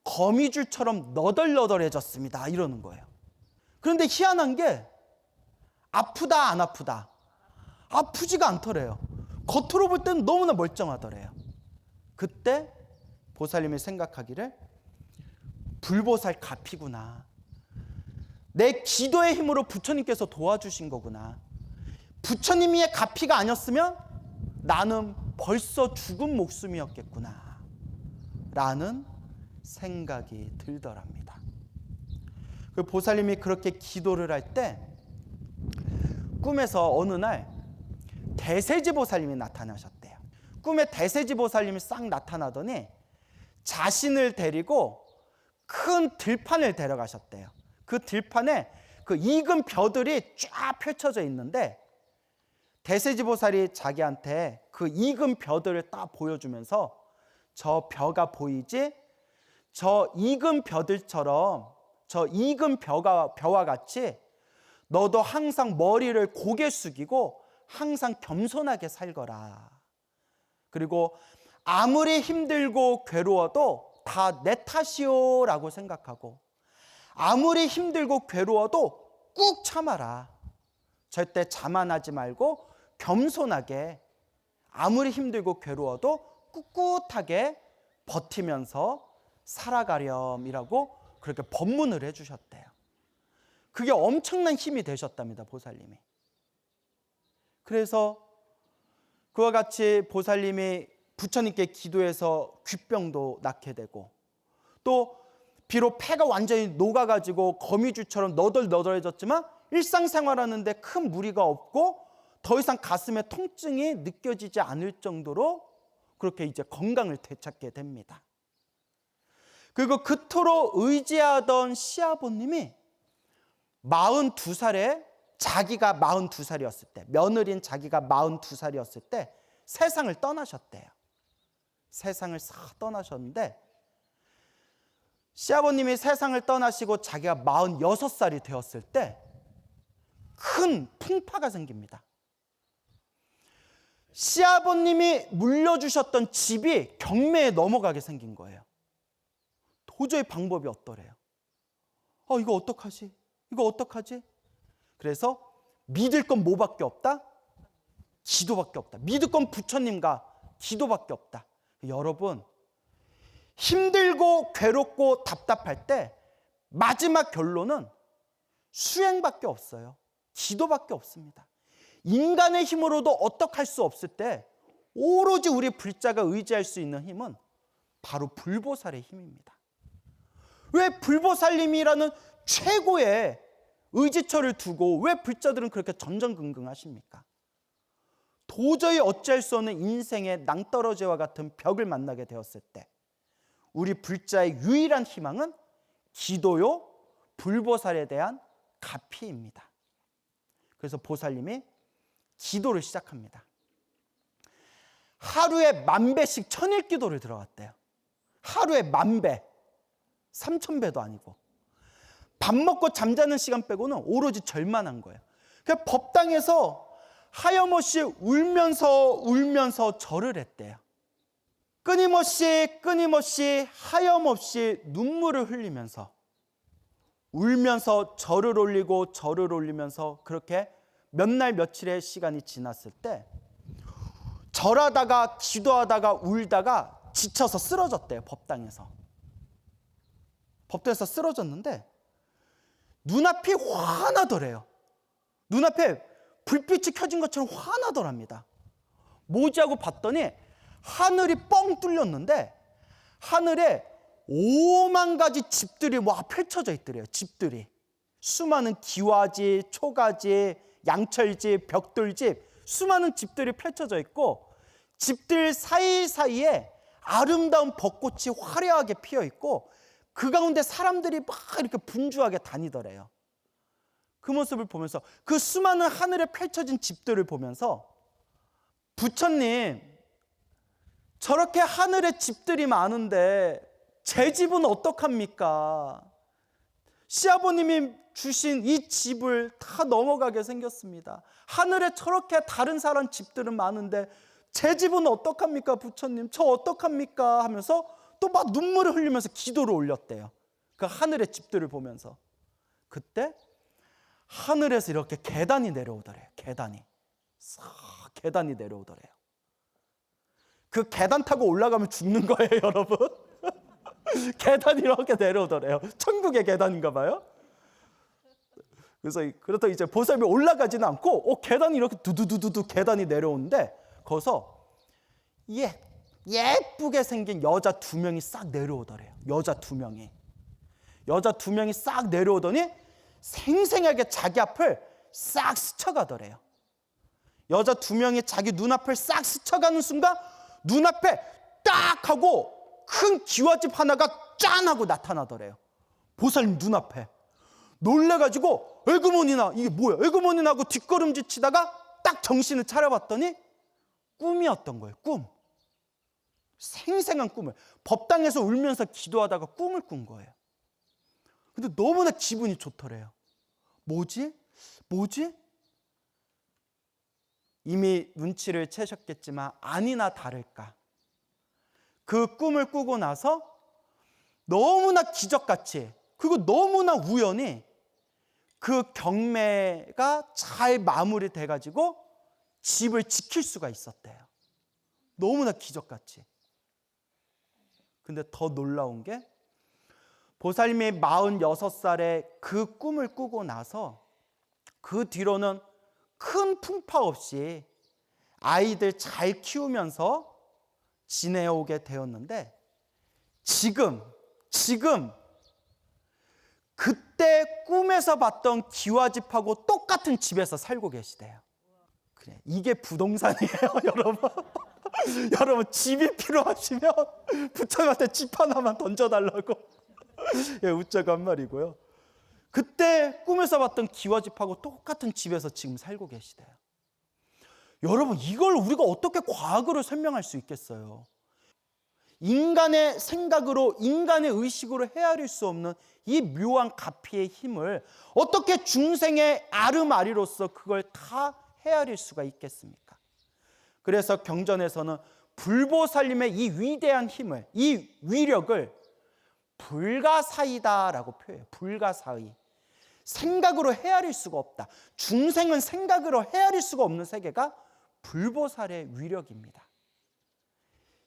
거미줄처럼 너덜너덜해졌습니다 이러는 거예요. 그런데 희한한 게 아프다 안 아프다? 아프지가 않더래요. 겉으로 볼 때는 너무나 멀쩡하더래요. 그때 보살님이 생각하기를 불보살 가피구나. 내 기도의 힘으로 부처님께서 도와주신 거구나. 부처님의 가피가 아니었으면 나는 벌써 죽은 목숨이었겠구나 라는 생각이 들더랍니다. 그 보살님이 그렇게 기도를 할 때 꿈에서 어느 날 대세지 보살님이 나타나셨대요. 꿈에 대세지 보살님이 싹 나타나더니 자신을 데리고 큰 들판을 데려가셨대요. 그 들판에 그 익은 벼들이 쫙 펼쳐져 있는데 대세지 보살이 자기한테 그 익은 벼들을 딱 보여주면서 저 벼가 보이지? 저 익은 벼들처럼 저 익은 벼와 같이 너도 항상 머리를 고개 숙이고 항상 겸손하게 살거라. 그리고 아무리 힘들고 괴로워도 다 내 탓이요 라고 생각하고 아무리 힘들고 괴로워도 꾹 참아라. 절대 자만하지 말고 겸손하게 아무리 힘들고 괴로워도 꿋꿋하게 버티면서 살아가렴이라고 그렇게 법문을 해주셨대요. 그게 엄청난 힘이 되셨답니다. 보살님이. 그래서 그와 같이 보살님이 부처님께 기도해서 귓병도 낫게 되고 또 비록 폐가 완전히 녹아가지고 거미줄처럼 너덜너덜해졌지만 일상생활하는데 큰 무리가 없고 더 이상 가슴에 통증이 느껴지지 않을 정도로 그렇게 이제 건강을 되찾게 됩니다. 그리고 그토록 의지하던 시아버님이 42살에 자기가 42살이었을 때 며느리인 자기가 42살이었을 때 세상을 떠나셨대요. 세상을 싹 떠나셨는데 시아버님이 세상을 떠나시고 자기가 46살이 되었을 때 큰 풍파가 생깁니다. 시아버님이 물려주셨던 집이 경매에 넘어가게 생긴 거예요. 도저히 방법이 없더래요. 이거 어떡하지? 이거 어떡하지? 그래서 믿을 건 뭐밖에 없다? 기도밖에 없다. 믿을 건 부처님과 기도밖에 없다. 여러분, 힘들고 괴롭고 답답할 때 마지막 결론은 수행밖에 없어요. 기도밖에 없습니다. 인간의 힘으로도 어떡할 수 없을 때 오로지 우리 불자가 의지할 수 있는 힘은 바로 불보살의 힘입니다. 왜 불보살님이라는 최고의 의지처를 두고 왜 불자들은 그렇게 전전긍긍하십니까? 도저히 어찌할 수 없는 인생의 낭떠러지와 같은 벽을 만나게 되었을 때 우리 불자의 유일한 희망은 기도요, 불보살에 대한 가피입니다. 그래서 보살님이 기도를 시작합니다. 하루에 10,000배씩 천일기도를 들어갔대요. 하루에 10,000배, 3,000배도 아니고. 밥 먹고 잠자는 시간 빼고는 오로지 절만 거예요. 그러니까 법당에서 하염없이 울면서 절을 했대요. 끊임없이 하염없이 눈물을 흘리면서 울면서 절을 올리면서 그렇게 몇 날 며칠의 시간이 지났을 때 절하다가 기도하다가 울다가 지쳐서 쓰러졌대요. 법당에서 쓰러졌는데 눈앞이 환하더래요. 눈앞에 불빛이 켜진 것처럼 환하더랍니다. 뭐지 하고 봤더니 하늘이 뻥 뚫렸는데 하늘에 5만 가지 집들이 펼쳐져 있더래요. 집들이 수많은 기와집, 초가집, 양철집, 벽돌집, 수많은 집들이 펼쳐져 있고 집들 사이사이에 아름다운 벚꽃이 화려하게 피어 있고 그 가운데 사람들이 막 이렇게 분주하게 다니더래요. 그 모습을 보면서 그 수많은 하늘에 펼쳐진 집들을 보면서 부처님, 저렇게 하늘에 집들이 많은데 제 집은 어떡합니까? 시아버님이 주신 이 집을 다 넘어가게 생겼습니다. 하늘에 저렇게 다른 사람 집들은 많은데 제 집은 어떡합니까? 부처님, 저 어떡합니까? 하면서 또 막 눈물을 흘리면서 기도를 올렸대요. 그 하늘의 집들을 보면서. 그때 하늘에서 이렇게 계단이 내려오더래요. 계단이 내려오더래요. 그 계단 타고 올라가면 죽는 거예요, 여러분. 계단이 이렇게 내려오더래요. 천국의 계단인가 봐요. 그래서 그렇다 이제 보살님이 올라가지는 않고 계단이 이렇게 두두두두 계단이 내려오는데 거기서 예쁘게 생긴 여자 2명이 싹 내려오더래요. 여자 두 명이 싹 내려오더니 생생하게 자기 앞을 싹 스쳐가더래요. 여자 2명이 자기 눈앞을 싹 스쳐가는 순간 눈앞에 딱 하고 큰 기와집 하나가 짠 하고 나타나더래요. 보살님 눈앞에. 놀래가지고 에그머니나 이게 뭐야? 에그머니나 하고 뒷걸음질 치다가 딱 정신을 차려봤더니 꿈이었던 거예요. 꿈. 생생한 꿈을. 법당에서 울면서 기도하다가 꿈을 꾼 거예요. 근데 너무나 기분이 좋더래요. 뭐지? 이미 눈치를 채셨겠지만 아니나 다를까. 그 꿈을 꾸고 나서 너무나 기적같이 그리고 너무나 우연히 그 경매가 잘 마무리돼가지고 집을 지킬 수가 있었대요. 너무나 기적같이. 근데 더 놀라운 게 보살님이 46살에 그 꿈을 꾸고 나서 그 뒤로는 큰 풍파 없이 아이들 잘 키우면서 지내오게 되었는데 지금 그때 꿈에서 봤던 기와집하고 똑같은 집에서 살고 계시대요. 그래, 이게 부동산이에요, 여러분. 여러분 집이 필요하시면 부처님한테 집 하나만 던져달라고 웃자고 한 말이고요. 그때 꿈에서 봤던 기와집하고 똑같은 집에서 지금 살고 계시대요. 여러분 이걸 우리가 어떻게 과학으로 설명할 수 있겠어요? 인간의 생각으로 인간의 의식으로 헤아릴 수 없는 이 묘한 가피의 힘을 어떻게 중생의 아름아리로서 그걸 다 헤아릴 수가 있겠습니까? 그래서 경전에서는 불보살님의 이 위대한 힘을, 이 위력을 불가사의다라고 표해요. 불가사의. 생각으로 헤아릴 수가 없다. 중생은 생각으로 헤아릴 수가 없는 세계가 불보살의 위력입니다.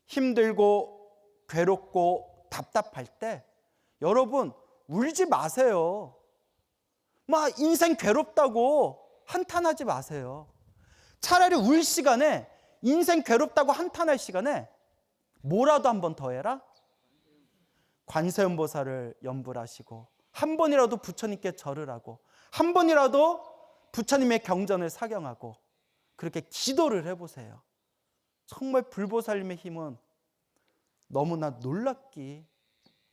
힘들고 괴롭고 답답할 때 여러분 울지 마세요. 막 인생 괴롭다고 한탄하지 마세요. 차라리 울 시간에 인생 괴롭다고 한탄할 시간에 뭐라도 한 번 더 해라. 관세음보살을 염불 하시고 한 번이라도 부처님께 절을 하고 한 번이라도 부처님의 경전을 사경하고 그렇게 기도를 해보세요. 정말 불보살님의 힘은 너무나 놀랍기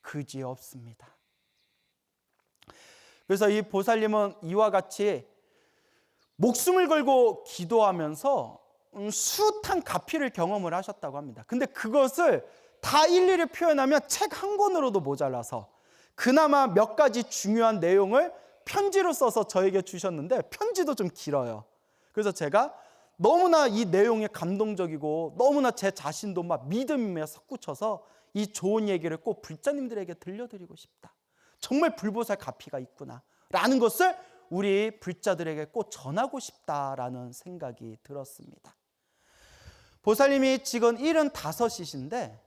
그지없습니다. 그래서 이 보살님은 이와 같이 목숨을 걸고 기도하면서 숱한 가피를 경험을 하셨다고 합니다. 근데 그것을 다 일일이 표현하면 책 한 권으로도 모자라서 그나마 몇 가지 중요한 내용을 편지로 써서 저에게 주셨는데, 편지도 좀 길어요. 그래서 제가 너무나 이 내용이 감동적이고 너무나 제 자신도 막 믿음에 솟구쳐서 이 좋은 얘기를 꼭 불자님들에게 들려드리고 싶다. 정말 불보살 가피가 있구나 라는 것을 우리 불자들에게 꼭 전하고 싶다라는 생각이 들었습니다. 보살님이 지금 75이신데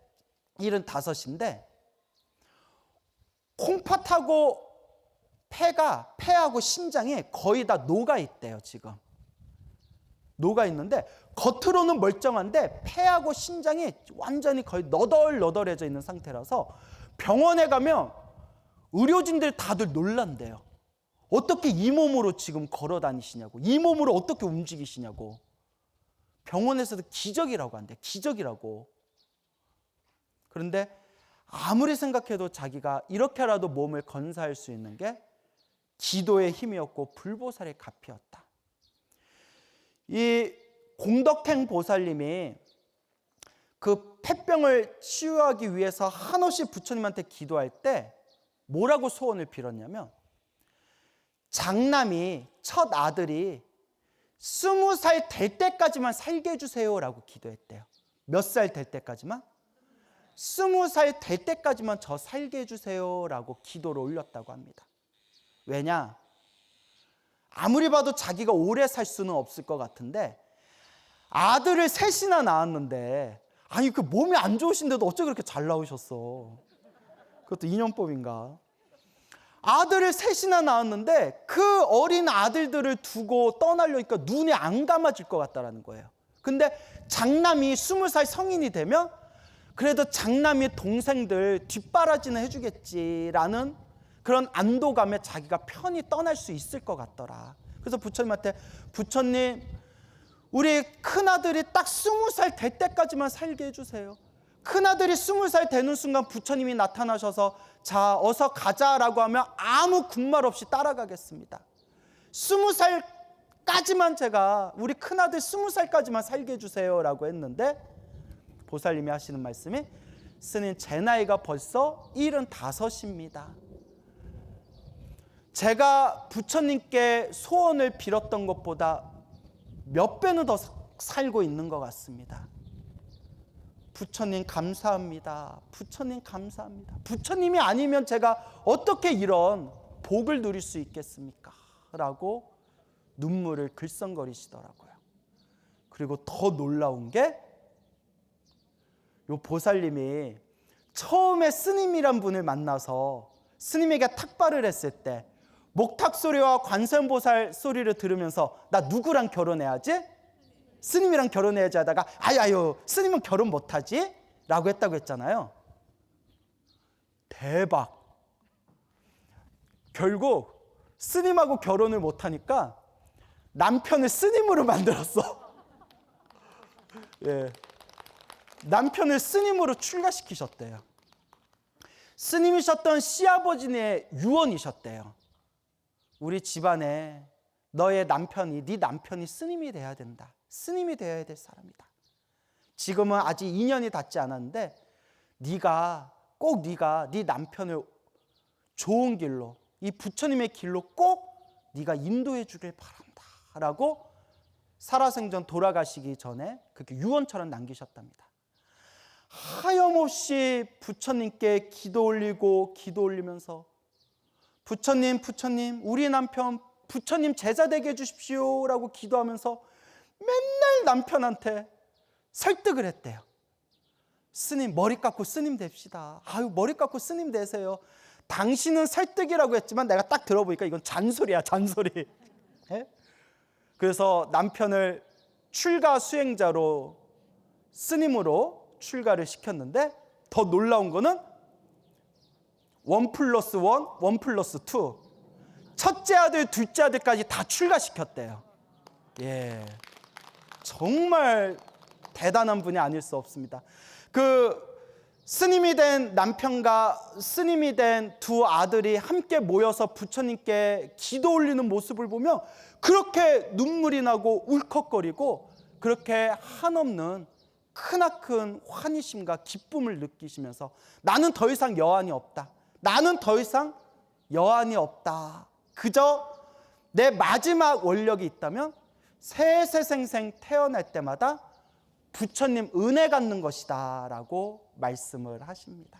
콩팥하고 폐하고 심장이 거의 다 녹아 있대요. 지금 녹아 있는데 겉으로는 멀쩡한데 폐하고 심장이 완전히 거의 너덜너덜해져 있는 상태라서 병원에 가면 의료진들 다들 놀란대요. 어떻게 이 몸으로 지금 걸어 다니시냐고, 이 몸으로 어떻게 움직이시냐고. 병원에서도 기적이라고 한대. 기적이라고. 그런데 아무리 생각해도 자기가 이렇게라도 몸을 건사할 수 있는 게 기도의 힘이었고 불보살의 가피였다. 이 공덕행 보살님이 그 폐병을 치유하기 위해서 한없이 부처님한테 기도할 때 뭐라고 소원을 빌었냐면, 장남이 첫 아들이 20살 될 때까지만 살게 해주세요라고 기도했대요. 몇 살 될 때까지만? 20살 될 때까지만 저 살게 해주세요라고 기도를 올렸다고 합니다. 왜냐? 아무리 봐도 자기가 오래 살 수는 없을 것 같은데 아들을 셋이나 낳았는데, 아니 그 몸이 안 좋으신데도 어째 그렇게 잘 나오셨어? 그것도 인연법인가? 아들을 셋이나 낳았는데 그 어린 아들들을 두고 떠나려니까 눈이 안 감아질 것 같다라는 거예요. 근데 장남이 20살 성인이 되면 그래도 장남이 동생들 뒷바라지는 해주겠지라는 그런 안도감에 자기가 편히 떠날 수 있을 것 같더라. 그래서 부처님한테, 부처님 우리 큰아들이 딱 20살 될 때까지만 살게 해주세요. 큰아들이 20살 되는 순간 부처님이 나타나셔서 자 어서 가자라고 하면 아무 군말 없이 따라가겠습니다. 20살까지만 제가, 우리 큰아들 20살까지만 살게 해주세요 라고 했는데, 보살님이 하시는 말씀이, 스님 제 나이가 벌써 75입니다. 제가 부처님께 소원을 빌었던 것보다 몇 배는 더 살고 있는 것 같습니다. 부처님 감사합니다. 부처님 감사합니다. 부처님이 아니면 제가 어떻게 이런 복을 누릴 수 있겠습니까? 라고 눈물을 글썽거리시더라고요. 그리고 더 놀라운 게, 요 보살님이 처음에 스님이란 분을 만나서 스님에게 탁발을 했을 때 목탁 소리와 관세음보살 소리를 들으면서 나 누구랑 결혼해야지? 스님이랑 결혼해야지 하다가 아유 스님은 결혼 못하지? 라고 했다고 했잖아요. 대박. 결국 스님하고 결혼을 못하니까 남편을 스님으로 만들었어. 예. 남편을 스님으로 출가시키셨대요. 스님이셨던 시아버지의 유언이셨대요. 우리 집안에 너의 남편이, 네 남편이 스님이 돼야 된다. 스님이 되어야 될 사람이다. 지금은 아직 인연이 닿지 않았는데 네가 네 남편을 좋은 길로, 이 부처님의 길로 꼭 네가 인도해 주길 바란다 라고 살아생전 돌아가시기 전에 그렇게 유언처럼 남기셨답니다. 하염없이 부처님께 기도 올리면서 부처님 우리 남편 부처님 제자 되게 해주십시오 라고 기도하면서 맨날 남편한테 설득을 했대요. 스님 머리 깎고 스님 됩시다. 아유 머리 깎고 스님 되세요. 당신은 설득이라고 했지만 내가 딱 들어보니까 이건 잔소리야, 잔소리. 예? 그래서 남편을 출가 수행자로, 스님으로 출가를 시켰는데, 더 놀라운 거는 1+1, 1+2, 첫째 아들, 둘째 아들까지 다 출가시켰대요. 예, 정말 대단한 분이 아닐 수 없습니다. 그 스님이 된 남편과 스님이 된 두 아들이 함께 모여서 부처님께 기도 올리는 모습을 보면 그렇게 눈물이 나고 울컥거리고 그렇게 한없는 크나큰 환희심과 기쁨을 느끼시면서 나는 더 이상 여한이 없다. 나는 더 이상 여한이 없다. 그저 내 마지막 원력이 있다면 세세생생 태어날 때마다 부처님 은혜 갖는 것이다 라고 말씀을 하십니다.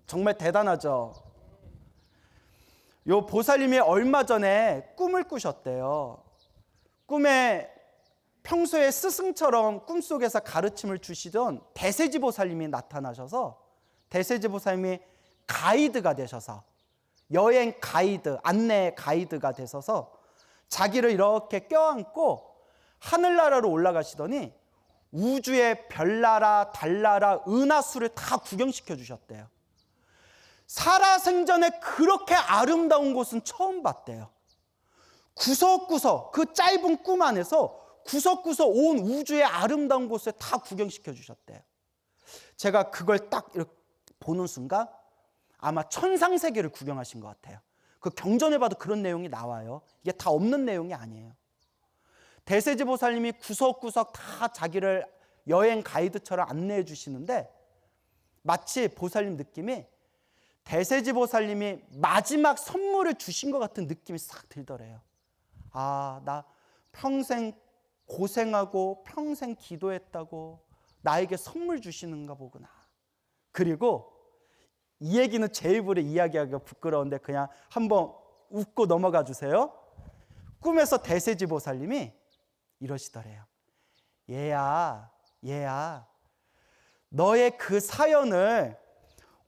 정말 대단하죠. 요 보살님이 얼마 전에 꿈을 꾸셨대요. 꿈에 평소에 스승처럼 꿈속에서 가르침을 주시던 대세지 보살님이 나타나셔서 대세지 보살님이 가이드가 되셔서 여행 가이드, 안내 가이드가 되셔서 자기를 이렇게 껴안고 하늘나라로 올라가시더니 우주의 별나라, 달나라, 은하수를 다 구경시켜 주셨대요. 살아생전에 그렇게 아름다운 곳은 처음 봤대요. 구석구석 그 짧은 꿈 안에서 구석구석 온 우주의 아름다운 곳을 다 구경시켜 주셨대요. 제가 그걸 딱 이렇게 보는 순간 아마 천상세계를 구경하신 것 같아요. 그 경전에 봐도 그런 내용이 나와요. 이게 다 없는 내용이 아니에요. 대세지 보살님이 구석구석 다 자기를 여행 가이드처럼 안내해 주시는데 마치 보살님 느낌이 대세지 보살님이 마지막 선물을 주신 것 같은 느낌이 싹 들더래요. 아, 나 평생 고생하고 평생 기도했다고 나에게 선물 주시는가 보구나. 그리고 이 얘기는 제 입으로 이야기하기가 부끄러운데 그냥 한번 웃고 넘어가 주세요. 꿈에서 대세지 보살님이 이러시더래요. 얘야, 너의 그 사연을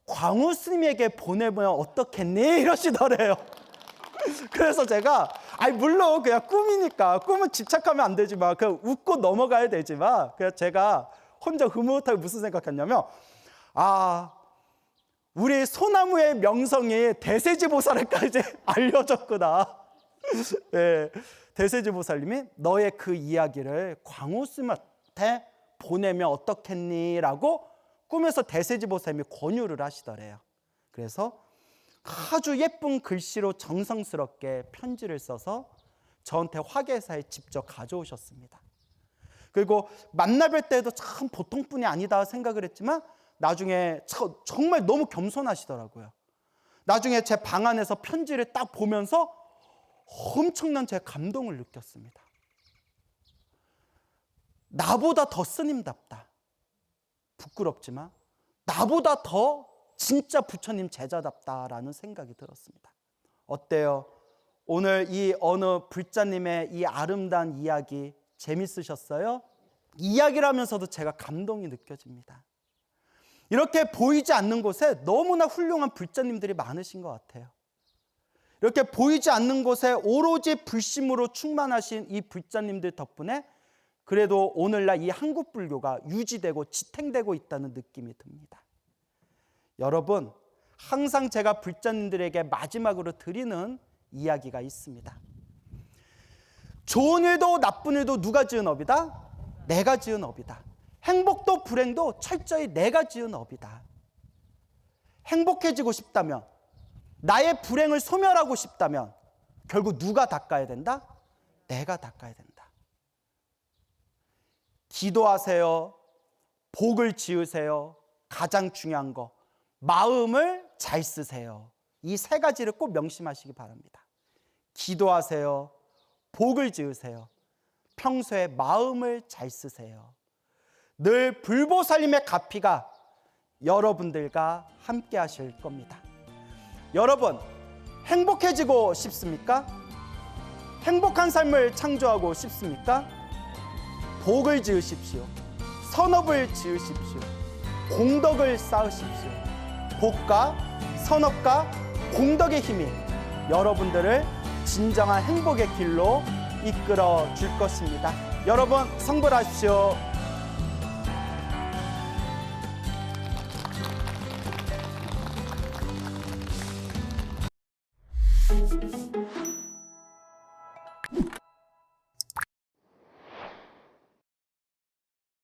광우 스님에게 보내면 어떻겠니? 이러시더래요. 그래서 제가 물론 그냥 꿈이니까 꿈은 집착하면 안 되지만 그냥 웃고 넘어가야 되지만 그냥 제가 혼자 흐뭇하게 무슨 생각했냐면 우리 소나무의 명성이 대세지 보살에까지 알려졌구나. 네, 대세지 보살님이 너의 그 이야기를 광우 스님한테 보내면 어떻겠니? 라고 꿈에서 대세지 보살님이 권유를 하시더래요. 그래서 아주 예쁜 글씨로 정성스럽게 편지를 써서 저한테 화계사에 직접 가져오셨습니다. 그리고 만나뵐 때도 참 보통 분이 아니다 생각을 했지만 나중에 정말 너무 겸손하시더라고요. 나중에 제 방 안에서 편지를 딱 보면서 엄청난 제 감동을 느꼈습니다. 나보다 더 스님답다. 부끄럽지만 나보다 더 진짜 부처님 제자답다라는 생각이 들었습니다. 어때요? 오늘 이 어느 불자님의 이 아름다운 이야기 재밌으셨어요? 이야기를 하면서도 제가 감동이 느껴집니다. 이렇게 보이지 않는 곳에 너무나 훌륭한 불자님들이 많으신 것 같아요. 이렇게 보이지 않는 곳에 오로지 불심으로 충만하신 이 불자님들 덕분에 그래도 오늘날 이 한국 불교가 유지되고 지탱되고 있다는 느낌이 듭니다. 여러분, 항상 제가 불자님들에게 마지막으로 드리는 이야기가 있습니다. 좋은 일도 나쁜 일도 누가 지은 업이다? 내가 지은 업이다. 행복도 불행도 철저히 내가 지은 업이다. 행복해지고 싶다면, 나의 불행을 소멸하고 싶다면 결국 누가 닦아야 된다? 내가 닦아야 된다. 기도하세요. 복을 지으세요. 가장 중요한 거, 마음을 잘 쓰세요. 이 세 가지를 꼭 명심하시기 바랍니다. 기도하세요. 복을 지으세요. 평소에 마음을 잘 쓰세요. 늘 불보살님의 가피가 여러분들과 함께 하실 겁니다. 여러분, 행복해지고 싶습니까? 행복한 삶을 창조하고 싶습니까? 복을 지으십시오. 선업을 지으십시오. 공덕을 쌓으십시오. 복과 선업과 공덕의 힘이 여러분들을 진정한 행복의 길로 이끌어 줄 것입니다. 여러분, 성불하십시오.